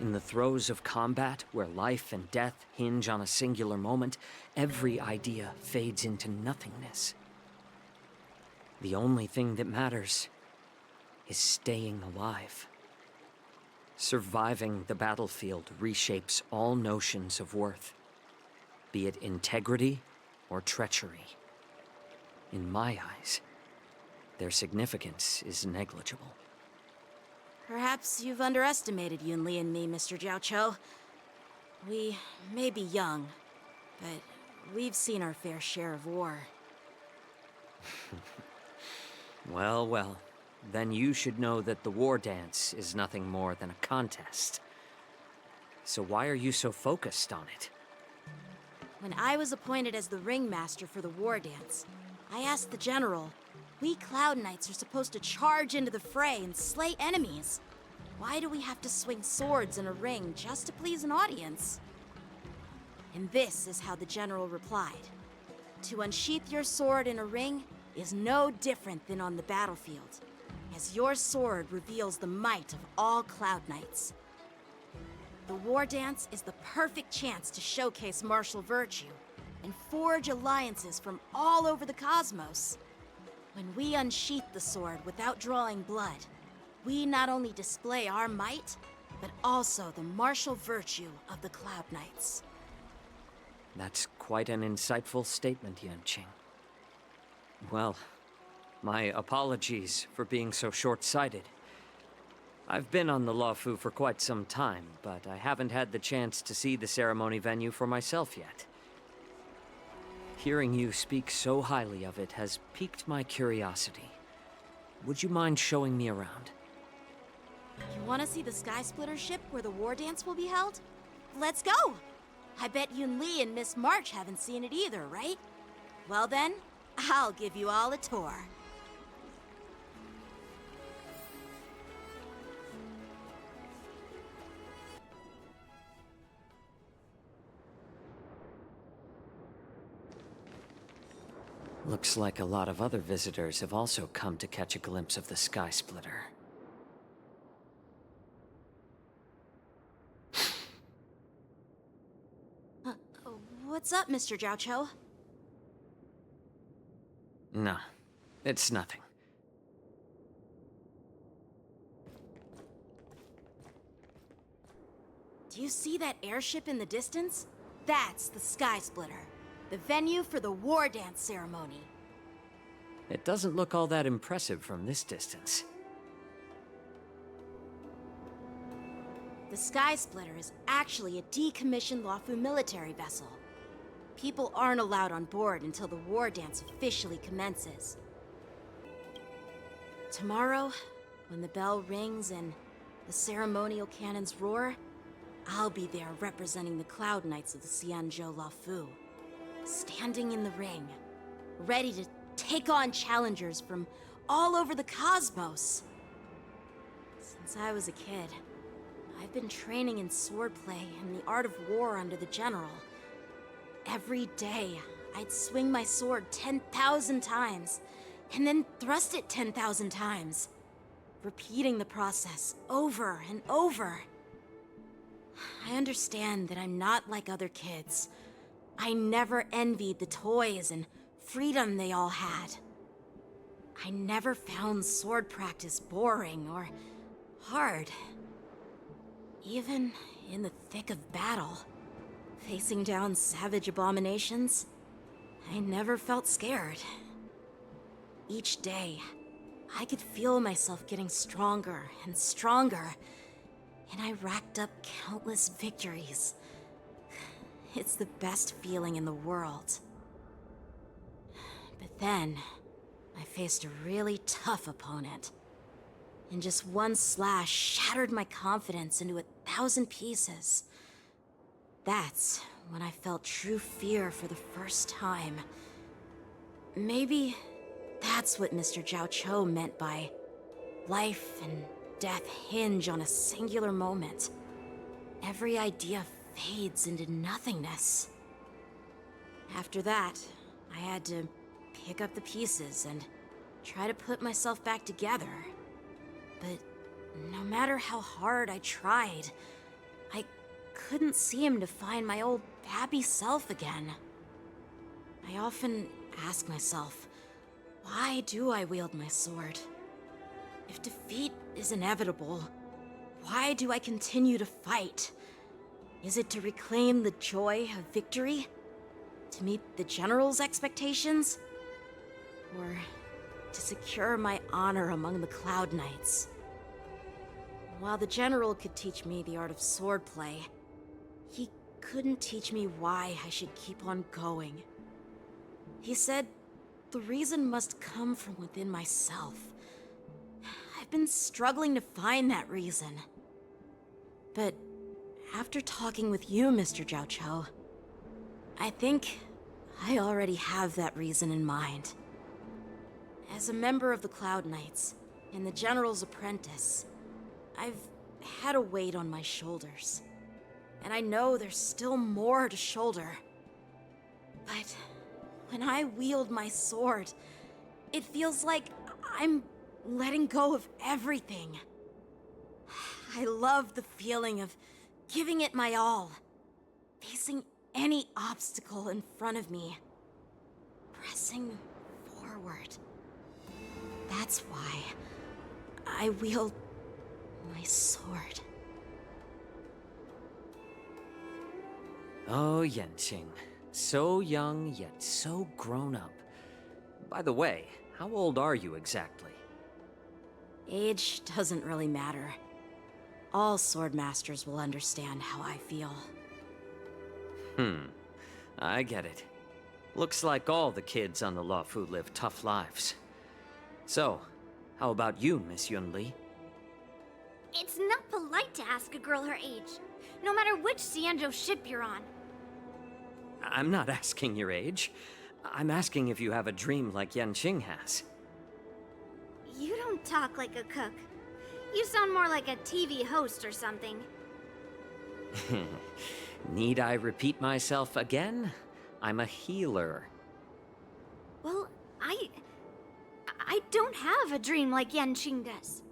In the throes of combat, where life and death hinge on a singular moment, every idea fades into nothingness. The only thing that matters is staying alive. Surviving the battlefield reshapes all notions of worth, be it integrity or treachery. In my eyes, their significance is negligible. Perhaps you've underestimated Yunli and me, Mr. Jiaoqiu. We may be young, but we've seen our fair share of war. Well, then you should know that the war dance is nothing more than a contest. So why are you so focused on it? When I was appointed as the ringmaster for the war dance, I asked the general, we Cloud Knights are supposed to charge into the fray and slay enemies. Why do we have to swing swords in a ring just to please an audience? And this is how the general replied. To unsheath your sword in a ring is no different than on the battlefield, as your sword reveals the might of all Cloud Knights. The war dance is the perfect chance to showcase martial virtue and forge alliances from all over the cosmos. When we unsheath the sword without drawing blood, we not only display our might, but also the martial virtue of the Cloud Knights. That's quite an insightful statement, Yanqing. Well, my apologies for being so short-sighted. I've been on the Luofu for quite some time, but I haven't had the chance to see the ceremony venue for myself yet. Hearing you speak so highly of it has piqued my curiosity. Would you mind showing me around? You want to see the Sky Splitter ship where the war dance will be held? Let's go! I bet Yunli and Miss March haven't seen it either, right? Well then, I'll give you all a tour. Looks like a lot of other visitors have also come to catch a glimpse of the Sky Splitter. What's up, Mr. Jiaoqiu? No, it's nothing. Do you see that airship in the distance? That's the Sky Splitter, the venue for the war dance ceremony. It doesn't look all that impressive from this distance. The Sky Splitter is actually a decommissioned Luofu military vessel. People aren't allowed on board until the war dance officially commences. Tomorrow, when the bell rings and the ceremonial cannons roar, I'll be there representing the Cloud Knights of the Xianzhou Luofu, standing in the ring, ready to take on challengers from all over the cosmos. Since I was a kid, I've been training in swordplay and the art of war under the general. Every day, I'd swing my sword 10,000 times, and then thrust it 10,000 times, repeating the process over and over. I understand that I'm not like other kids. I never envied the toys and freedom they all had. I never found sword practice boring or hard. Even in the thick of battle, facing down savage abominations, I never felt scared. Each day, I could feel myself getting stronger and stronger, and I racked up countless victories. It's the best feeling in the world. But then, I faced a really tough opponent, and just one slash shattered my confidence into 1,000 pieces. That's when I felt true fear for the first time. Maybe that's what Mr. Jiao Cho meant by life and death hinge on a singular moment. Every idea fades into nothingness. After that, I had to pick up the pieces and try to put myself back together. But no matter how hard I tried, I couldn't seem to find my old happy self again. I often ask myself, why do I wield my sword? If defeat is inevitable, why do I continue to fight? Is it to reclaim the joy of victory? To meet the General's expectations? Or to secure my honor among the Cloud Knights? While the General could teach me the art of swordplay, he couldn't teach me why I should keep on going. He said the reason must come from within myself. I've been struggling to find that reason. But after talking with you, Mr. Jiao Cho, I think I already have that reason in mind. As a member of the Cloud Knights and the General's apprentice, I've had a weight on my shoulders. And I know there's still more to shoulder. But when I wield my sword, it feels like I'm letting go of everything. I love the feeling of giving it my all, facing any obstacle in front of me, pressing forward. That's why I wield my sword. Oh, Yanqing. So young, yet so grown up. By the way, how old are you exactly? Age doesn't really matter. All sword masters will understand how I feel. I get it. Looks like all the kids on the Luofu live tough lives. So, how about you, Miss Yunli? It's not polite to ask a girl her age, no matter which Xianzhou ship you're on. I'm not asking your age. I'm asking if you have a dream like Yanqing has. You don't talk like a cook. You sound more like a TV host or something. Need I repeat myself again? I'm a healer. Well, I don't have a dream like Yanqing does.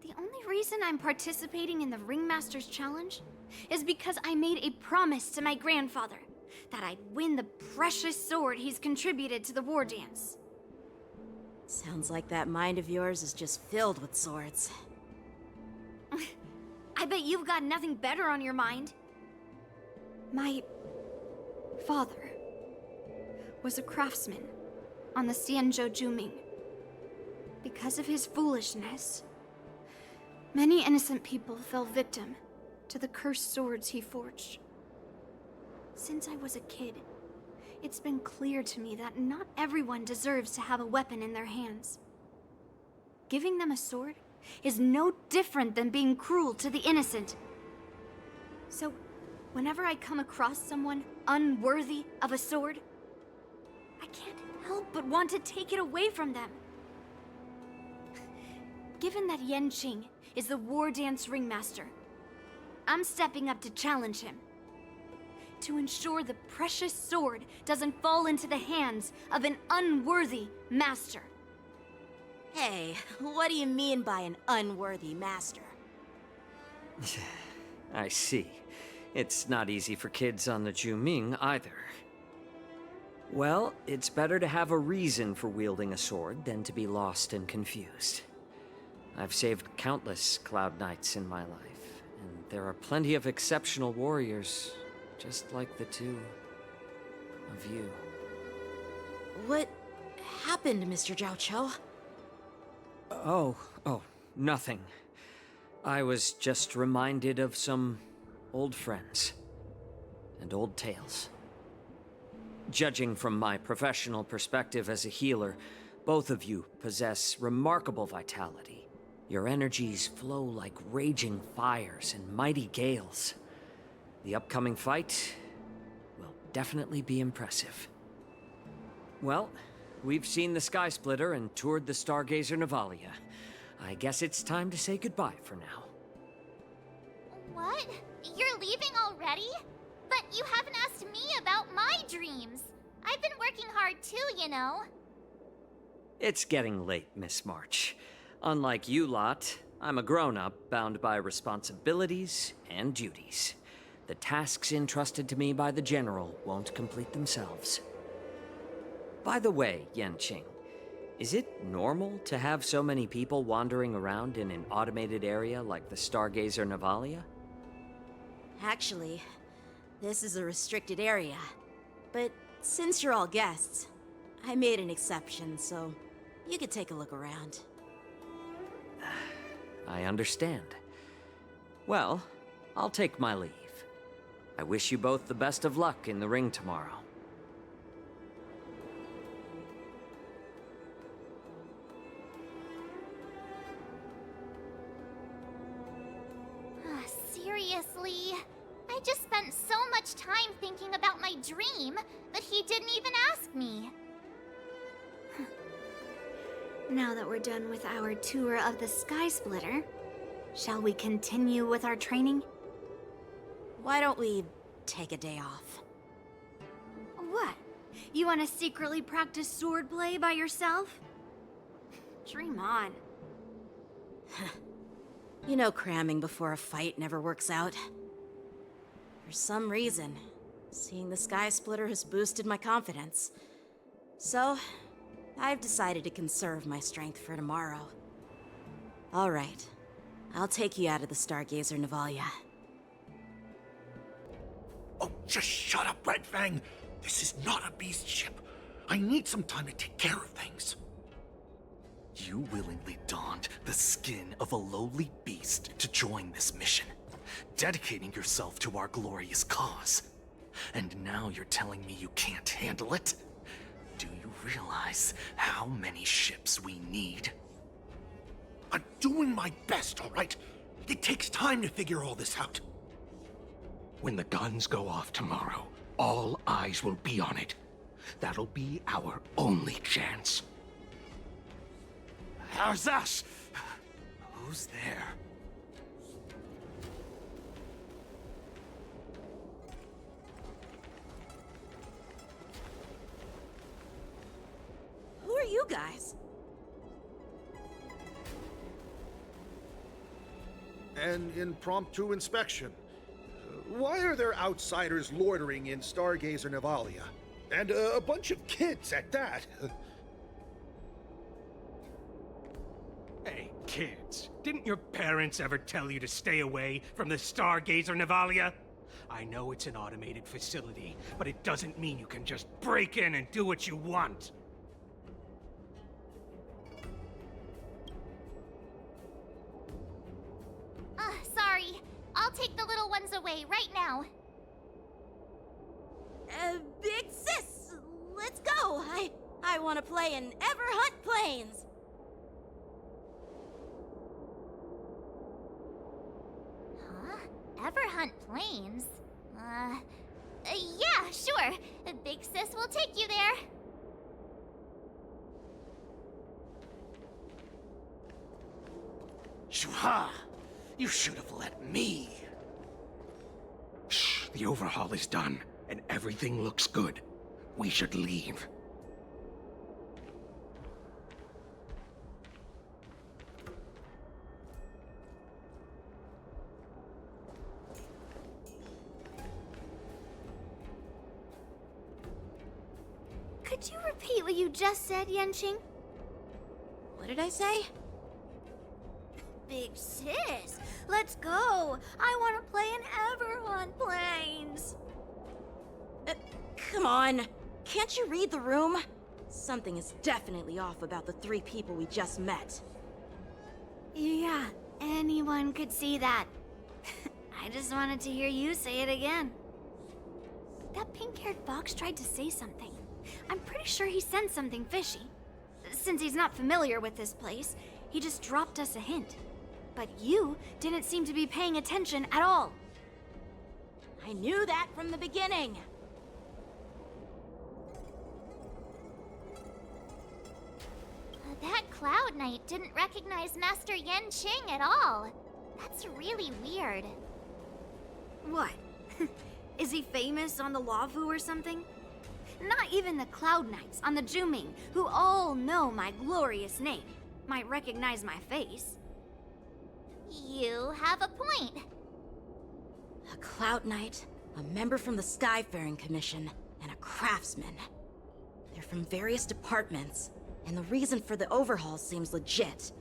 The only reason I'm participating in the Ringmaster's Challenge is because I made a promise to my grandfather that I'd win the precious sword he's contributed to the war dance. Sounds like that mind of yours is just filled with swords. I bet you've got nothing better on your mind. My father was a craftsman on the Xianzhou Juming. Because of his foolishness, many innocent people fell victim to the cursed swords he forged. Since I was a kid, it's been clear to me that not everyone deserves to have a weapon in their hands. Giving them a sword is no different than being cruel to the innocent. So, whenever I come across someone unworthy of a sword, I can't help but want to take it away from them. Given that Yanqing is the war dance ringmaster, I'm stepping up to challenge him. To ensure the precious sword doesn't fall into the hands of an unworthy master. Hey, what do you mean by an unworthy master? I see. It's not easy for kids on the Juming either. Well, it's better to have a reason for wielding a sword than to be lost and confused. I've saved countless Cloud Knights in my life, and there are plenty of exceptional warriors, just like the two of you. What happened, Mr. Zhao Cho? Oh, nothing. I was just reminded of some old friends and old tales. Judging from my professional perspective as a healer, both of you possess remarkable vitality. Your energies flow like raging fires and mighty gales. The upcoming fight will definitely be impressive. Well, we've seen the Sky Splitter and toured the Stargazer Navalia. I guess it's time to say goodbye for now. What? You're leaving already? But you haven't asked me about my dreams. I've been working hard too, you know. It's getting late, Miss March. Unlike you lot, I'm a grown-up bound by responsibilities and duties. The tasks entrusted to me by the General won't complete themselves. By the way, Yanqing, is it normal to have so many people wandering around in an automated area like the Stargazer Navalia? Actually, this is a restricted area. But since you're all guests, I made an exception, so you could take a look around. I understand. Well, I'll take my leave. I wish you both the best of luck in the ring tomorrow. Seriously? I just spent so much time thinking about my dream that he didn't even ask me. Now that we're done with our tour of the Sky Splitter, shall we continue with our training? Why don't we take a day off? What? You want to secretly practice swordplay by yourself? Dream on. You know cramming before a fight never works out. For some reason, seeing the Sky Splitter has boosted my confidence. So, I've decided to conserve my strength for tomorrow. All right, I'll take you out of the Stargazer Navalia. Oh, just shut up, Red Fang. This is not a beast ship. I need some time to take care of things. You willingly donned the skin of a lowly beast to join this mission, dedicating yourself to our glorious cause. And now you're telling me you can't handle it? Do you realize how many ships we need? I'm doing my best, all right? It takes time to figure all this out. When the guns go off tomorrow, all eyes will be on it. That'll be our only chance. How's that? Who's there? Who are you guys? An impromptu inspection. Why are there outsiders loitering in Stargazer Navalia? And a bunch of kids at that. Hey, kids, didn't your parents ever tell you to stay away from the Stargazer Navalia? I know it's an automated facility, but it doesn't mean you can just break in and do what you want. Sorry. I'll take the little ones away right now. Big sis, let's go. I want to play in Everhunt Plains. Huh? Everhunt Plains? Yeah, sure. Big sis will take you there. Shuha! You should have let me. The overhaul is done, and everything looks good. We should leave. Could you repeat what you just said, Yanqing? What did I say? Big sis, let's go. I want to play in Everhorn Plains. Come on. Can't you read the room? Something is definitely off about the 3 people we just met. Yeah, anyone could see that. I just wanted to hear you say it again. That pink-haired fox tried to say something. I'm pretty sure he sensed something fishy. Since he's not familiar with this place, he just dropped us a hint. But you didn't seem to be paying attention at all. I knew that from the beginning. That Cloud Knight didn't recognize Master Yanqing at all. That's really weird. What? Is he famous on the Lavu or something? Not even the Cloud Knights on the Juming, who all know my glorious name, might recognize my face. You have a point. A Cloud Knight, a member from the Skyfaring Commission, and a craftsman. They're from various departments, and the reason for the overhaul seems legit.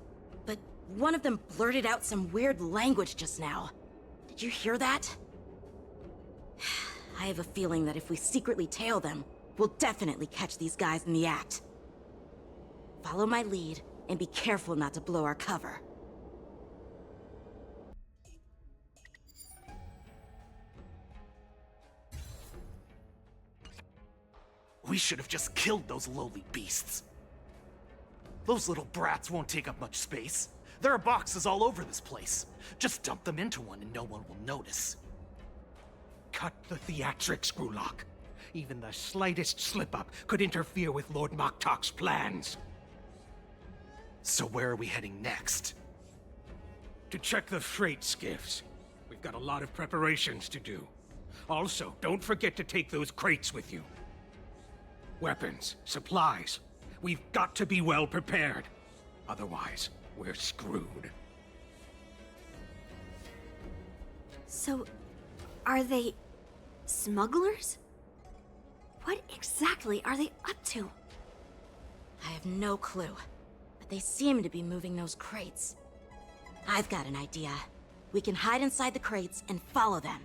But one of them blurted out some weird language just now. Did you hear that? I have a feeling that if we secretly tail them, we'll definitely catch these guys in the act. Follow my lead, and be careful not to blow our cover. We should have just killed those lowly beasts. Those little brats won't take up much space. There are boxes all over this place. Just dump them into one and no one will notice. Cut the theatrics, Grulok. Even the slightest slip-up could interfere with Lord Moktok's plans. So where are we heading next? To check the freight skiffs. We've got a lot of preparations to do. Also, don't forget to take those crates with you. Weapons, supplies. We've got to be well prepared. Otherwise, we're screwed. So, are they smugglers? What exactly are they up to? I have no clue, but they seem to be moving those crates. I've got an idea. We can hide inside the crates and follow them.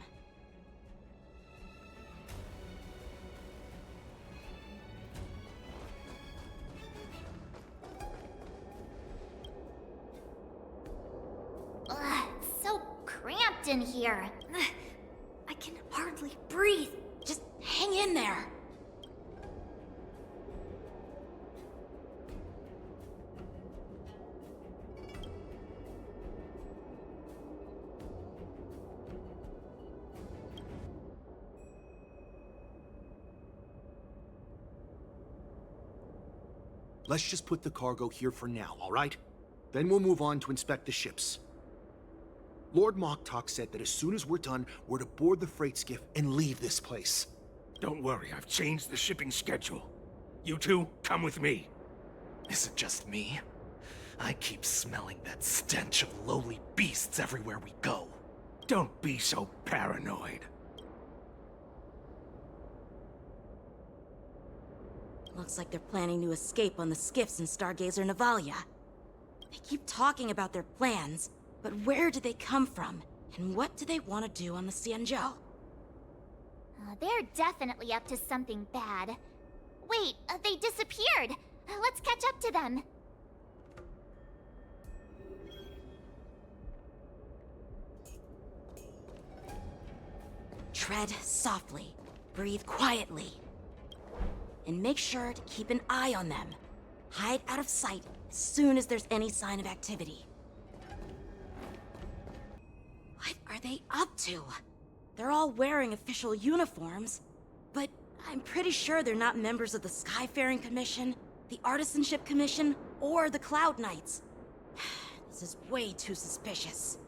Ugh, it's so cramped in here. I can hardly breathe. Just hang in there. Let's just put the cargo here for now, all right? Then we'll move on to inspect the ships. Lord Moktok said that as soon as we're done, we're to board the freight skiff and leave this place. Don't worry, I've changed the shipping schedule. You two, come with me. Is it just me? I keep smelling that stench of lowly beasts everywhere we go. Don't be so paranoid. Looks like they're planning to escape on the skiffs in Stargazer Navalia. They keep talking about their plans, but where do they come from? And what do they want to do on the Xianzhou? They're definitely up to something bad. Wait, they disappeared! Let's catch up to them. Tread softly, breathe quietly, and make sure to keep an eye on them. Hide out of sight as soon as there's any sign of activity. What are they up to? They're all wearing official uniforms, but I'm pretty sure they're not members of the Skyfaring Commission, the Artisanship Commission, or the Cloud Knights. This is way too suspicious.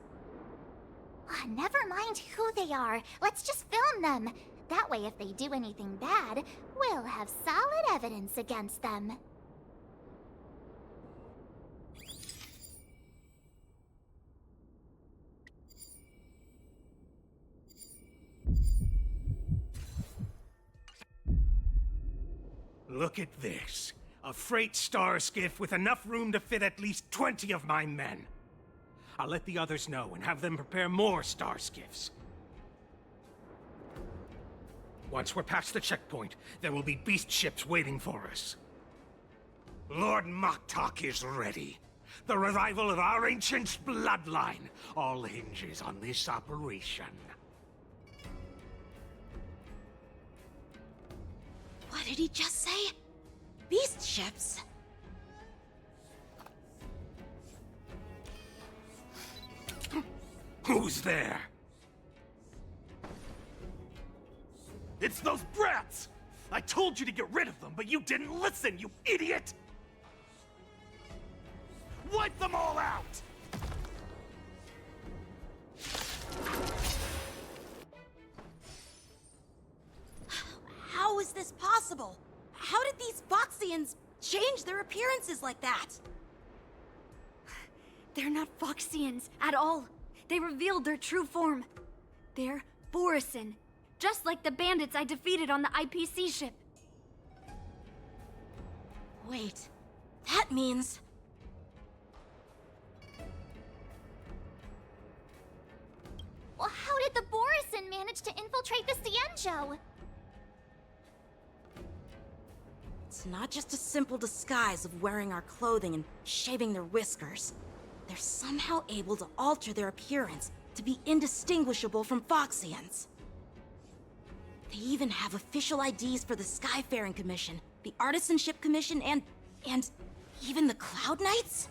Never mind who they are. Let's just film them. That way, if they do anything bad, we'll have solid evidence against them. Look at this. A freight star skiff with enough room to fit at least 20 of my men. I'll let the others know and have them prepare more star skiffs. Once we're past the checkpoint, there will be beast ships waiting for us. Lord Moktok is ready. The revival of our ancient bloodline all hinges on this operation. What did he just say? Beast ships? Who's there? It's those brats! I told you to get rid of them, but you didn't listen, you idiot! Wipe them all out! How is this possible? How did these Foxians change their appearances like that? They're not Foxians at all. They revealed their true form. They're Borisin, just like the bandits I defeated on the IPC ship. Wait, that means... Well, how did the Borisin manage to infiltrate the Cienjo? It's not just a simple disguise of wearing our clothing and shaving their whiskers. They're somehow able to alter their appearance to be indistinguishable from Foxians. They even have official IDs for the Skyfaring Commission, the Artisanship Commission, and even the Cloud Knights?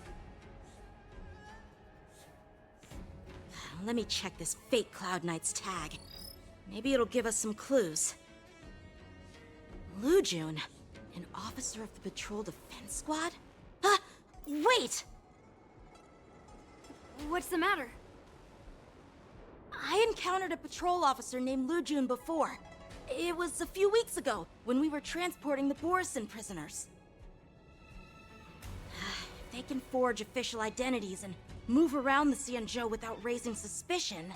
Let me check this fake Cloud Knight's tag. Maybe it'll give us some clues. Lujun, an officer of the Patrol Defense Squad? Wait! What's the matter? I encountered a patrol officer named Lujun before. It was a few weeks ago, when we were transporting the Borisin prisoners. If they can forge official identities and move around the Cienjo without raising suspicion...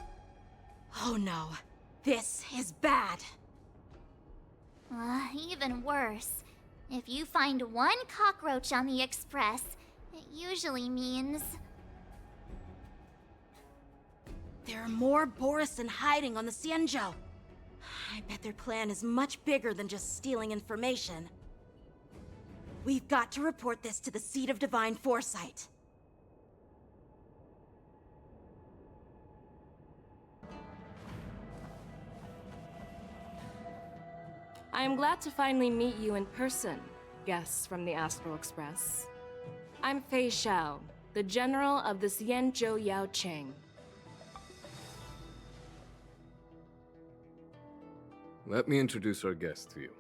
Oh no, this is bad. Even worse. If you find one cockroach on the Express, it usually means... There are more Borisin hiding on the Cienjo. I bet their plan is much bigger than just stealing information. We've got to report this to the Seat of Divine Foresight. I am glad to finally meet you in person, guests from the Astral Express. I'm Fei Xiao, the General of the Cienjo Yao Cheng. Let me introduce our guest to you.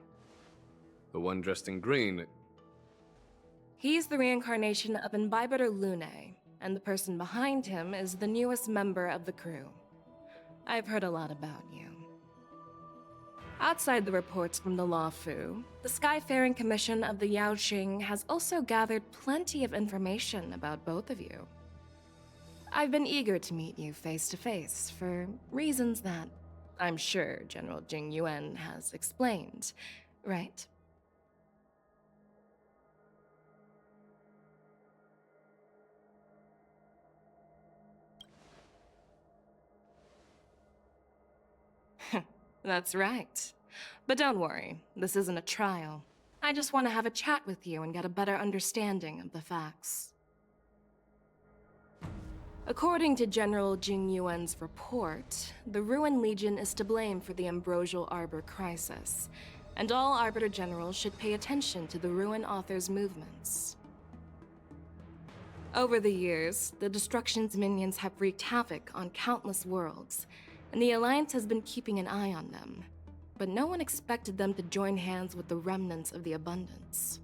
The one dressed in green. He's the reincarnation of Imbibitor Lune, and the person behind him is the newest member of the crew. I've heard a lot about you. Outside the reports from the Law Fu, the Skyfaring Commission of the Yaoqing has also gathered plenty of information about both of you. I've been eager to meet you face to face for reasons that I'm sure General Jing Yuan has explained, right? That's right. But don't worry, this isn't a trial. I just want to have a chat with you and get a better understanding of the facts. According to General Jing Yuan's report, the Ruin Legion is to blame for the Ambrosial Arbor crisis, and all Arbiter Generals should pay attention to the Ruin Author's movements. Over the years, the Destruction's minions have wreaked havoc on countless worlds, and the Alliance has been keeping an eye on them, but no one expected them to join hands with the remnants of the Abundance.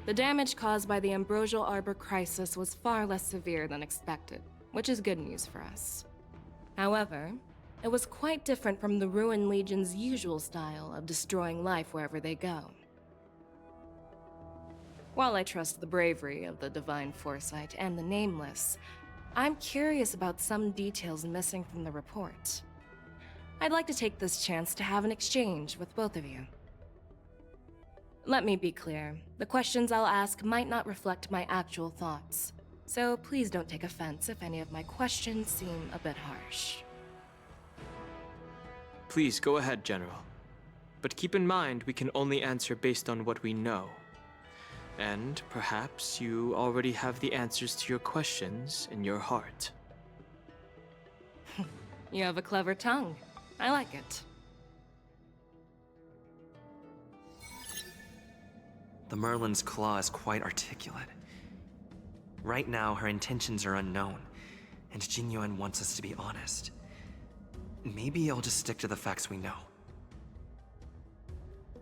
The damage caused by the Ambrosial Arbor crisis was far less severe than expected, which is good news for us. However, it was quite different from the Ruin Legion's usual style of destroying life wherever they go. While I trust the bravery of the Divine Foresight and the Nameless, I'm curious about some details missing from the report. I'd like to take this chance to have an exchange with both of you. Let me be clear, the questions I'll ask might not reflect my actual thoughts, so please don't take offense if any of my questions seem a bit harsh. Please go ahead, General. But keep in mind, we can only answer based on what we know. And perhaps you already have the answers to your questions in your heart. You have a clever tongue. I like it. The Merlin's claw is quite articulate. Right now, her intentions are unknown, and Jingyuan wants us to be honest. Maybe I'll just stick to the facts we know.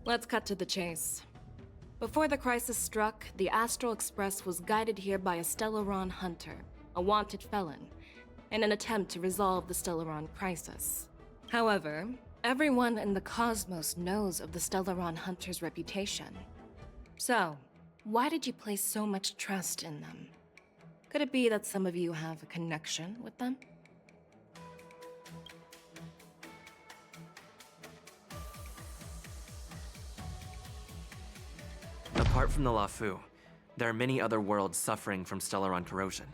Let's cut to the chase. Before the crisis struck, the Astral Express was guided here by a Stellaron hunter, a wanted felon, in an attempt to resolve the Stellaron crisis. However, everyone in the cosmos knows of the Stellaron hunter's reputation. So, why did you place so much trust in them? Could it be that some of you have a connection with them? Apart from the Lafu, there are many other worlds suffering from Stellaron corrosion.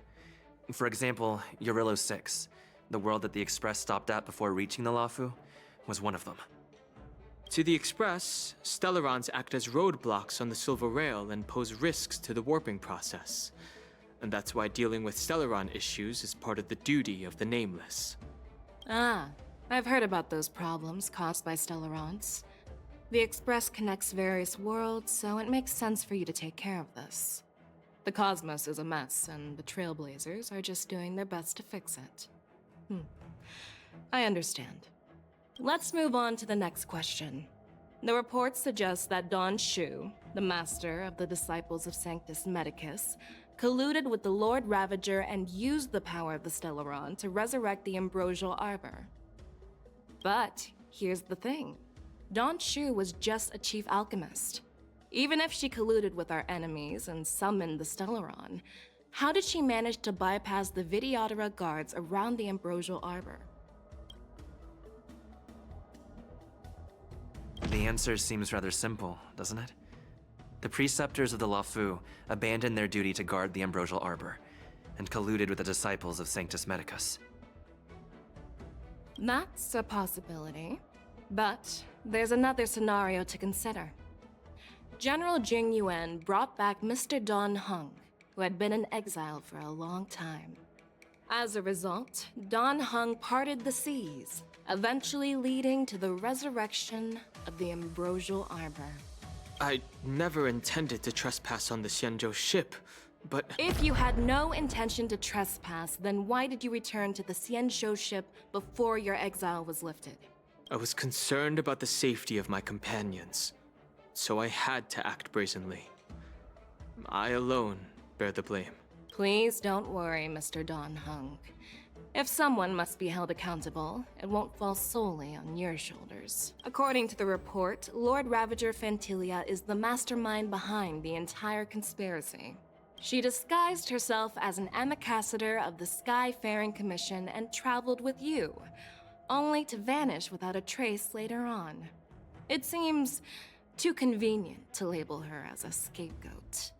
For example, Eurillo 6, the world that the Express stopped at before reaching the Lafu, was one of them. To the Express, Stellarons act as roadblocks on the Silver Rail and pose risks to the warping process. And that's why dealing with Stellaron issues is part of the duty of the Nameless. Ah, I've heard about those problems caused by Stellarons. The Express connects various worlds, so it makes sense for you to take care of this. The cosmos is a mess, and the Trailblazers are just doing their best to fix it. I understand. Let's move on to the next question. The report suggests that Don Shu, the master of the Disciples of Sanctus Medicus, colluded with the Lord Ravager and used the power of the Stellaron to resurrect the Ambrosial Arbor. But here's the thing. Don Shu was just a chief alchemist. Even if she colluded with our enemies and summoned the Stellaron, how did she manage to bypass the Videodora guards around the Ambrosial Arbor? The answer seems rather simple, doesn't it? The preceptors of the Lafu abandoned their duty to guard the Ambrosial Arbor, and colluded with the disciples of Sanctus Medicus. That's a possibility. But there's another scenario to consider. General Jing Yuan brought back Mr. Don Hung, who had been in exile for a long time. As a result, Don Hung parted the seas, eventually leading to the resurrection of the Ambrosial Arbor. I never intended to trespass on the Xianzhou ship, but... If you had no intention to trespass, then why did you return to the Xianzhou ship before your exile was lifted? I was concerned about the safety of my companions, so I had to act brazenly. I alone bear the blame. Please don't worry, Mr. Don Hung. If someone must be held accountable, it won't fall solely on your shoulders. According to the report, Lord Ravager Fantilia is the mastermind behind the entire conspiracy. She disguised herself as an ambassador of the Skyfaring Commission and traveled with you, only to vanish without a trace later on. It seems too convenient to label her as a scapegoat.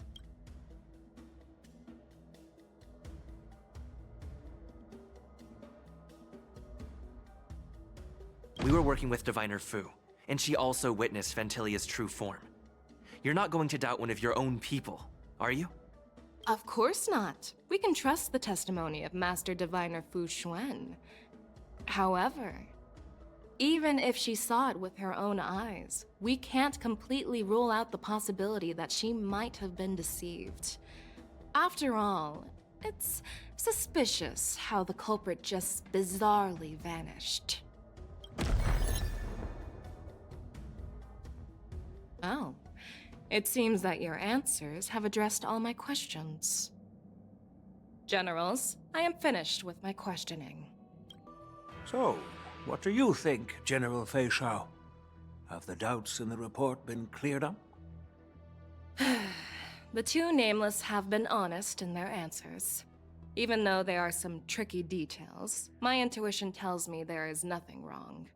We were working with Diviner Fu, and she also witnessed Ventilia's true form. You're not going to doubt one of your own people, are you? Of course not. We can trust the testimony of Master Diviner Fu Xuan. However, even if she saw it with her own eyes, we can't completely rule out the possibility that she might have been deceived. After all, it's suspicious how the culprit just bizarrely vanished. Oh, It seems that your answers have addressed all my questions. Generals, I am finished with my questioning. So, what do you think, General Fei Shao? Have the doubts in the report been cleared up? The two nameless have been honest in their answers. Even though there are some tricky details, my intuition tells me there is nothing wrong.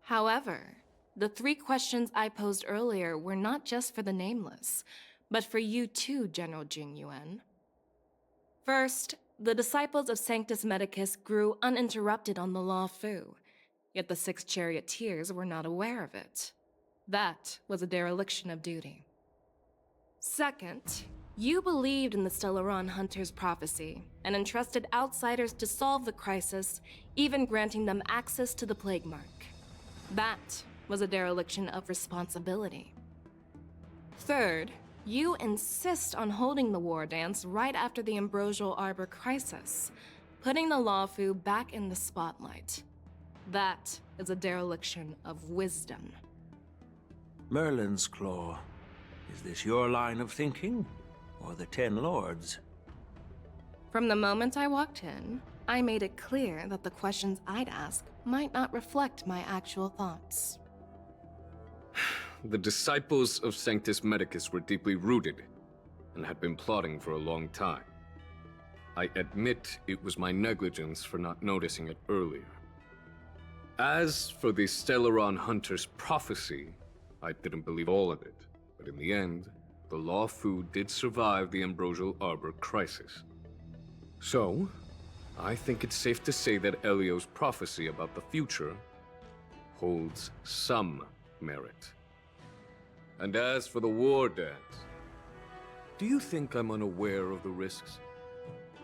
However, the 3 questions I posed earlier were not just for the nameless, but for you too, General Jing Yuan. First, the disciples of Sanctus Medicus grew uninterrupted on the Law Fu, yet the 6 charioteers were not aware of it. That was a dereliction of duty. Second, you believed in the Stellaron Hunter's prophecy and entrusted outsiders to solve the crisis, even granting them access to the Plague Mark. That was a dereliction of responsibility. Third, you insist on holding the war dance right after the Ambrosial Arbor crisis, putting the Lawfu back in the spotlight. That is a dereliction of wisdom. Merlin's Claw. Is this your line of thinking, or the Ten Lords? From the moment I walked in, I made it clear that the questions I'd ask might not reflect my actual thoughts. The disciples of Sanctus Medicus were deeply rooted and had been plotting for a long time. I admit it was my negligence for not noticing it earlier. As for the Stellaron Hunter's prophecy, I didn't believe all of it, but in the end, the Law Fu did survive the Ambrosial Arbor crisis. So, I think it's safe to say that Elio's prophecy about the future holds some merit. And as for the war dance, do you think I'm unaware of the risks?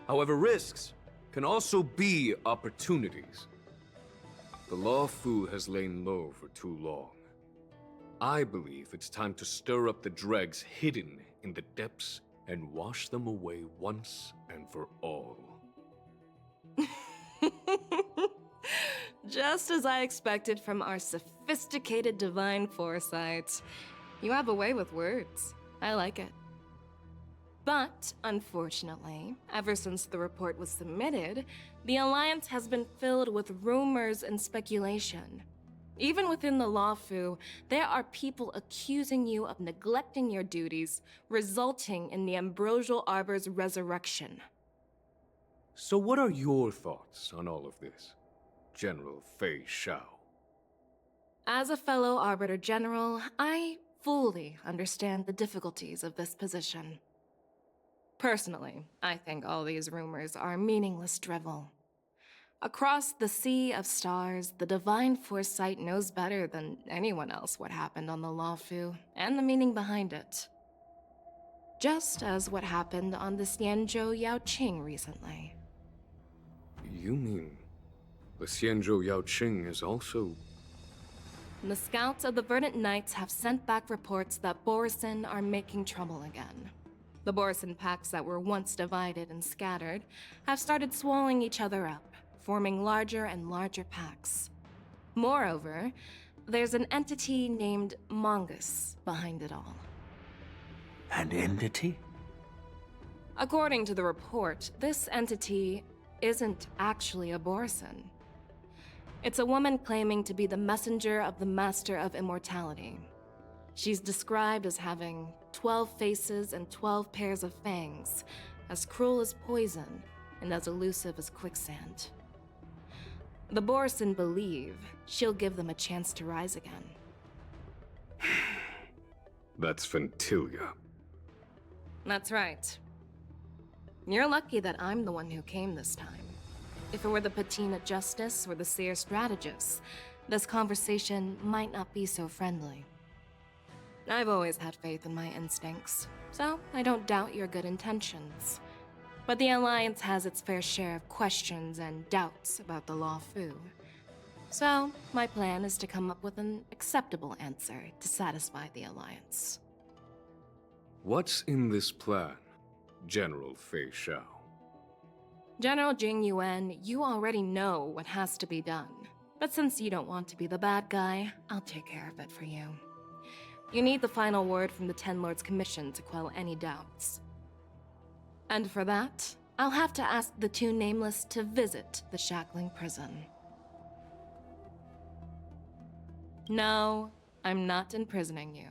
However, risks can also be opportunities. The Law Fu has lain low for too long. I believe it's time to stir up the dregs hidden in the depths and wash them away once and for all. Just as I expected from our sophisticated divine foresight. You have a way with words. I like it. But, unfortunately, ever since the report was submitted, the Alliance has been filled with rumors and speculation. Even within the Lawfu, there are people accusing you of neglecting your duties, resulting in the Ambrosial Arbor's resurrection. So what are your thoughts on all of this, General Fei Shao? As a fellow Arbiter General, I fully understand the difficulties of this position. Personally, I think all these rumors are meaningless drivel. Across the sea of stars, the divine foresight knows better than anyone else what happened on the Lawfu and the meaning behind it. Just as what happened on the Xianzhou Yaoqing recently. You mean the Xianzhou Yaoqing is also... The scouts of the Verdant Knights have sent back reports that Borisin are making trouble again. The Borisin packs that were once divided and scattered have started swallowing each other up, forming larger and larger packs. Moreover, there's an entity named Mongus behind it all. An entity? According to the report, this entity isn't actually a Borisin. It's a woman claiming to be the messenger of the Master of Immortality. She's described as having 12 faces and 12 pairs of fangs, as cruel as poison and as elusive as quicksand. The Borisin believe she'll give them a chance to rise again. That's Ventilia. That's right. You're lucky that I'm the one who came this time. If it were the Patina Justice or the Seer Strategist, this conversation might not be so friendly. I've always had faith in my instincts, so I don't doubt your good intentions. But the Alliance has its fair share of questions and doubts about the Lawfu. So, my plan is to come up with an acceptable answer to satisfy the Alliance. What's in this plan, General Fei Shao? General Jing Yuan, you already know what has to be done. But since you don't want to be the bad guy, I'll take care of it for you. You need the final word from the Ten Lords Commission to quell any doubts. And for that, I'll have to ask the two Nameless to visit the Shackling Prison. No, I'm not imprisoning you.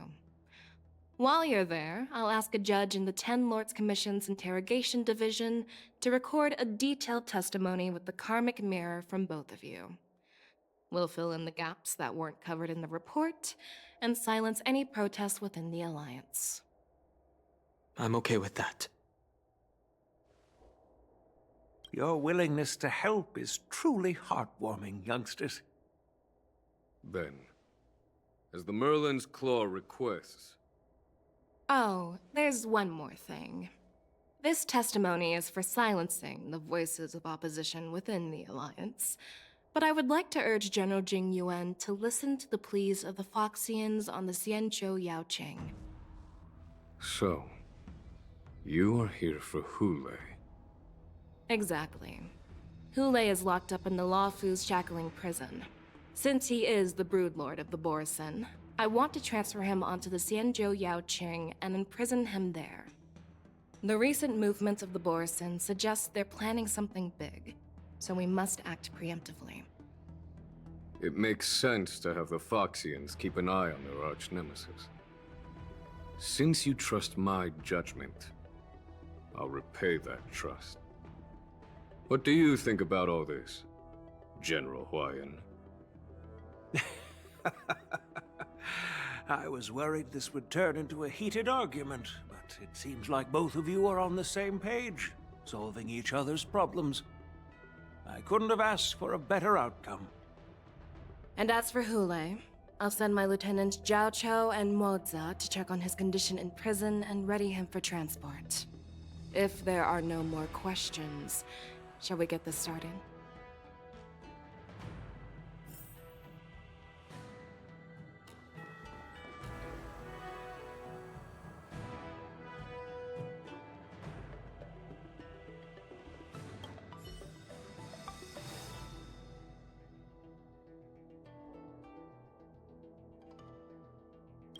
While you're there, I'll ask a judge in the Ten Lords Commission's Interrogation Division to record a detailed testimony with the karmic mirror from both of you. We'll fill in the gaps that weren't covered in the report and silence any protests within the Alliance. I'm okay with that. Your willingness to help is truly heartwarming, youngsters. Then, as the Merlin's Claw requests... Oh, there's one more thing. This testimony is for silencing the voices of opposition within the Alliance, but I would like to urge General Jing Yuan to listen to the pleas of the Foxians on the Xianzhou Yaoqing. So, you are here for Hule. Exactly. Hule is locked up in the Luofu's Shackling Prison. Since he is the broodlord of the Borisin, I want to transfer him onto the Xianzhou Yaoqing and imprison him there. The recent movements of the Borisin suggest they're planning something big, so we must act preemptively. It makes sense to have the Foxians keep an eye on their arch-nemesis. Since you trust my judgment, I'll repay that trust. What do you think about all this, General Huayan? I was worried this would turn into a heated argument, but it seems like both of you are on the same page, solving each other's problems. I couldn't have asked for a better outcome. And as for Hule, I'll send my lieutenants Zhao Chou and Moza to check on his condition in prison and ready him for transport. If there are no more questions, shall we get this started?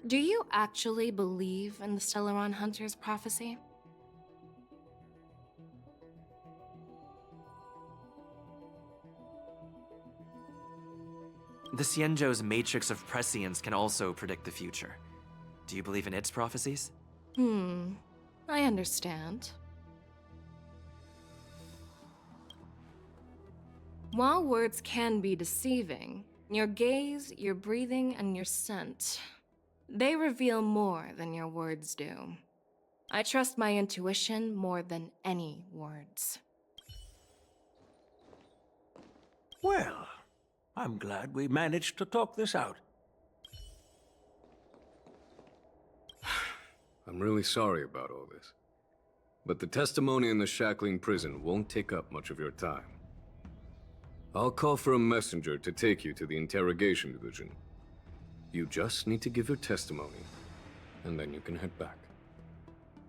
Do you actually believe in the Stellaron Hunter's prophecy? The Xianzhou's matrix of prescience can also predict the future. Do you believe in its prophecies? I understand. While words can be deceiving, your gaze, your breathing, and your scent, they reveal more than your words do. I trust my intuition more than any words. Well, I'm glad we managed to talk this out. I'm really sorry about all this. But the testimony in the Shackling Prison won't take up much of your time. I'll call for a messenger to take you to the Interrogation Division. You just need to give your testimony, and then you can head back.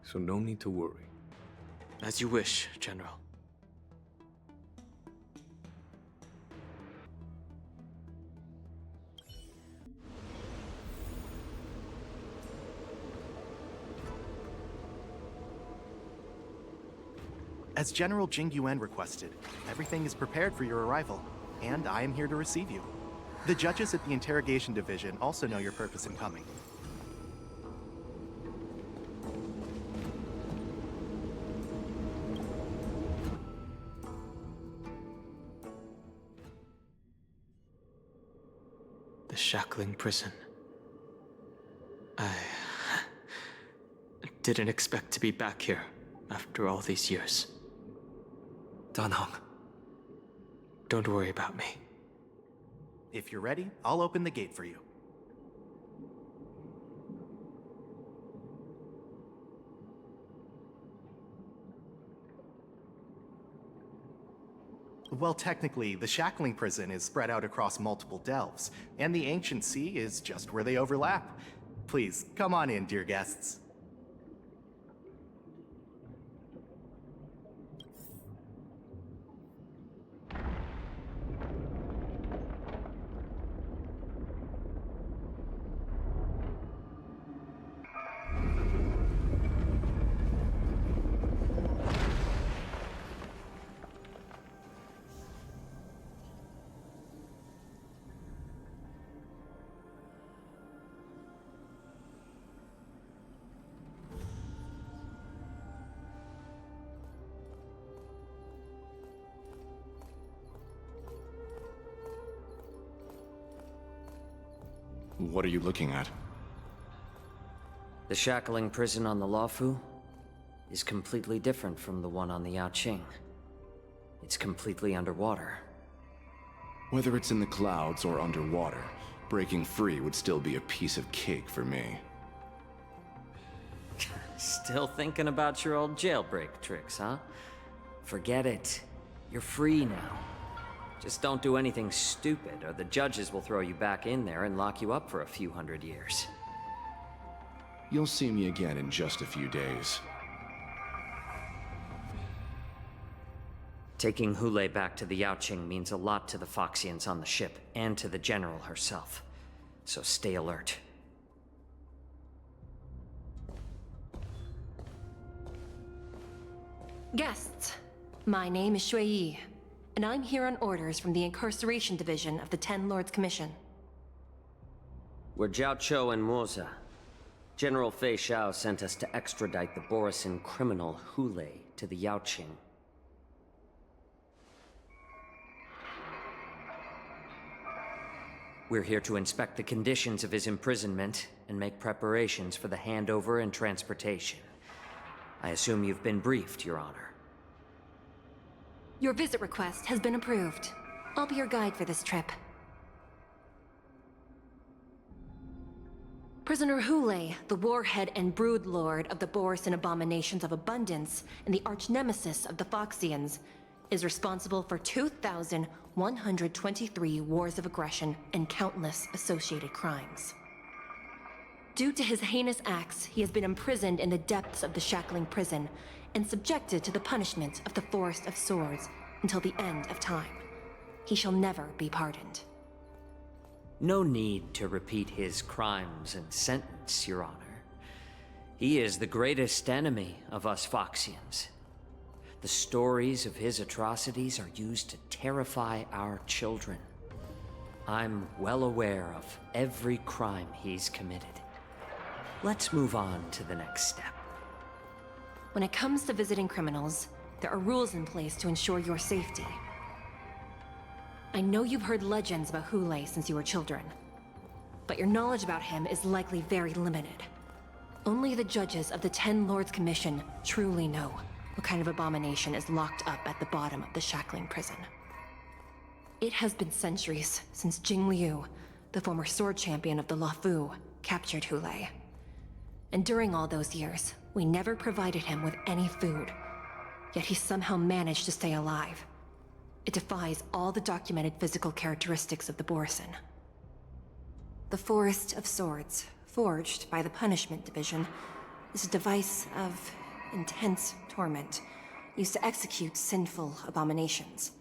So no need to worry. As you wish, General. As General Jing Yuan requested, everything is prepared for your arrival, and I am here to receive you. The judges at the Interrogation Division also know your purpose in coming. The Shackling Prison. I didn't expect to be back here after all these years. Danhong. Don't worry about me. If you're ready, I'll open the gate for you. Well, technically, the Shackling Prison is spread out across multiple delves, and the Ancient Sea is just where they overlap. Please, come on in, dear guests. What are you looking at? The shackling prison on the Luofu is completely different from the one on the Yaoqing. It's completely underwater. Whether it's in the clouds or underwater, breaking free would still be a piece of cake for me. Still thinking about your old jailbreak tricks, huh? Forget it. You're free now. Just don't do anything stupid, or the judges will throw you back in there and lock you up for a few hundred years. You'll see me again in just a few days. Taking Hule back to the Yaoqing means a lot to the Foxians on the ship, and to the General herself. So stay alert. Guests, my name is Shui Yi, and I'm here on orders from the Incarceration Division of the Ten Lords Commission. We're Jiao Cho and Moza. General Fei Xiao sent us to extradite the Borisin criminal Hule to the Yaoqing. We're here to inspect the conditions of his imprisonment and make preparations for the handover and transportation. I assume you've been briefed, Your Honor. Your visit request has been approved. I'll be your guide for this trip. Prisoner Hule, the warhead and brood lord of the Borisin Abominations of Abundance and the arch-nemesis of the Foxians, is responsible for 2,123 wars of aggression and countless associated crimes. Due to his heinous acts, he has been imprisoned in the depths of the shackling prison and subjected to the punishment of the Forest of Swords until the end of time. He shall never be pardoned. No need to repeat his crimes and sentence, Your Honor. He is the greatest enemy of us Foxians. The stories of his atrocities are used to terrify our children. I'm well aware of every crime he's committed. Let's move on to the next step. When it comes to visiting criminals, there are rules in place to ensure your safety. I know you've heard legends about Hule since you were children, but your knowledge about him is likely very limited. Only the judges of the Ten Lords Commission truly know what kind of abomination is locked up at the bottom of the shackling prison. It has been centuries since Jing Liu, the former sword champion of the Luofu, captured Hule. And during all those years, we never provided him with any food. Yet he somehow managed to stay alive. It defies all the documented physical characteristics of the Borisin. The Forest of Swords, forged by the Punishment Division, is a device of intense torment, used to execute sinful abominations.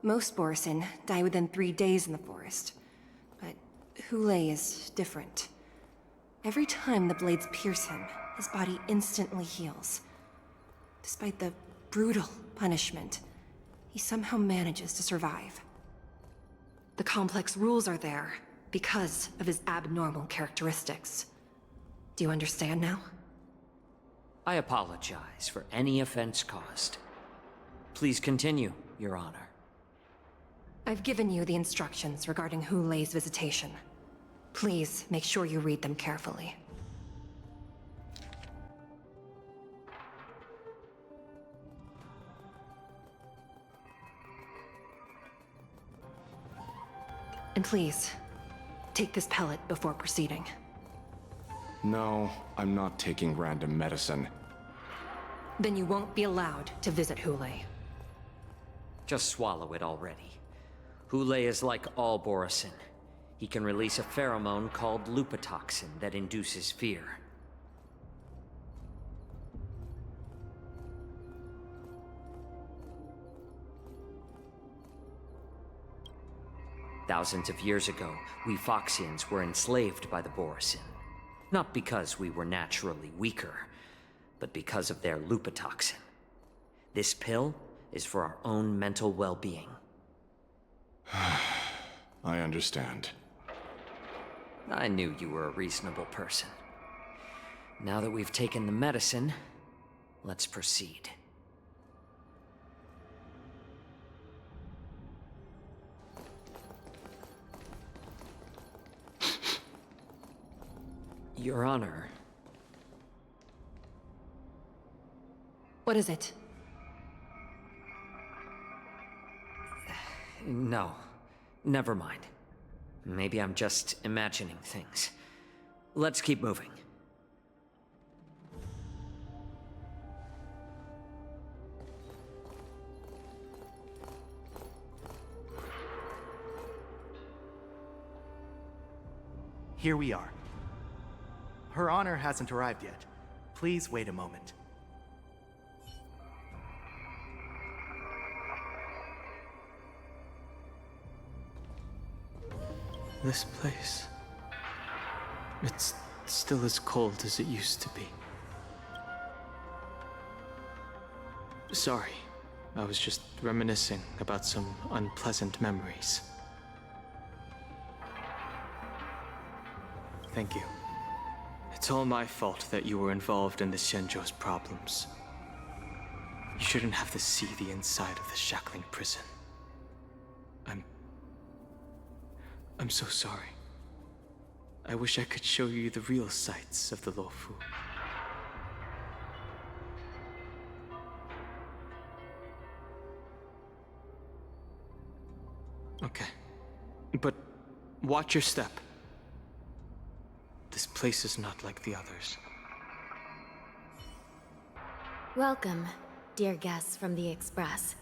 Most Borisin die within 3 days in the forest, but Hule is different. Every time the blades pierce him, his body instantly heals. Despite the brutal punishment, he somehow manages to survive. The complex rules are there because of his abnormal characteristics. Do you understand now? I apologize for any offense caused. Please continue, Your Honor. I've given you the instructions regarding Hule's visitation. Please make sure you read them carefully. And please, take this pellet before proceeding. No, I'm not taking random medicine. Then you won't be allowed to visit Hule. Just swallow it already. Hule is like all Borisin. He can release a pheromone called lupatoxin that induces fear. Thousands of years ago, we Foxians were enslaved by the Borisin. Not because we were naturally weaker, but because of their lupatoxin. This pill is for our own mental well-being. I understand. I knew you were a reasonable person. Now that we've taken the medicine, let's proceed. Your Honor. What is it? No. Never mind. Maybe I'm just imagining things. Let's keep moving. Here we are. Her Honor hasn't arrived yet. Please wait a moment. This place... it's still as cold as it used to be. Sorry, I was just reminiscing about some unpleasant memories. Thank you. It's all my fault that you were involved in the Xianzhou's problems. You shouldn't have to see the inside of the shackling prison. I'm so sorry. I wish I could show you the real sights of the Luofu. Okay. But watch your step. This place is not like the others. Welcome, dear guests from the Express.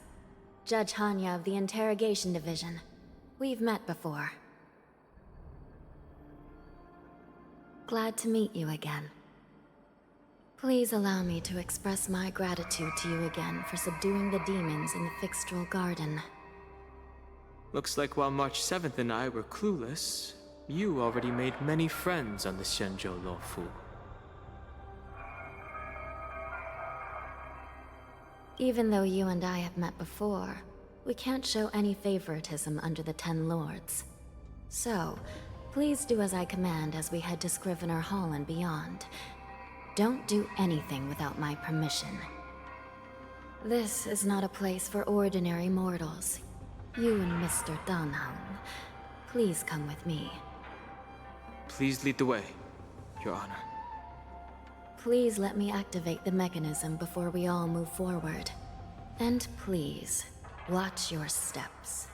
Judge Hanya of the Interrogation Division. We've met before. Glad to meet you again. Please allow me to express my gratitude to you again for subduing the demons in the Fixtral Garden. Looks like while March 7th and I were clueless, you already made many friends on the Xianzhou Luofu. Even though you and I have met before, we can't show any favoritism under the Ten Lords. So, please do as I command as we head to Scrivener Hall and beyond. Don't do anything without my permission. This is not a place for ordinary mortals. You and Mr. Danheng, please come with me. Please lead the way, Your Honor. Please let me activate the mechanism before we all move forward. And please, watch your steps.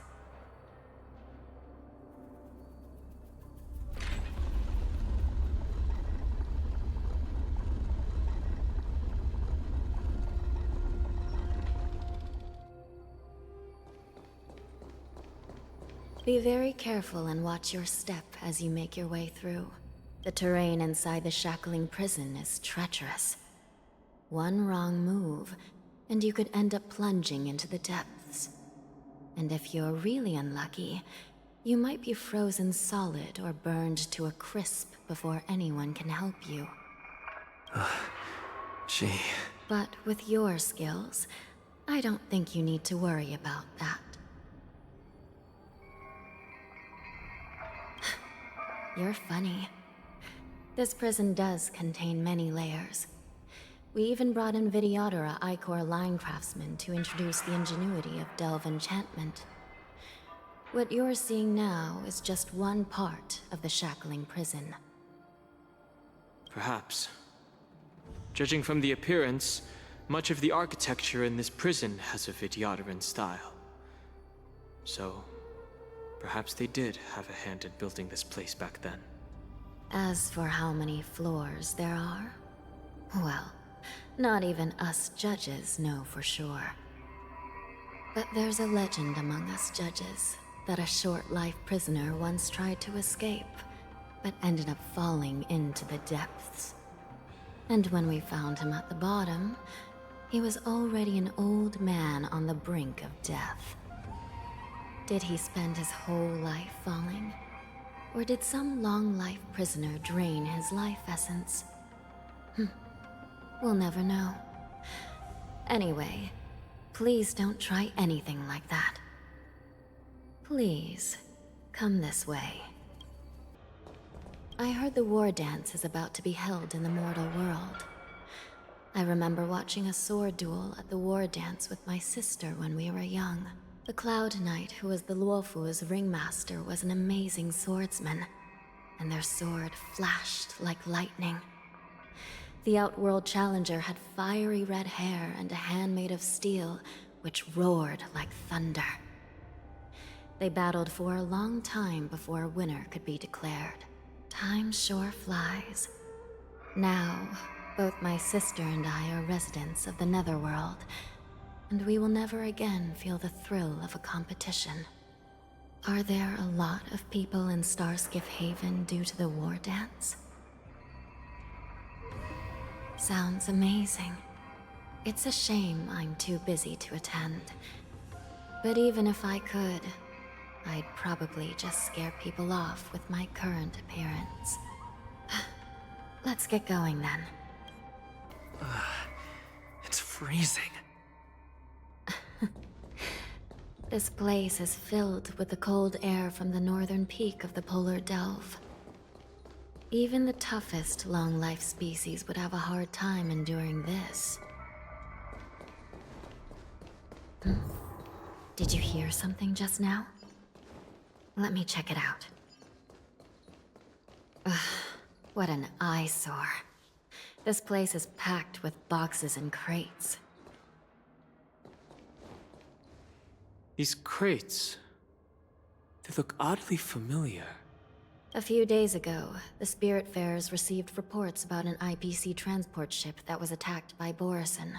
Be very careful and watch your step as you make your way through. The terrain inside the shackling prison is treacherous. One wrong move, and you could end up plunging into the depths. And if you're really unlucky, you might be frozen solid or burned to a crisp before anyone can help you. Gee. But with your skills, I don't think you need to worry about that. You're funny. This prison does contain many layers. We even brought in Videodora Icor line craftsmen to introduce the ingenuity of Delve enchantment. What you're seeing now is just one part of the shackling prison. Perhaps. Judging from the appearance, much of the architecture in this prison has a Vidyadoran style. So, perhaps they did have a hand in building this place back then. As for how many floors there are, well, not even us judges know for sure. But there's a legend among us judges that a short-life prisoner once tried to escape, but ended up falling into the depths. And when we found him at the bottom, he was already an old man on the brink of death. Did he spend his whole life falling? Or did some long-life prisoner drain his life essence? We'll never know. Anyway, please don't try anything like that. Please, come this way. I heard the war dance is about to be held in the mortal world. I remember watching a sword duel at the war dance with my sister when we were young. The Cloud Knight, who was the Luofu's ringmaster, was an amazing swordsman. and their sword flashed like lightning. The Outworld Challenger had fiery red hair and a hand made of steel, which roared like thunder. They battled for a long time before a winner could be declared. Time sure flies. Now, both my sister and I are residents of the Netherworld, and we will never again feel the thrill of a competition. Are there a lot of people in Starskiff Haven due to the war dance? Sounds amazing. It's a shame I'm too busy to attend. But even if I could, I'd probably just scare people off with my current appearance. Let's get going then. It's freezing. This place is filled with the cold air from the northern peak of the polar delve. Even the toughest long-life species would have a hard time enduring this. Did you hear something just now? Let me check it out. Ugh, what an eyesore. This place is packed with boxes and crates. These crates... they look oddly familiar. A few days ago, the Spiritfarers received reports about an IPC transport ship that was attacked by Borison.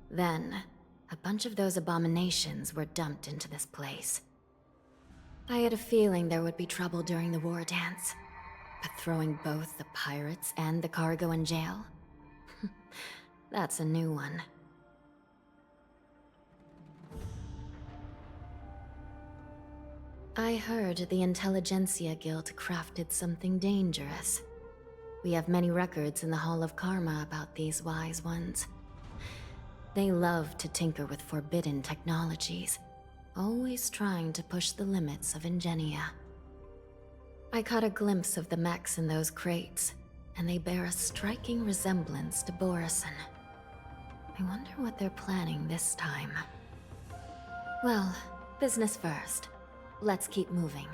Then, a bunch of those abominations were dumped into this place. I had a feeling there would be trouble during the war dance, but throwing both the pirates and the cargo in jail? That's a new one. I heard the Intelligentsia Guild crafted something dangerous. We have many records in the Hall of Karma about these wise ones. They love to tinker with forbidden technologies, always trying to push the limits of Ingenia. I caught a glimpse of the mechs in those crates, and they bear a striking resemblance to Borison. I wonder what they're planning this time. Well, business first. Let's keep moving.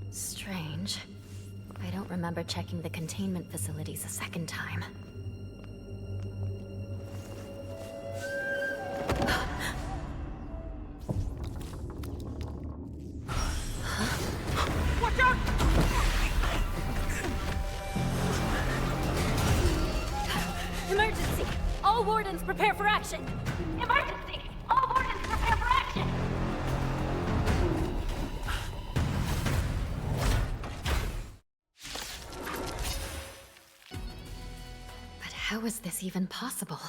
Strange. I don't remember checking the containment facilities a second time. Watch out! Emergency! All wardens prepare for action! Emergency! All wardens prepare for action! But how is this even possible?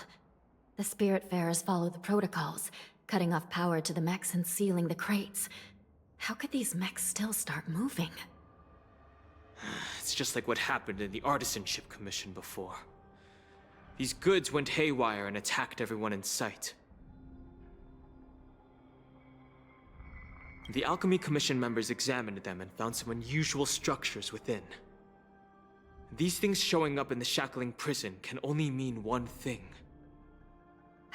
The Spiritfarers follow the protocols, cutting off power to the mechs and sealing the crates. How could these mechs still start moving? It's just like what happened in the Artisanship Commission before. These goods went haywire and attacked everyone in sight. The Alchemy Commission members examined them and found some unusual structures within. These things showing up in the Shackling prison can only mean one thing.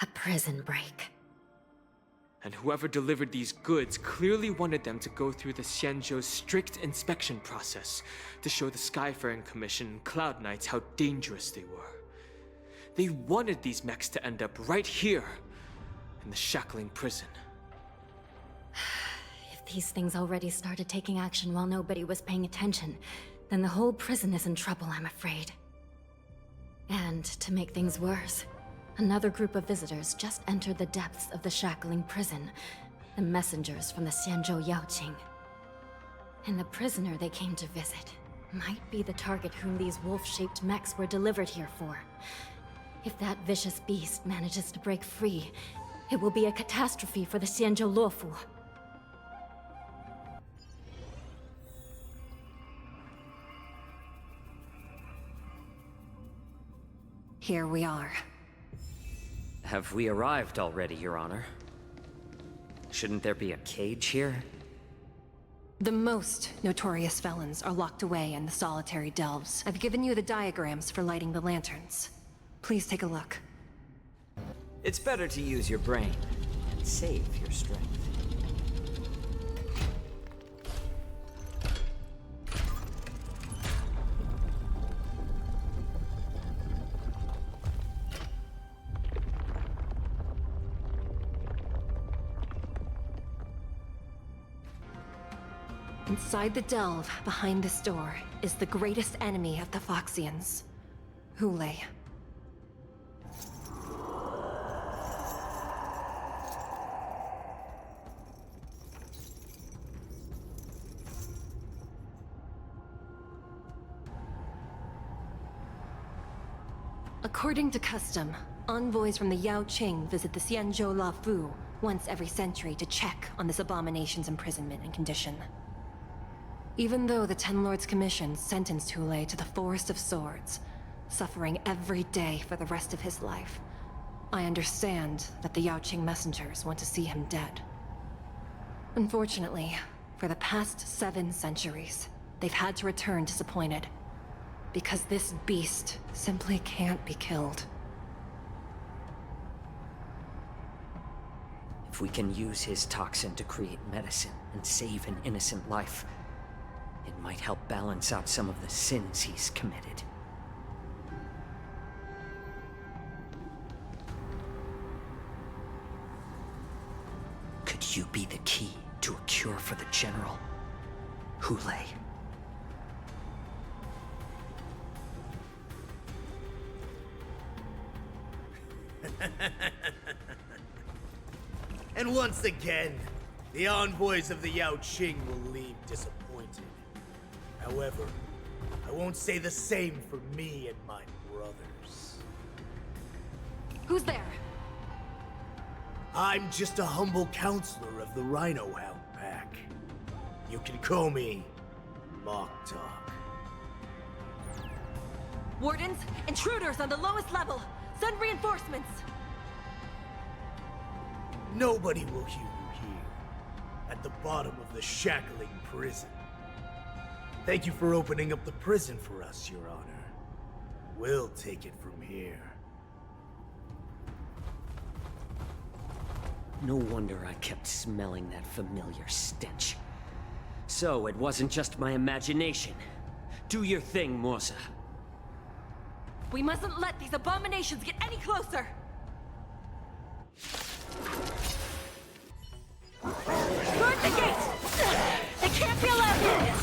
A prison break. And whoever delivered these goods clearly wanted them to go through the Xianzhou's strict inspection process to show the Skyfaring Commission and Cloud Knights how dangerous they were. They wanted these mechs to end up right here, in the Shackling prison. If these things already started taking action while nobody was paying attention, then the whole prison is in trouble, I'm afraid. And to make things worse, another group of visitors just entered the depths of the Shackling prison, the messengers from the Xianzhou Yaoqing. And the prisoner they came to visit might be the target whom these wolf-shaped mechs were delivered here for. If that vicious beast manages to break free, it will be a catastrophe for the Xianzhou Luofu. Here we are. Have we arrived already, Your Honor? Shouldn't there be a cage here? The most notorious felons are locked away in the solitary delves. I've given you the diagrams for lighting the lanterns. Please take a look. It's better to use your brain and save your strength. Inside the delve, behind this door, is the greatest enemy of the Foxians. Hule. According to custom, envoys from the Yao Qing visit the Xianzhou La Fu once every century to check on this abomination's imprisonment and condition. Even though the Ten Lords Commission sentenced Hule to the Forest of Swords, suffering every day for the rest of his life, I understand that the Yao Qing messengers want to see him dead. Unfortunately, for the past 7 centuries, they've had to return disappointed, because this beast simply can't be killed. If we can use his toxin to create medicine and save an innocent life, it might help balance out some of the sins he's committed. Could you be the key to a cure for the General? Hule. And once again, the envoys of the Yao Qing will leave disappointed. However, I won't say the same for me and my brothers. Who's there? I'm just a humble counselor of the Rhino Hound Pack. You can call me Mock Talk. Wardens, intruders on the lowest level! Send reinforcements! Nobody will hear you here, at the bottom of the shackling prison. Thank you for opening up the prison for us, Your Honor. We'll take it from here. No wonder I kept smelling that familiar stench. So it wasn't just my imagination. Do your thing, Morsa. We mustn't let these abominations get any closer! Guard the gate! They can't be allowed in!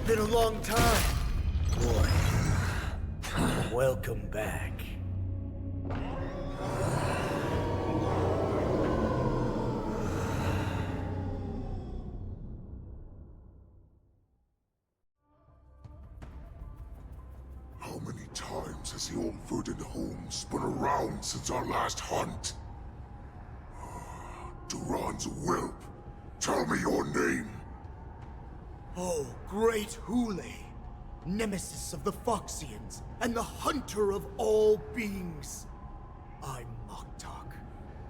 Been a long time, boy. Welcome back. How many times has the old verdant home spun around since our last hunt? Duran's whelp, tell me your name. Oh, great Hule, nemesis of the Foxians, and the hunter of all beings. I'm Moktok,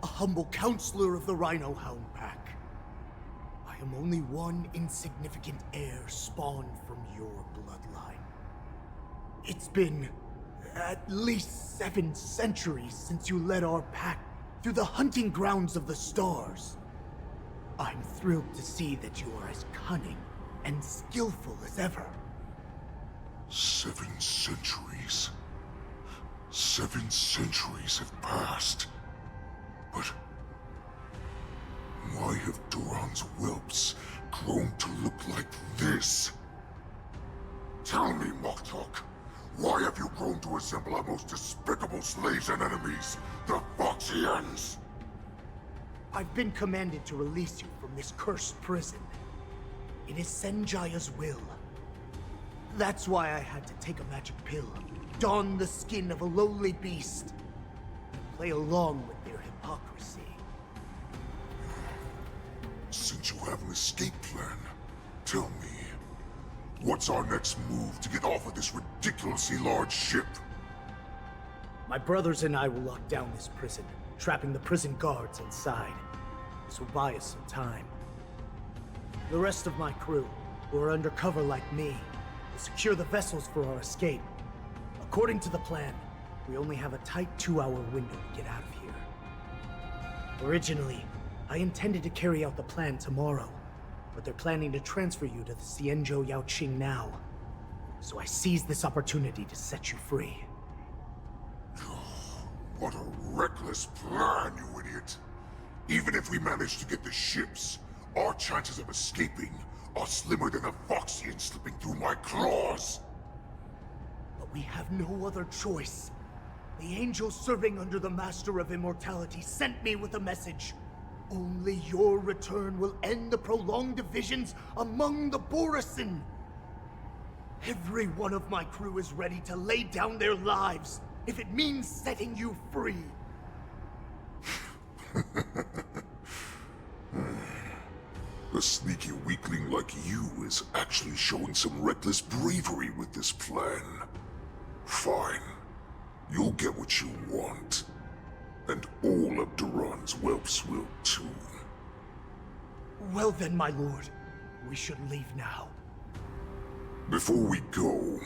a humble counselor of the Rhino Hound Pack. I am only one insignificant heir spawned from your bloodline. It's been at least 7 centuries since you led our pack through the hunting grounds of the stars. I'm thrilled to see that you are as cunning and skillful as ever. 7 centuries. 7 centuries have passed. But why have Duran's whelps grown to look like this? Tell me, Moktok, why have you grown to resemble our most despicable slaves and enemies, the Foxians? I've been commanded to release you from this cursed prison. It is Senjaya's will. That's why I had to take a magic pill, don the skin of a lowly beast, and play along with their hypocrisy. Since you have an escape plan, tell me, what's our next move to get off of this ridiculously large ship? My brothers and I will lock down this prison, trapping the prison guards inside. This will buy us some time. The rest of my crew, who are undercover like me, will secure the vessels for our escape. According to the plan, we only have a tight 2-hour window to get out of here. Originally, I intended to carry out the plan tomorrow, but they're planning to transfer you to the Xianzhou Yaoqing now. So I seized this opportunity to set you free. What a reckless plan, you idiot! Even if we manage to get the ships, our chances of escaping are slimmer than a Foxian slipping through my claws! But we have no other choice. The angel serving under the Master of Immortality sent me with a message. Only your return will end the prolonged divisions among the Borisin. Every one of my crew is ready to lay down their lives if it means setting you free. A sneaky weakling like you is actually showing some reckless bravery with this plan. Fine. You'll get what you want. And all of Duran's whelps will too. Well then, my lord. We should leave now. Before we go,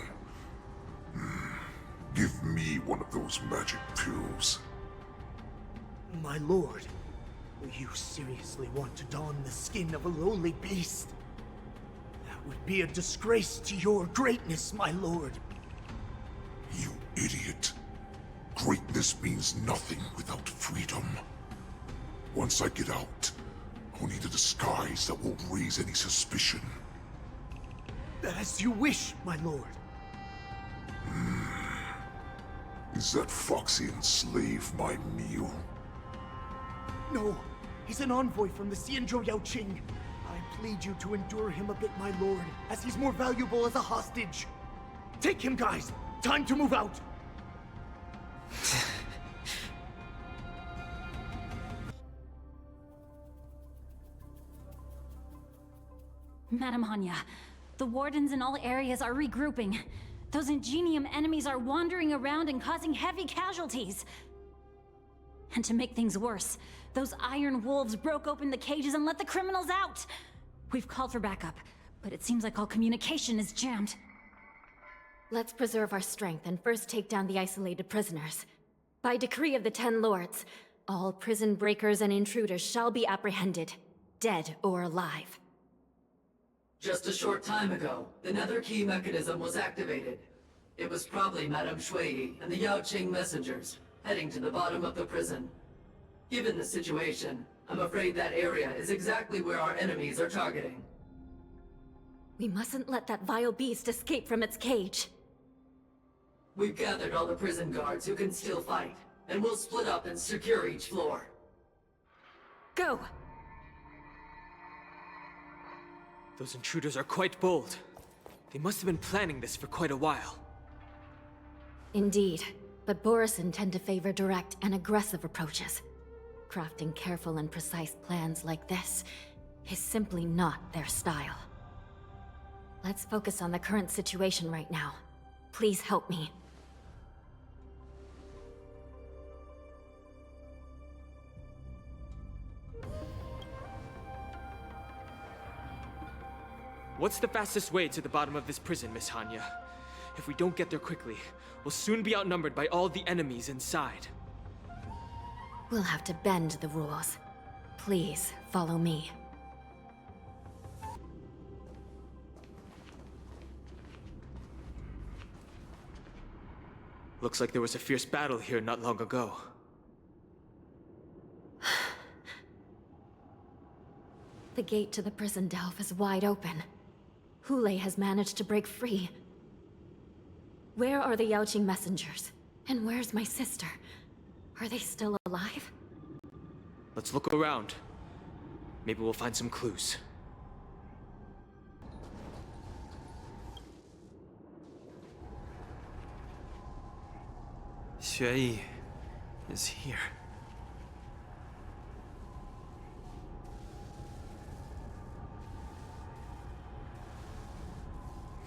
give me one of those magic pills. My lord, you seriously want to don the skin of a lowly beast? That would be a disgrace to your greatness, my lord. You idiot. Greatness means nothing without freedom. Once I get out, I'll need a disguise that won't raise any suspicion. As you wish, my lord. Is that Foxian slave my meal? No, he's an envoy from the Xianzhou Yaoqing. I plead you to endure him a bit, my lord, as he's more valuable as a hostage. Take him, guys. Time to move out. Madam Hanya, the wardens in all areas are regrouping. Those Ingenium enemies are wandering around and causing heavy casualties. And to make things worse, those iron wolves broke open the cages and let the criminals out. We've called for backup, but it seems like all communication is jammed. Let's preserve our strength and first take down the isolated prisoners. By decree of the 10 Lords, all prison breakers and intruders shall be apprehended, dead or alive. Just a short time ago, the nether key mechanism was activated. It was probably Madame Shui and the Yaoqing messengers, heading to the bottom of the prison. Given the situation, I'm afraid that area is exactly where our enemies are targeting. We mustn't let that vile beast escape from its cage. We've gathered all the prison guards who can still fight, and we'll split up and secure each floor. Go! Those intruders are quite bold. They must have been planning this for quite a while. Indeed, but Borisin tend to favor direct and aggressive approaches. Crafting careful and precise plans like this is simply not their style. Let's focus on the current situation right now. Please help me. What's the fastest way to the bottom of this prison, Miss Hanya? If we don't get there quickly, we'll soon be outnumbered by all the enemies inside. We'll have to bend the rules. Please, follow me. Looks like there was a fierce battle here not long ago. The gate to the prison delve is wide open. Hulei has managed to break free. Where are the Yaoqing messengers? And where's my sister? Are they still alive? Let's look around. Maybe we'll find some clues. Xueyi is here.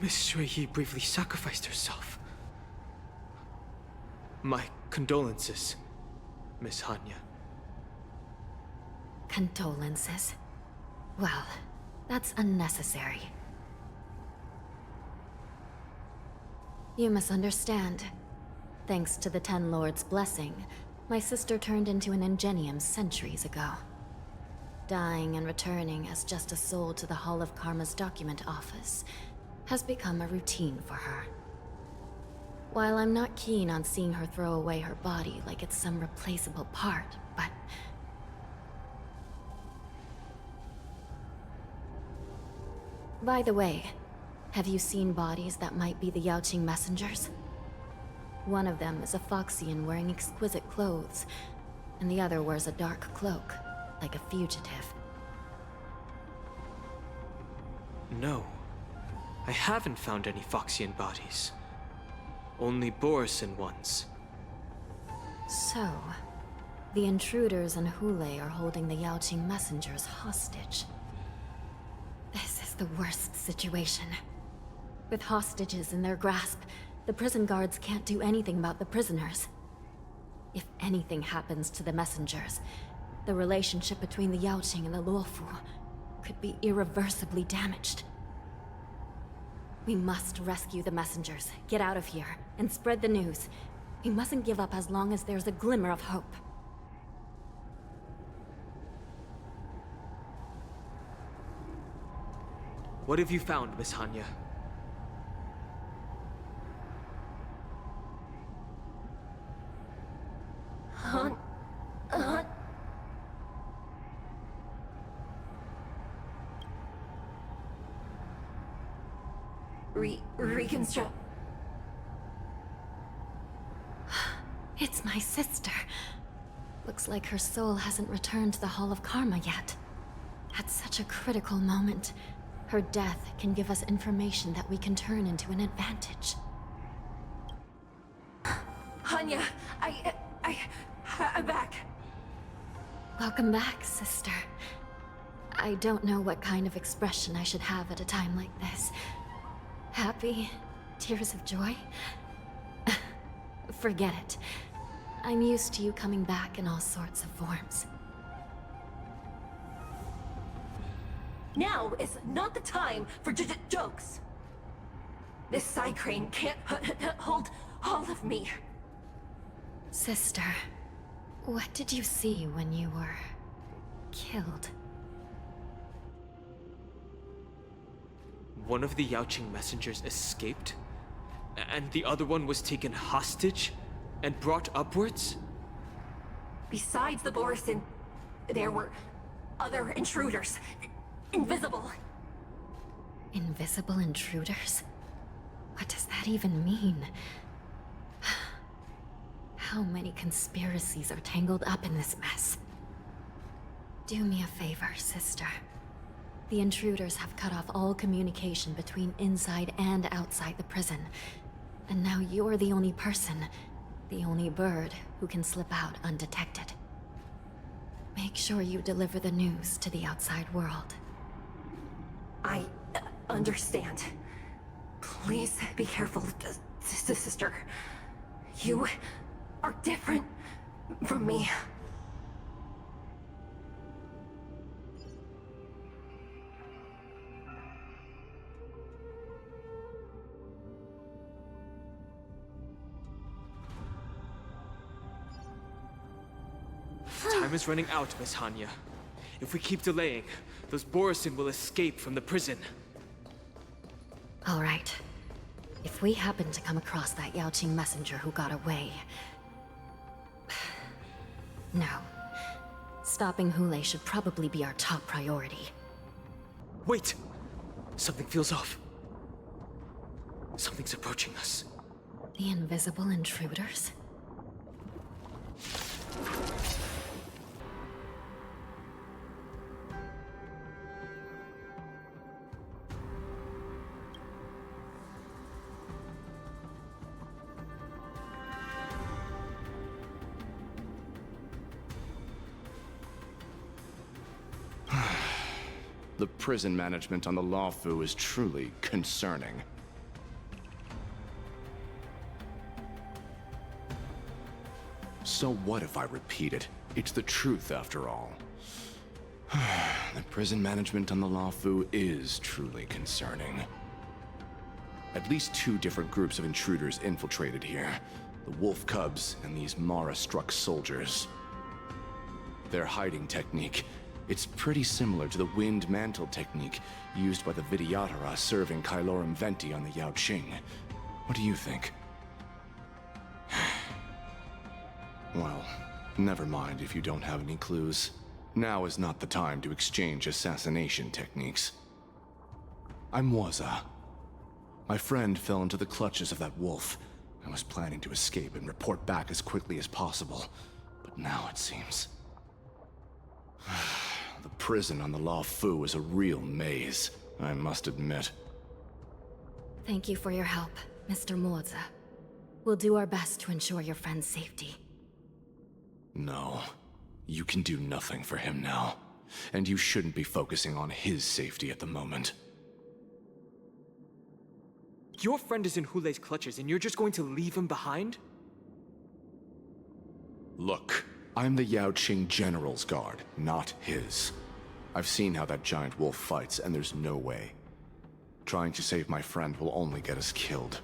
Miss Xueyi bravely sacrificed herself. My condolences, Miss Hanya. Condolences? Well, that's unnecessary. You misunderstand. Thanks to the Ten Lords' blessing, my sister turned into an Ingenium centuries ago. Dying and returning as just a soul to the Hall of Karma's document office has become a routine for her. While I'm not keen on seeing her throw away her body like it's some replaceable part, but... By the way, have you seen bodies that might be the Yaoqing messengers? One of them is a Foxian wearing exquisite clothes, and the other wears a dark cloak, like a fugitive. No. I haven't found any Foxian bodies. Only Borisin ones. So, the intruders and Hulei are holding the Yaoqing messengers hostage. This is the worst situation. With hostages in their grasp, the prison guards can't do anything about the prisoners. If anything happens to the messengers, the relationship between the Yaoqing and the Luofu could be irreversibly damaged. We must rescue the messengers, get out of here, and spread the news. We mustn't give up as long as there's a glimmer of hope. What have you found, Miss Hanya? Reconstruct. It's my sister. Looks like her soul hasn't returned to the Hall of Karma yet. At such a critical moment, her death can give us information that we can turn into an advantage. Hanya, I'm back. Welcome back, sister. I don't know what kind of expression I should have at a time like this. Happy? Tears of joy? Forget it. I'm used to you coming back in all sorts of forms. Now is not the time for jokes. This side crane can't hold all of me. Sister, what did you see when you were killed? One of the Yaoqing messengers escaped, and the other one was taken hostage and brought upwards? Besides the Borisin, there were other intruders. Invisible. Invisible intruders? What does that even mean? How many conspiracies are tangled up in this mess? Do me a favor, sister. The intruders have cut off all communication between inside and outside the prison. And now you're the only person, the only bird, who can slip out undetected. Make sure you deliver the news to the outside world. I understand. Please be careful, sister. You are different from me. Time is running out, Miss Hanya. If we keep delaying, those Borisin will escape from the prison. All right. If we happen to come across that Yaoqing messenger who got away... No. Stopping Hule should probably be our top priority. Wait! Something feels off. Something's approaching us. The invisible intruders? The prison management on the Lawfu is truly concerning. So what if I repeat it? It's the truth after all. The prison management on the Lawfu is truly concerning. At least 2 different groups of intruders infiltrated here. The Wolf Cubs and these Mara-struck soldiers. Their hiding technique, it's pretty similar to the Wind Mantle technique used by the Vidyadhara serving Kailorum Venti on the Yaoqing. What do you think? Well, never mind if you don't have any clues. Now is not the time to exchange assassination techniques. I'm Waza. My friend fell into the clutches of that wolf. I was planning to escape and report back as quickly as possible, but now it seems... The prison on the Lawfu is a real maze, I must admit. Thank you for your help, Mr. Moza. We'll do our best to ensure your friend's safety. No. You can do nothing for him now. And you shouldn't be focusing on his safety at the moment. Your friend is in Hule's clutches and you're just going to leave him behind? Look, I'm the Yaoqing General's guard, not his. I've seen how that giant wolf fights, and there's no way. Trying to save my friend will only get us killed.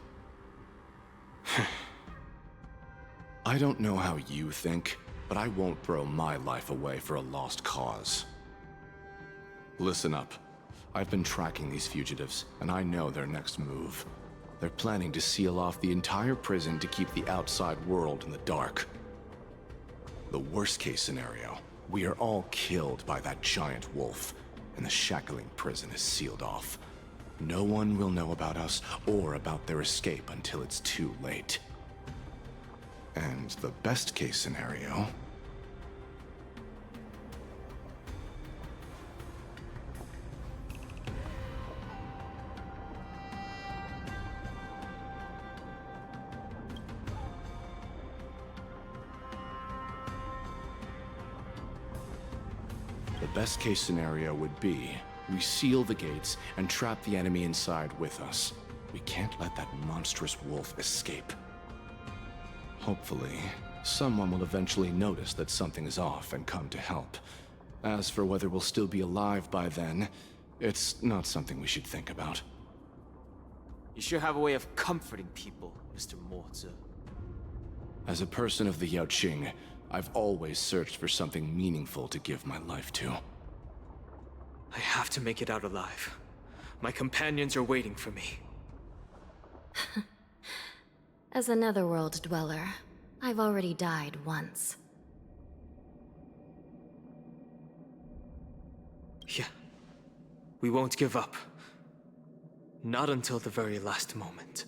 I don't know how you think, but I won't throw my life away for a lost cause. Listen up. I've been tracking these fugitives, and I know their next move. They're planning to seal off the entire prison to keep the outside world in the dark. The worst-case scenario, we are all killed by that giant wolf, and the shackling prison is sealed off. No one will know about us or about their escape until it's too late. And the best-case scenario... The best-case scenario would be, we seal the gates and trap the enemy inside with us. We can't let that monstrous wolf escape. Hopefully, someone will eventually notice that something is off and come to help. As for whether we'll still be alive by then, it's not something we should think about. You sure have a way of comforting people, Mr. Morza. As a person of the Yaoqing, I've always searched for something meaningful to give my life to. I have to make it out alive. My companions are waiting for me. As a netherworld dweller, I've already died once. Yeah. We won't give up. Not until the very last moment.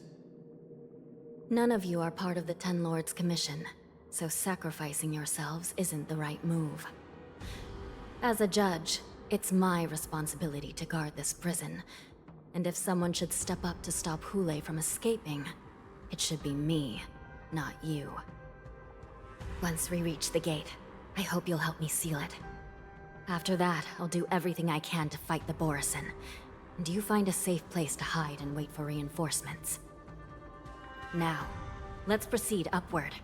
None of you are part of the Ten Lords' commission, so sacrificing yourselves isn't the right move. As a judge, it's my responsibility to guard this prison, and if someone should step up to stop Hule from escaping, it should be me, not you. Once we reach the gate, I hope you'll help me seal it. After that, I'll do everything I can to fight the Borisin, and you find a safe place to hide and wait for reinforcements. Now, let's proceed upward.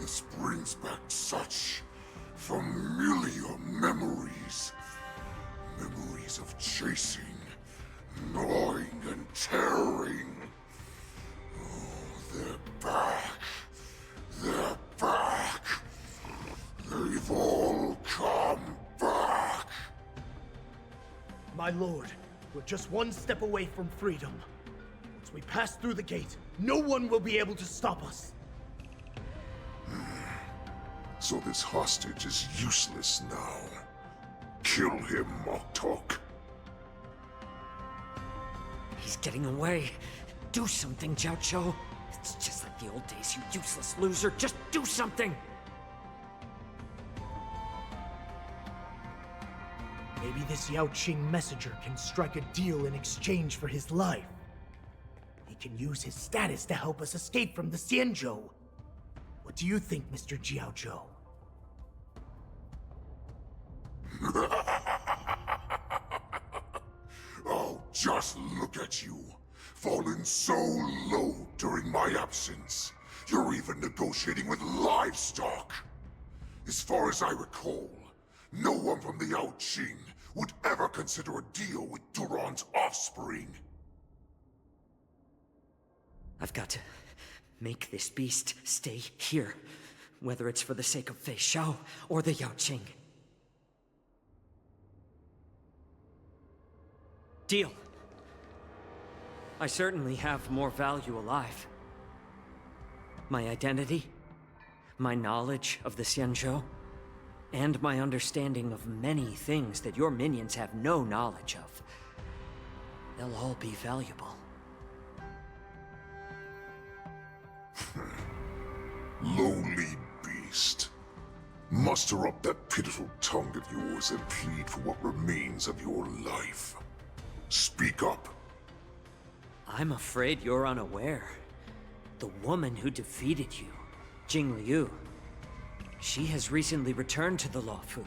This brings back such familiar memories. Memories of chasing, gnawing, and tearing. lord, we're just one step away from freedom. Once we pass through the gate, no one will be able to stop us. So this hostage is useless now. Kill him, Moktok. He's getting away. Do something, Jiao. It's just like the old days, you useless loser. Just do something! Maybe this Yao Qing messenger can strike a deal in exchange for his life. He can use his status to help us escape from the Xianzhou. What do you think, Mr. Jiaozhou? Oh, just look at you. Fallen so low during my absence. You're even negotiating with livestock. As far as I recall, no one from the Yao Qing would ever consider a deal with Duran's offspring. I've got to make this beast stay here, whether it's for the sake of Fei Shao or the Yao Qing. Deal. I certainly have more value alive. My identity, my knowledge of the Xianzhou, and my understanding of many things that your minions have no knowledge of. They'll all be valuable. Lowly beast. Muster up that pitiful tongue of yours and plead for what remains of your life. Speak up. I'm afraid you're unaware. The woman who defeated you, Jing Liu, she has recently returned to the Luofu.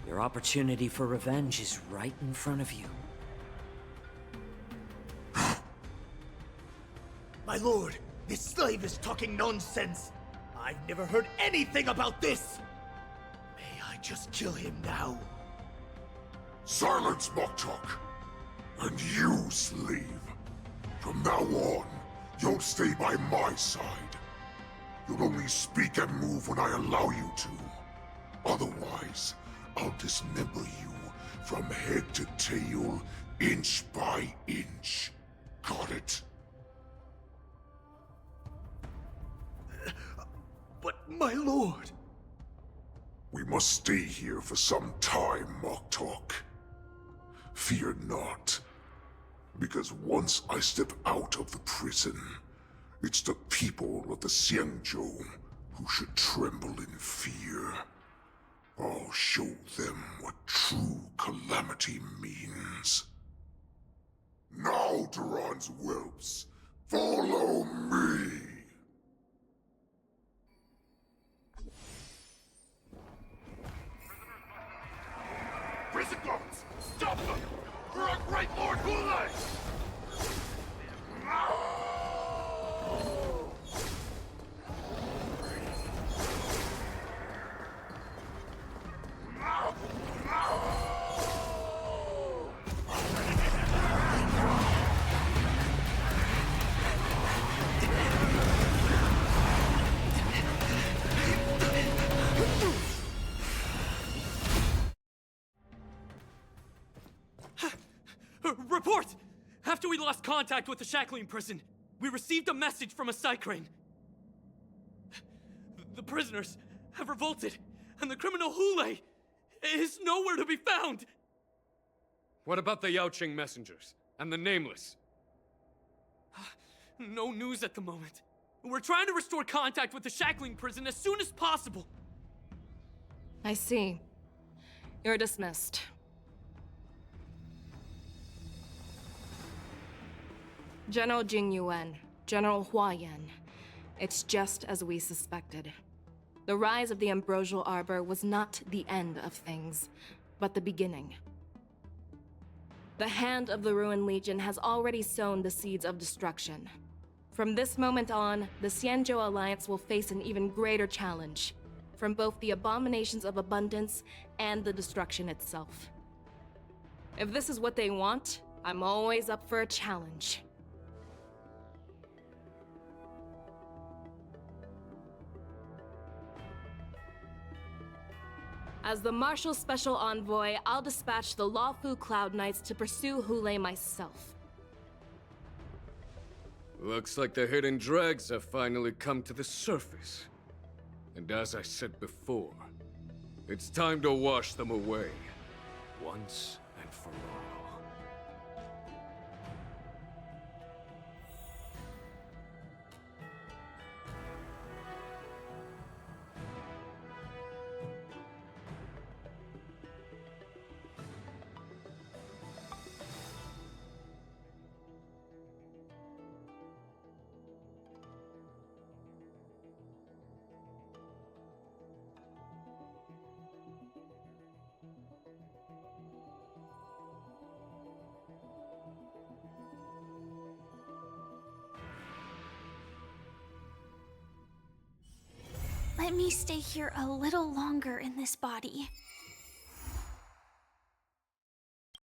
Your opportunity for revenge is right in front of you. My lord, this slave is talking nonsense. I've never heard anything about this. May I just kill him now? Silence, Moktok! And you, slave. From now on, you'll stay by my side. You'll only speak and move when I allow you to. Otherwise, I'll dismember you from head to tail, inch by inch. Got it? But my lord... We must stay here for some time, Moktok. Fear not. Because once I step out of the prison, it's the people of the Xianzhou who should tremble in fear. I'll show them what true calamity means. Now, Duran's whelps, follow me! Prison guards, stop them! For our great Lord Hulei! Report! After we lost contact with the shackling prison, we received a message from a Psycrane. The prisoners have revolted, and the criminal Hulei is nowhere to be found! What about the Yao Qing messengers and the Nameless? No news at the moment. We're trying to restore contact with the shackling prison as soon as possible. I see. You're dismissed. General Jing Yuan, General Hua Yan. It's just as we suspected. The rise of the Ambrosial Arbor was not the end of things, but the beginning. The hand of the Ruined Legion has already sown the seeds of destruction. From this moment on, the Xianzhou Alliance will face an even greater challenge, from both the abominations of abundance and the destruction itself. If this is what they want, I'm always up for a challenge. As the Marshal Special Envoy, I'll dispatch the Lawfu Cloud Knights to pursue Hule myself. Looks like the hidden dregs have finally come to the surface. And as I said before, it's time to wash them away, once and for all. Let me stay here a little longer in this body.